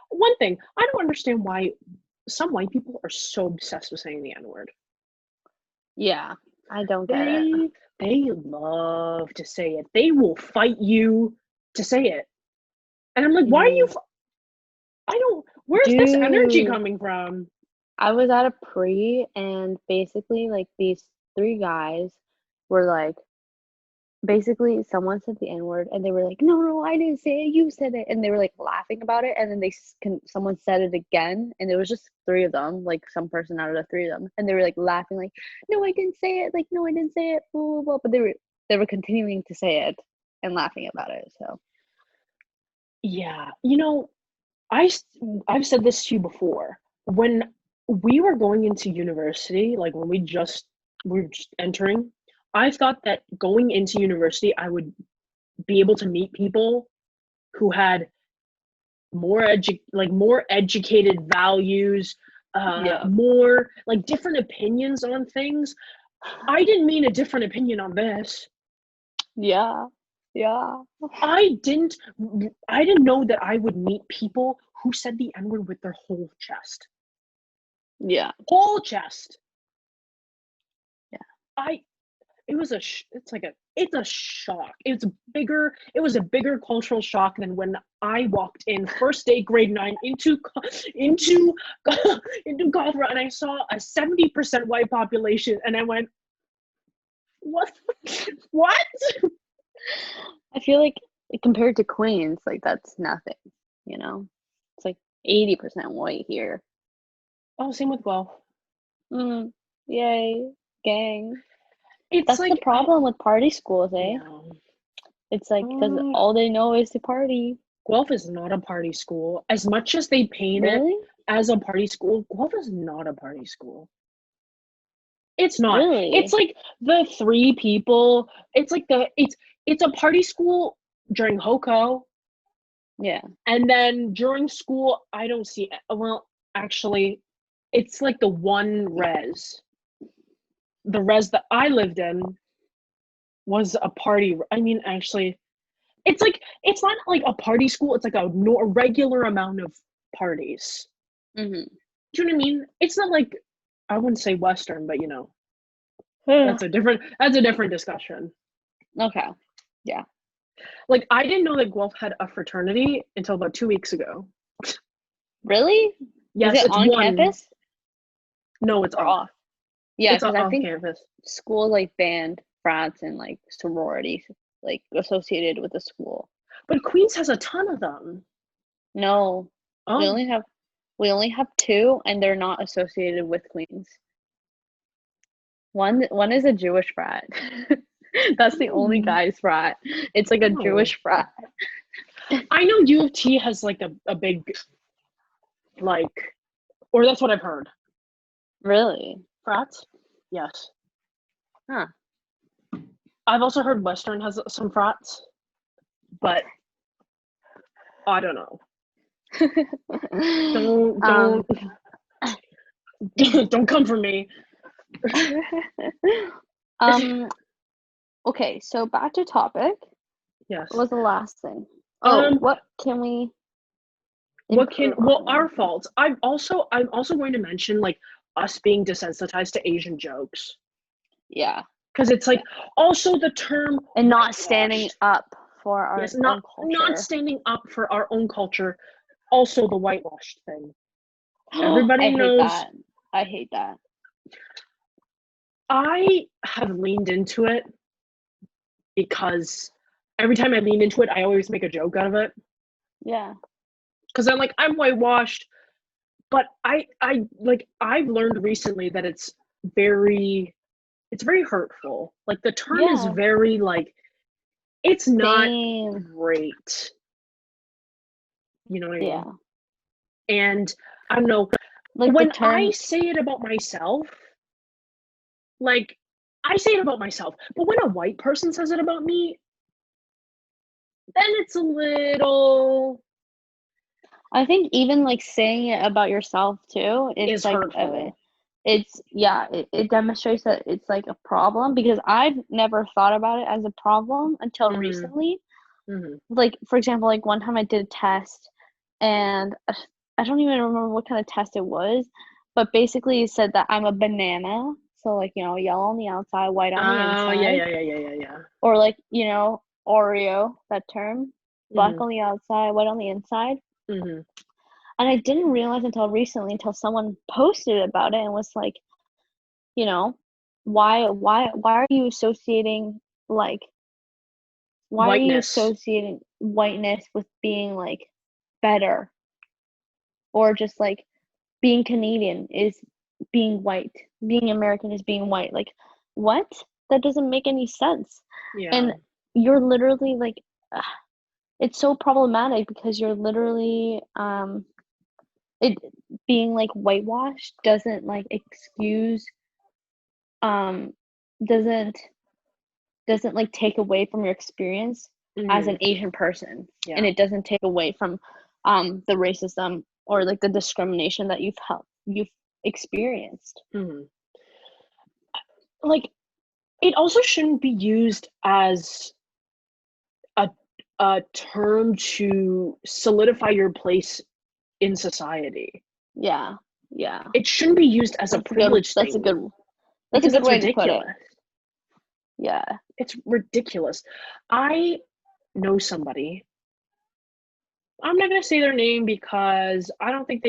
One thing, I don't understand why some white people are so obsessed with saying the N-word. Yeah. I don't get it. They love to say it. They will fight you to say it. And I'm like, why are you where's this energy coming from? I was at a pre, and basically, like, these 3 guys were like, basically, someone said the N-word, and they were like, no, I didn't say it, you said it, and they were like laughing about it, and then someone said it again, and it was just 3 of them, like some person out of the 3 of them, and they were like laughing, like, no, I didn't say it, like, no, I didn't say it, blah, blah, blah, but they were continuing to say it and laughing about it. So yeah, I've said this to you before. When we were going into university, like when we were just entering, I thought that going into university, I would be able to meet people who had more educated values, yeah. more like different opinions on things. I didn't mean a different opinion on this. Yeah. I didn't know that I would meet people who said the N-word with their whole chest. Yeah. Whole chest. Yeah. It's a shock. It was a bigger cultural shock than when I walked in first day grade 9 into Colorado, and I saw a 70% white population, and I went, what? I feel like compared to Queens, like, that's nothing, It's like 80% white here. Oh, same with Guelph. Yay, gang. It's That's like the problem with party schools, eh? yeah. It's like, because all they know is to party. Guelph is not a party school. As much as they paint it Really? as a party school, Guelph is not a party school. It's not. Really? It's like the 3 people. It's like it's a party school during HOCO. Yeah. And then during school, I don't see it. Well, actually, it's like the one res. The res that I lived in was a party. I mean, actually, it's not like a party school. It's like a regular amount of parties. Mm-hmm. Do you know what I mean? It's not like, I wouldn't say Western, but that's a different discussion. Okay. Yeah. Like, I didn't know that Guelph had a fraternity until about 2 weeks ago. Really? Yes, is it it's on one. campus? No, it's off. Yeah, it's because I think campus. schools like banned frats and like sororities like associated with the school. But Queens has a ton of them. No, we Oh, only have 2, and they're not associated with Queens. One is a Jewish frat. That's the only guy's frat. It's like a Jewish frat. I know U of T has like a big, like, or that's what I've heard. Really? Frats? Yes. Huh. I've also heard Western has some frats, but I don't know. Don't come for me. Okay, so back to topic. Yes. What was the last thing? What can we our faults. I'm also going to mention, like, us being desensitized to Asian jokes. Yeah. Because it's like also the term and not standing up for our own culture. Not standing up for our own culture. Also the whitewashed thing. Everybody knows. I hate that. I have leaned into it because every time I lean into it, I always make a joke out of it. Yeah. Because I'm like, I'm whitewashed, but I've learned recently that it's very hurtful. Like the term is Yeah. very like, it's not Same. great. You know what I mean? Yeah. And I don't know, Like the when I term. say it about myself, like I say it about myself, but when a white person says it about me, then it's a little I think even like saying it about yourself too, it's is like hurtful. it demonstrates that it's like a problem because I've never thought about it as a problem until Mhm. recently. Mhm. Like for example, like one time I did a test and I don't even remember what kind of test it was, but basically it said that I'm a banana. So like, you know, yellow on the outside, white on the Oh, yeah, inside. yeah, yeah, yeah, yeah, yeah. Or like, you know, Oreo, that term, black Mhm. on the outside, white on the inside. Mhm. And I didn't realize until recently, until someone posted about it and was like, you know, why are you associating like why are you Whiteness. associating whiteness with being like better or just like being Canadian is being white, being American is being white. Like what? That doesn't make any sense. Yeah. And you're literally like it's so problematic because you're literally it being like whitewashed doesn't like excuse um doesn't like take away from your experience as Mhm. an Asian person, and Yeah. it doesn't take away from the racism or like the discrimination that you've experienced. Mhm. Like it also shouldn't be used as a term to solidify your place in society. Yeah, yeah, It shouldn't be used as a that's a good privilege thing that's a because good that's way to put it. ridiculous. Yeah. It's ridiculous. I know somebody. I'm not gonna say their name because I don't think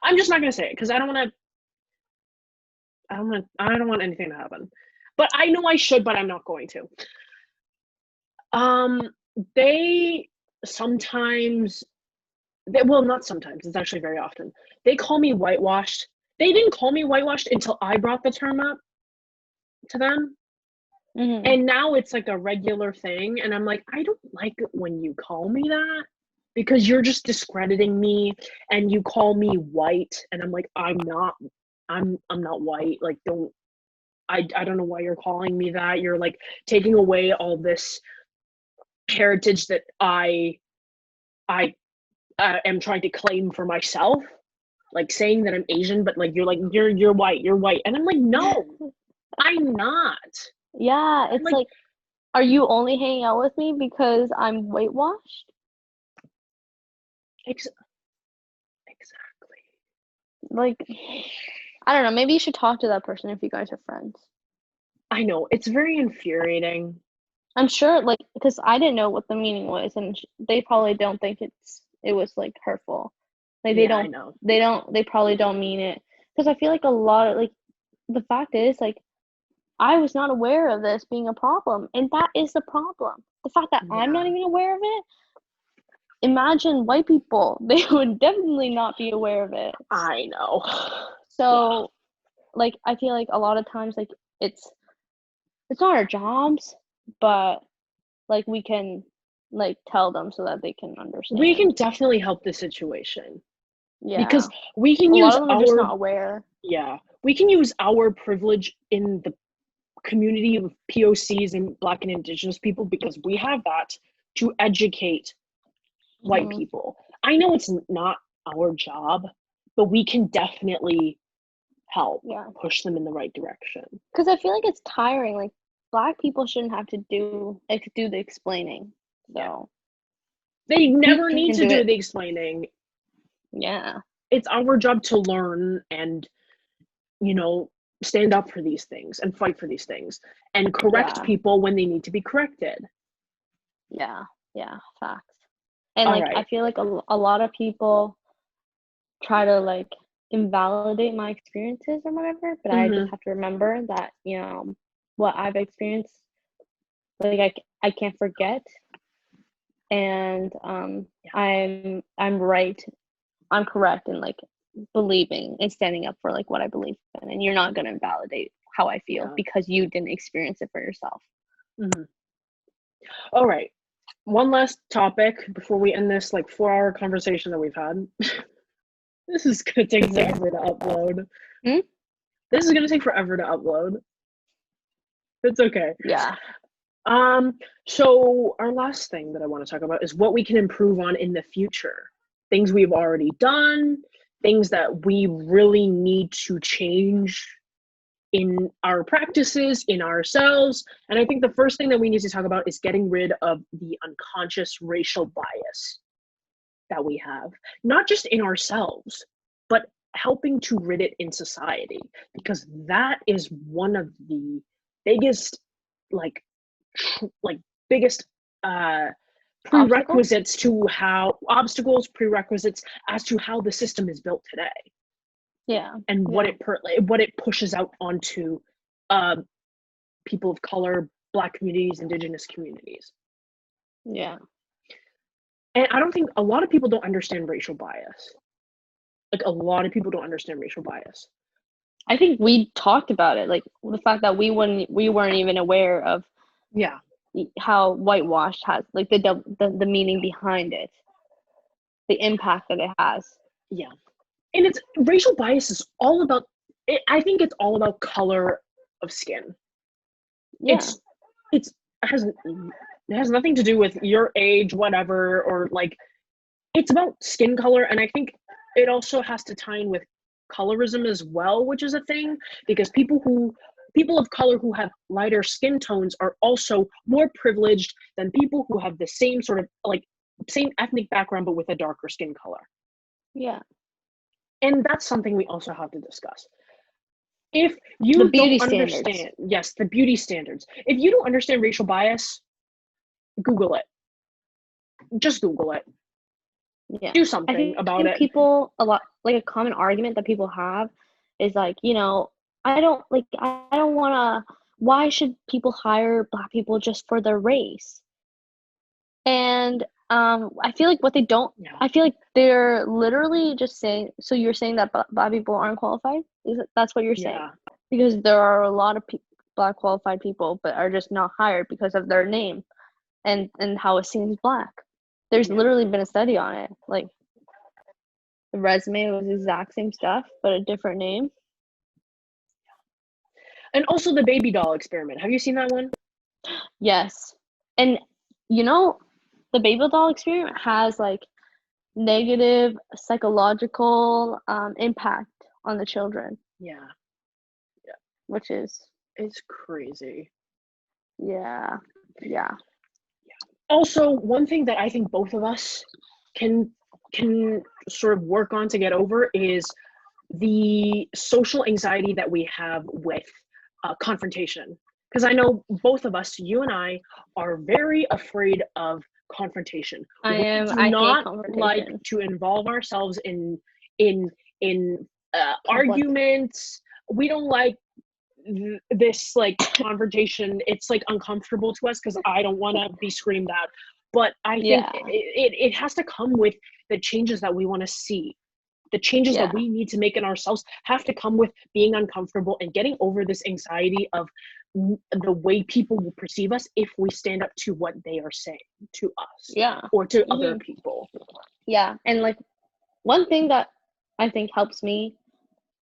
I'm just not gonna say it because I don't want to. I don't want anything to happen. But I know I should, but I'm not going to. Um, they sometimes well, not sometimes, it's actually very often. They call me whitewashed. They didn't call me whitewashed until I brought the term up to them. Mhm. And now it's like a regular thing. And I'm like, I don't like it when you call me that because you're just discrediting me and you call me white. And I'm like, I'm not white. Like, I don't know why you're calling me that. You're like taking away all this heritage that I am trying to claim for myself, like saying that I'm Asian, but like you're white, and I'm like, no, I'm not. Yeah, I'm it's like, like, are you only hanging out with me because I'm whitewashed? ex- exactly. Like, I don't know, maybe you should talk to that person if you guys are friends. I know it's very infuriating. I'm sure, like, because I didn't know what the meaning was, and they probably don't think it was like hurtful. Like Yeah, I know. they probably don't mean it. Because I feel like a lot of like the fact is like I was not aware of this being a problem, and that is the problem. The fact that I'm not Yeah, even aware of it. Imagine white people; they would definitely not be aware of it. I know. Yeah, So, like, I feel like a lot of times, like, it's it's not our jobs, but like we can like tell them so that they can we can understand. definitely help the situation because Yeah. we can A lot use of them are just our not aware. yeah, we can use our privilege in the community of POCs and Black and Indigenous people because we have that to educate white Mhm. people. I know it's not our job, but we can definitely help Yeah. push them in the right direction. Because I feel like it's tiring. Like black people shouldn't have to do the explaining. Yeah. So They we never need can to do do it. the explaining. Yeah. It's our job to learn and, you know, stand up for these things and fight for these things and correct Yeah. people when they need to be corrected. Yeah. Yeah. Facts. And All like I right. feel like a lot of people try to like invalidate my experiences or whatever, but I just have to remember that, what I've experienced, like I can't forget, and I'm right, I'm correct in like believing and standing up for like what I believe in, and you're not going to invalidate how I feel because you didn't experience it for yourself. All right, one last topic before we end this like 4-hour conversation that we've had. This is gonna take forever to upload. This is gonna take forever to upload. It's okay. Yeah. So our last thing that I want to talk about is what we can improve on in the future. Things we've already done, things that we really need to change in our practices, in ourselves. And I think the first thing that we need to talk about is getting rid of the unconscious racial bias that we have, not just in ourselves, but helping to rid it in society, because that is one of the biggest biggest prerequisites to how prerequisites as to how the system is built today. Yeah. And what it pushes out onto people of color, Black communities, Indigenous communities. Yeah. And I don't think a lot of people don't understand racial bias. Like a lot of people don't understand racial bias. I think we talked about it, like the fact that we weren't even aware of how whitewashed has like the meaning behind it, the impact that it has. Yeah. And it's racial bias is all about it. I think it's all about color of skin. Yeah. It has nothing to do with your age, whatever, or like it's about skin color. And I think it also has to tie in with colorism as well, which is a thing, because people of color who have lighter skin tones are also more privileged than people who have the same sort of like same ethnic background but with a darker skin color. Yeah. And that's something we also have to discuss. If you don't understand, yes, the beauty standards. If you don't understand racial bias, Google it. Just Google it. Yeah. Do something about it. People a lot, like a common argument that people have is like, I don't want to, why should people hire Black people just for their race? And I feel like I feel like they're literally just saying, so you're saying that Black people aren't qualified? That's what you're saying? Because there are a lot of Black qualified people, but are just not hired because of their name and how it seems Black. There's literally been a study on it. Like the resume was the exact same stuff, but a different name. And also the baby doll experiment. Have you seen that one? Yes. And the baby doll experiment has like negative psychological impact on the children. Yeah. Which is it's crazy. Yeah. Also, one thing that I think both of us can sort of work on to get over is the social anxiety that we have with confrontation. Because I know both of us, you and I, are very afraid of confrontation. I do not like to involve ourselves in arguments. We don't like this like confrontation. It's like uncomfortable to us because I don't want to be screamed at. But I think it has to come with the changes that we want to see. The changes that we need to make in ourselves have to come with being uncomfortable and getting over this anxiety of the way people will perceive us if we stand up to what they are saying to us or to other people. Yeah. And like one thing that I think helps me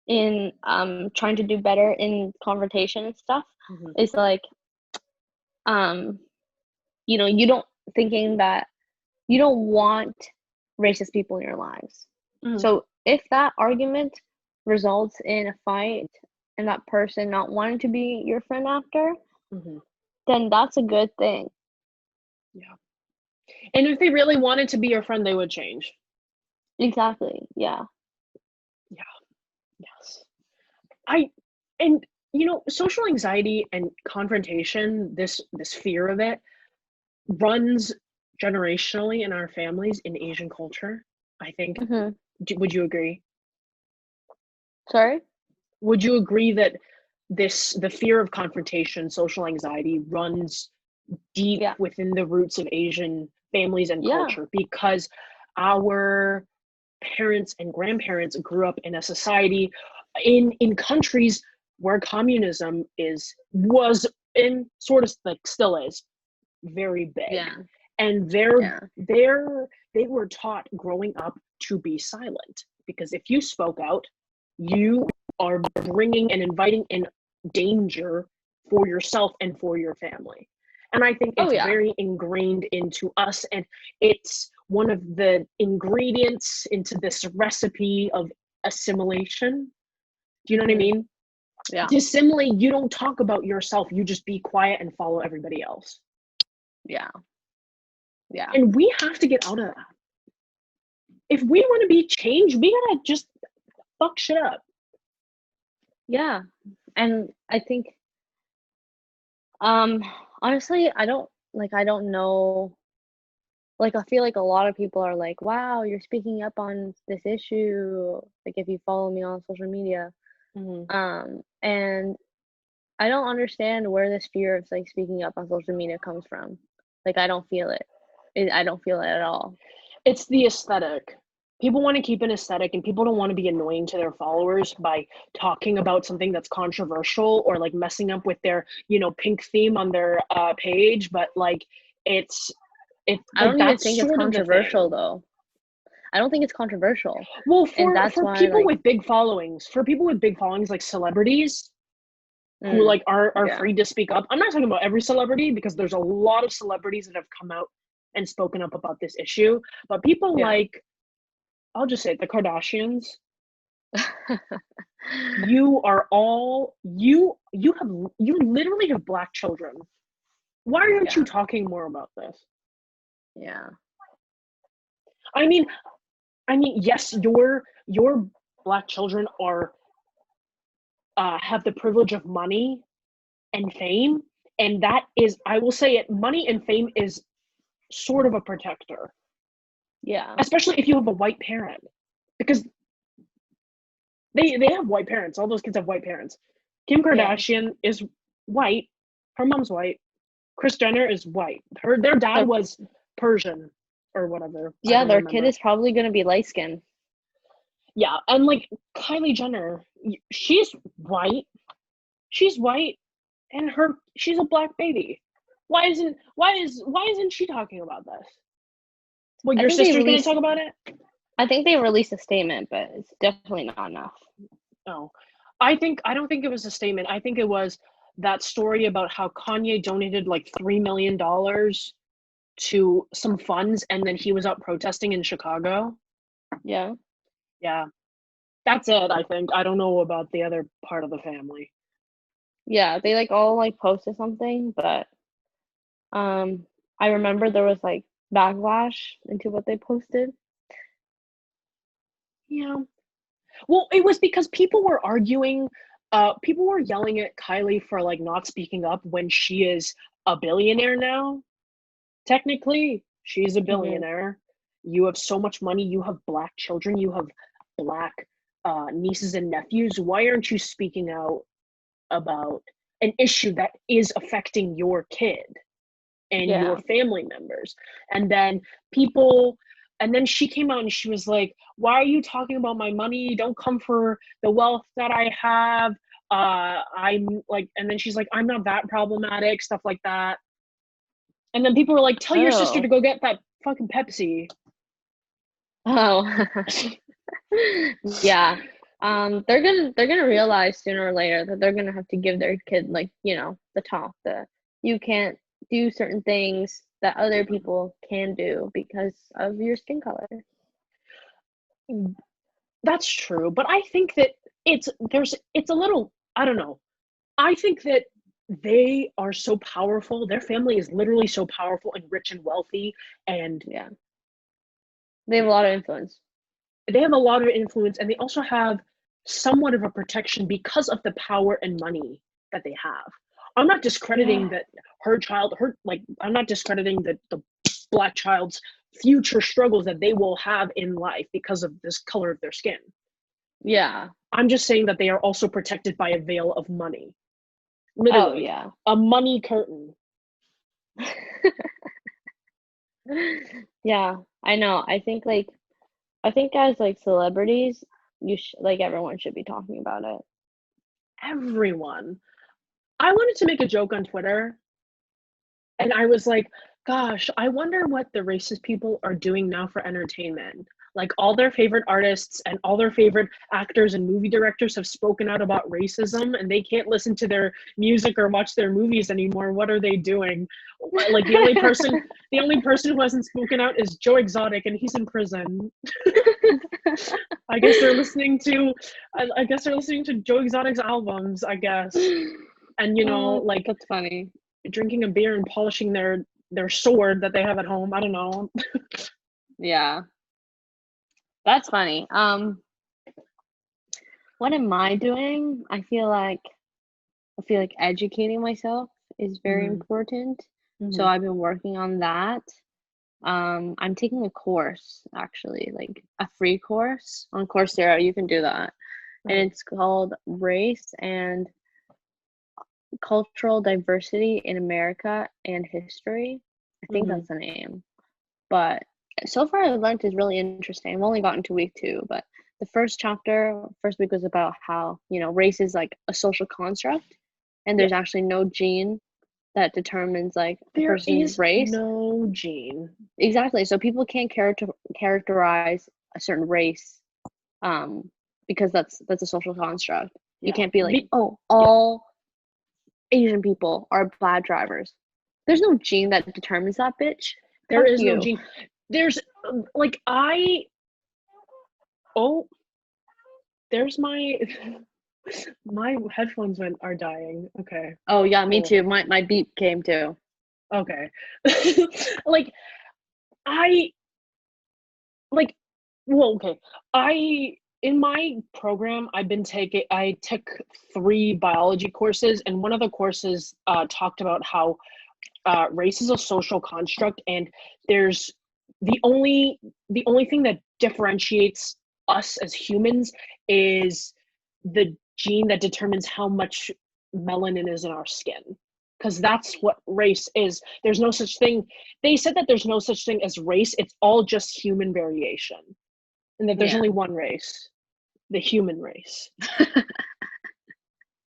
in trying to do better in confrontation and stuff is like you don't want racist people in your lives. So if that argument results in a fight and that person not wanting to be your friend after, then that's a good thing. Yeah. And if they really wanted to be your friend, they would change. Exactly. Yeah. Yes. Social anxiety and confrontation, this fear of it, runs generationally in our families in Asian culture, I think. Would you agree? Sorry? Would you agree that the fear of confrontation, social anxiety runs deep Yeah. within the roots of Asian families and Yeah. culture, because our parents and grandparents grew up in a society in countries where communism was in sort of like still is very big. Yeah. And Yeah. they were taught growing up to be silent, because if you spoke out, you are bringing and inviting in danger for yourself and for your family. And I think Oh it's yeah. very ingrained into us, and it's one of the ingredients into this recipe of assimilation. Do you know what I mean? Yeah. To assimilate, you don't talk about yourself, you just be quiet and follow everybody else. Yeah. Yeah. And we have to get out of that. If we want to be changed, we gotta just fuck shit up. Yeah. And I think honestly, I don't know, like I feel like a lot of people are like, "Wow, you're speaking up on this issue." Like if you follow me on social media. Mhm. And I don't understand where this fear of like speaking up on social media comes from. Like I don't feel it. I don't feel it at all. It's the aesthetic. People want to keep an aesthetic, and people don't want to be annoying to their followers by talking about something that's controversial or like messing up with their, pink theme on their page. But like, it's I like don't even that's think it's sort of the controversial thing. though. I don't think it's controversial. Well, And for that's for why people like with big followings, like celebrities who mm, like are yeah. free to speak up. I'm not talking about every celebrity, because there's a lot of celebrities that have come out and spoken up about this issue. But people Yeah. like, I'll just say it, the Kardashians, you are all you literally have black children. Why aren't you Yeah. talking more about this? Yeah. I mean, yes, your black children are have the privilege of money and fame, and that is, I will say it, money and fame is sort of a protector, Yeah. especially if you have a white parent, because they have white parents. All those kids have white parents. Kim Yeah. Kardashian is white. Her mom's white. Kris Jenner is white. Their dad Their was Persian or whatever. I yeah, don't their kid remember. is probably gonna be light skinned. Yeah, and like Kylie Jenner, she's white. She's white, and she's a black baby. Why isn't she talking about this? Well, I your think they sister's gonna released talk about it? I think they released a statement, but it's definitely not enough. No. I don't think it was a statement. I think it was that story about how Kanye donated like $3 million to some funds, and then he was out protesting in Chicago. Yeah. Yeah. That's it, I think. I don't know about the other part of the family. Yeah, they like all like posted something, but I remember there was like backlash into what they posted. Yeah. Well, it was because people were yelling at Kylie for like not speaking up when she is a billionaire now. Technically, she's a Mhm. billionaire. You have so much money, you have black children, you have black nieces and nephews. Why aren't you speaking out about an issue that is affecting your kid and your Yeah. family members? And then people, and then she came out and she was like, why are you talking about my money? Don't come for the wealth that I have. I'm like, and then she's like, I'm not that problematic, stuff like that. And then people were like, tell your sister to Oh. go get that fucking Pepsi. Oh. Yeah. They're gonna realize sooner or later that they're gonna have to give their kid like, the talk that you can't do certain things that other people can do because of your skin color. That's true, but I think that it's a little, I don't know. I think that they are so powerful. Their family is literally so powerful and rich and wealthy, and Yeah. They have a lot of influence. they have a lot of influence, and they also have somewhat of a protection because of the power and money that they have. I'm not discrediting Yeah. that I'm not discrediting the black child's future struggles that they will have in life because of this color of their skin. Yeah. I'm just saying that they are also protected by a veil of money. Oh, Literally. yeah. A money curtain. Yeah, I know. I think as like celebrities, like everyone should be talking about it. Everyone. I wanted to make a joke on Twitter, and I was like, gosh, I wonder what the racist people are doing now for entertainment. Like, all their favorite artists and all their favorite actors and movie directors have spoken out about racism, and they can't listen to their music or watch their movies anymore. What are they doing? Like, the only person who hasn't spoken out is Joe Exotic, and he's in prison. I guess they're listening to Joe Exotic's albums, I guess. And like, That's funny. drinking a beer and polishing their sword that they have at home. I don't know. Yeah. That's funny. What am I doing? I feel like educating myself is very important. So I've been working on that. I'm taking a course, actually, like a free course on Coursera. You can do that. And it's called Race and Cultural Diversity in America and History. I think that's the name. But so far I've learned is really interesting. I've only gotten to week 2, but the first week was about how, race is like a social construct, and there's actually no gene that determines like a person's race. No gene. Exactly. So people can't characterize a certain race, because that's a social construct. You can't be like, all Asian people are bad drivers. There's no gene that determines that, bitch. There is no gene. There's like there's my headphones are dying. Okay. Oh yeah, me too. My beep came too. Okay. Like in my program, I took 3 biology courses, and one of the courses talked about how race is a social construct, and there's the only thing that differentiates us as humans is the gene that determines how much melanin is in our skin, because that's what race is. There's no such thing. They said that there's no such thing as race. It's all just human variation, and that there's only one race, the human race.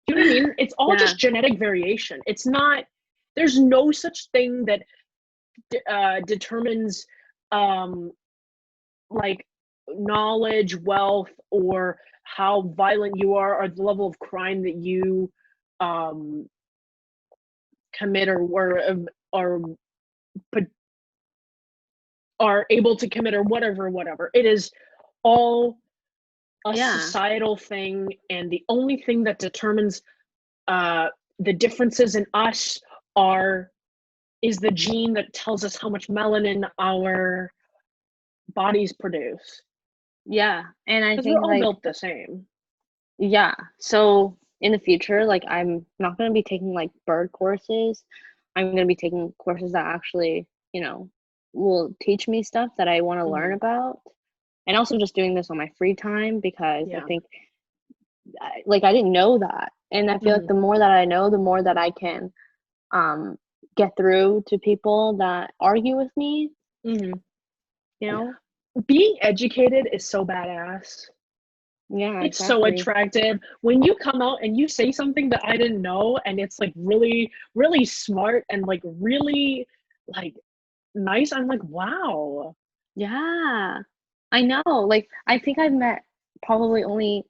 You know what I mean? It's all just genetic variation. It's not, there's no such thing that determines like knowledge, wealth, or how violent you are, or the level of crime that you commit or are able to commit, or whatever. It is all a societal thing, and the only thing that determines the differences in us is the gene that tells us how much melanin our bodies produce. Yeah, and I think we're all built the same. Yeah, so in the future, like, I'm not going to be taking like bird courses. I'm going to be taking courses that actually, will teach me stuff that I want to learn about, and also just doing this on my free time, because I think, like, I didn't know that, and I feel like the more that I know, the more that I can get through to people that argue with me. Being educated is so badass. Yeah, it's so attractive when you come out and you say something that I didn't know, and it's like really, really smart and like really like nice. I'm like, wow. Yeah, I know. Like, I think I've met probably only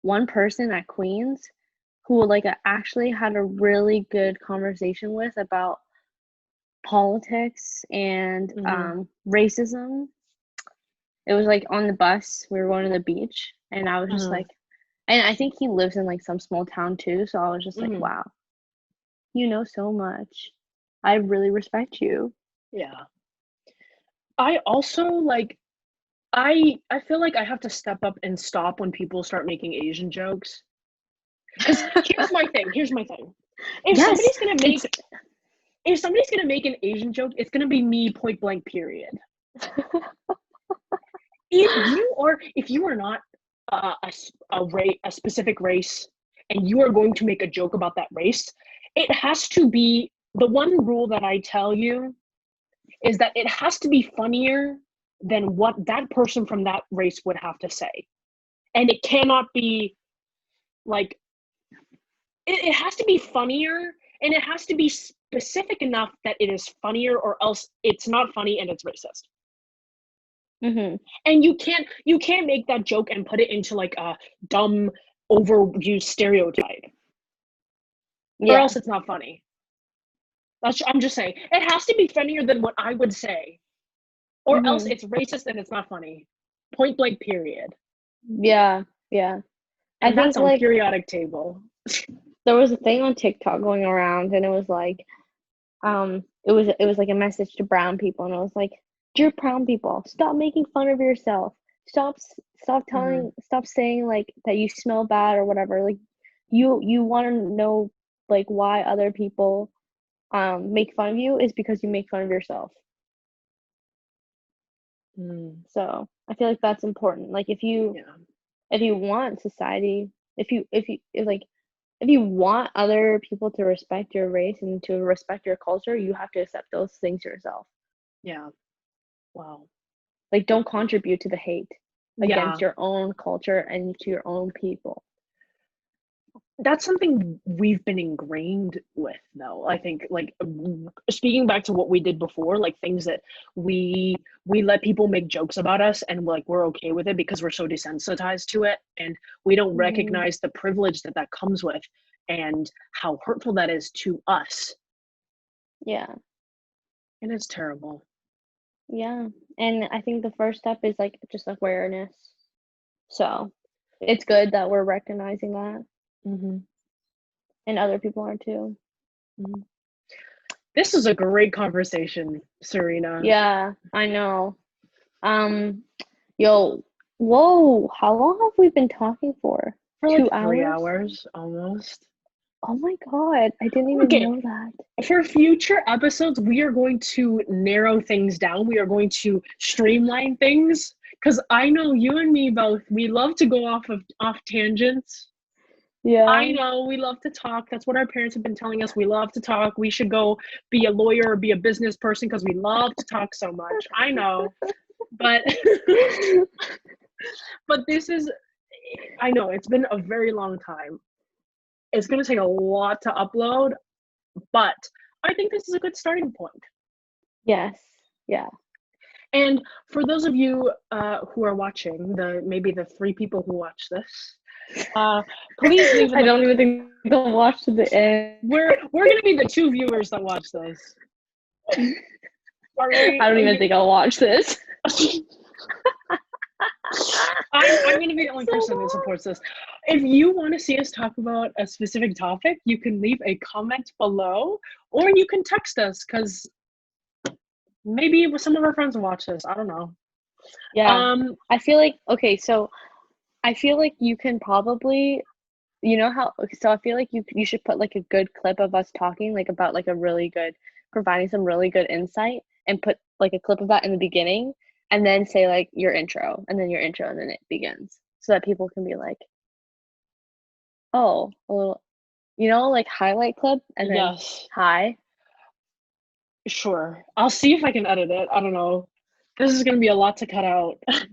one person at Queen's who like I actually had a really good conversation with about politics and racism. It was like on the bus. We were going to the beach, and I was just like, and I think he lives in like some small town too. So I was just like, wow, you know so much. I really respect you. Yeah. I also like, I feel like I have to step up and stop when people start making Asian jokes. Because here's my thing. If somebody's gonna make an Asian joke, it's gonna be me, point blank, period. If you are not a specific race, and you are going to make a joke about that race, it has to be, the one rule that I tell you is that it has to be funnier than what that person from that race would have to say. And it cannot be like, it has to be funnier, and it has to be specific enough that it is funnier, or else it's not funny and it's racist. Mm-hmm. And you can't make that joke and put it into like a dumb, overused stereotype, or else it's not funny. I'm just saying, it has to be funnier than what I would say, or else it's racist and it's not funny. Point blank, period. Yeah. And I that's think on like periodic table. there was a thing on TikTok going around, and it was like, it was like a message to brown people, and it was like, dear brown people, stop making fun of yourself. Stop saying like that you smell bad or whatever. Like, you want to know like why other people make fun of you is because you make fun of yourself. So I feel like that's important. Like if you want society, if you want other people to respect your race and to respect your culture, you have to accept those things yourself. Yeah. Wow. Like, don't contribute to the hate against your own culture and to your own people. That's something we've been ingrained with, though. I think, like, speaking back to what we did before, like things that we let people make jokes about us, and like we're okay with it because we're so desensitized to it, and we don't recognize the privilege that comes with, and how hurtful that is to us. Yeah. And it's terrible. Yeah. And I think the first step is like just awareness. So it's good that we're recognizing that. And other people are too. This is a great conversation, Serena. Yeah, I know. Yo, whoa, how long have we been talking for? For 2 like hours? 3 hours almost. Oh my god, I didn't even know that. For future episodes, we are going to narrow things down. We are going to streamline things, because I know you and me both, we love to go off tangents. Yeah. I know, we love to talk. That's what our parents have been telling us. We love to talk. We should go be a lawyer or be a business person because we love to talk so much. I know. But but this is, I know it's been a very long time. It's going to take a lot to upload, but I think this is a good starting point. Yes. Yeah. And for those of you who are watching, maybe the 3 people who watch this, please leave. I don't even think they'll watch to the end. We're gonna be the 2 viewers that watch this. I don't even think I'll watch this. I'm gonna be the only person that supports this. If you want to see us talk about a specific topic, you can leave a comment below, or you can text us, because maybe some of our friends will watch this. I don't know. Yeah. I feel like, okay, so I feel like you can probably, you know how, so I feel like you should put like a good clip of us talking like about like providing some really good insight, and put like a clip of that in the beginning, and then say like your intro, and then it begins, so that people can be like, oh, a little, like highlight clip, and then Yes. hi. Sure. I'll see if I can edit it. I don't know. This is gonna be a lot to cut out. Okay.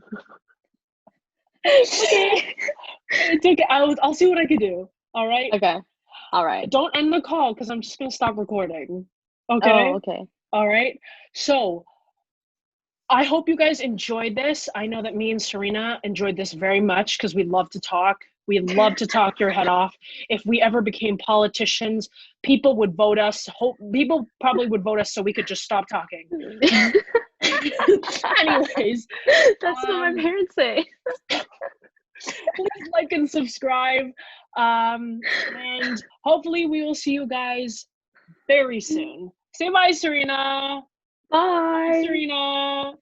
It's okay. I'll see what I can do. All right. Okay. All right. Don't end the call, because I'm just gonna stop recording. Okay. Oh, okay. All right. So I hope you guys enjoyed this. I know that me and Serena enjoyed this very much, because we love to talk. We love to talk your head off. If we ever became politicians, people would vote us. People probably would vote us so we could just stop talking. Anyways, that's what my parents say. Please like and subscribe. And hopefully we will see you guys very soon. Say bye, Serena. Bye. Serena.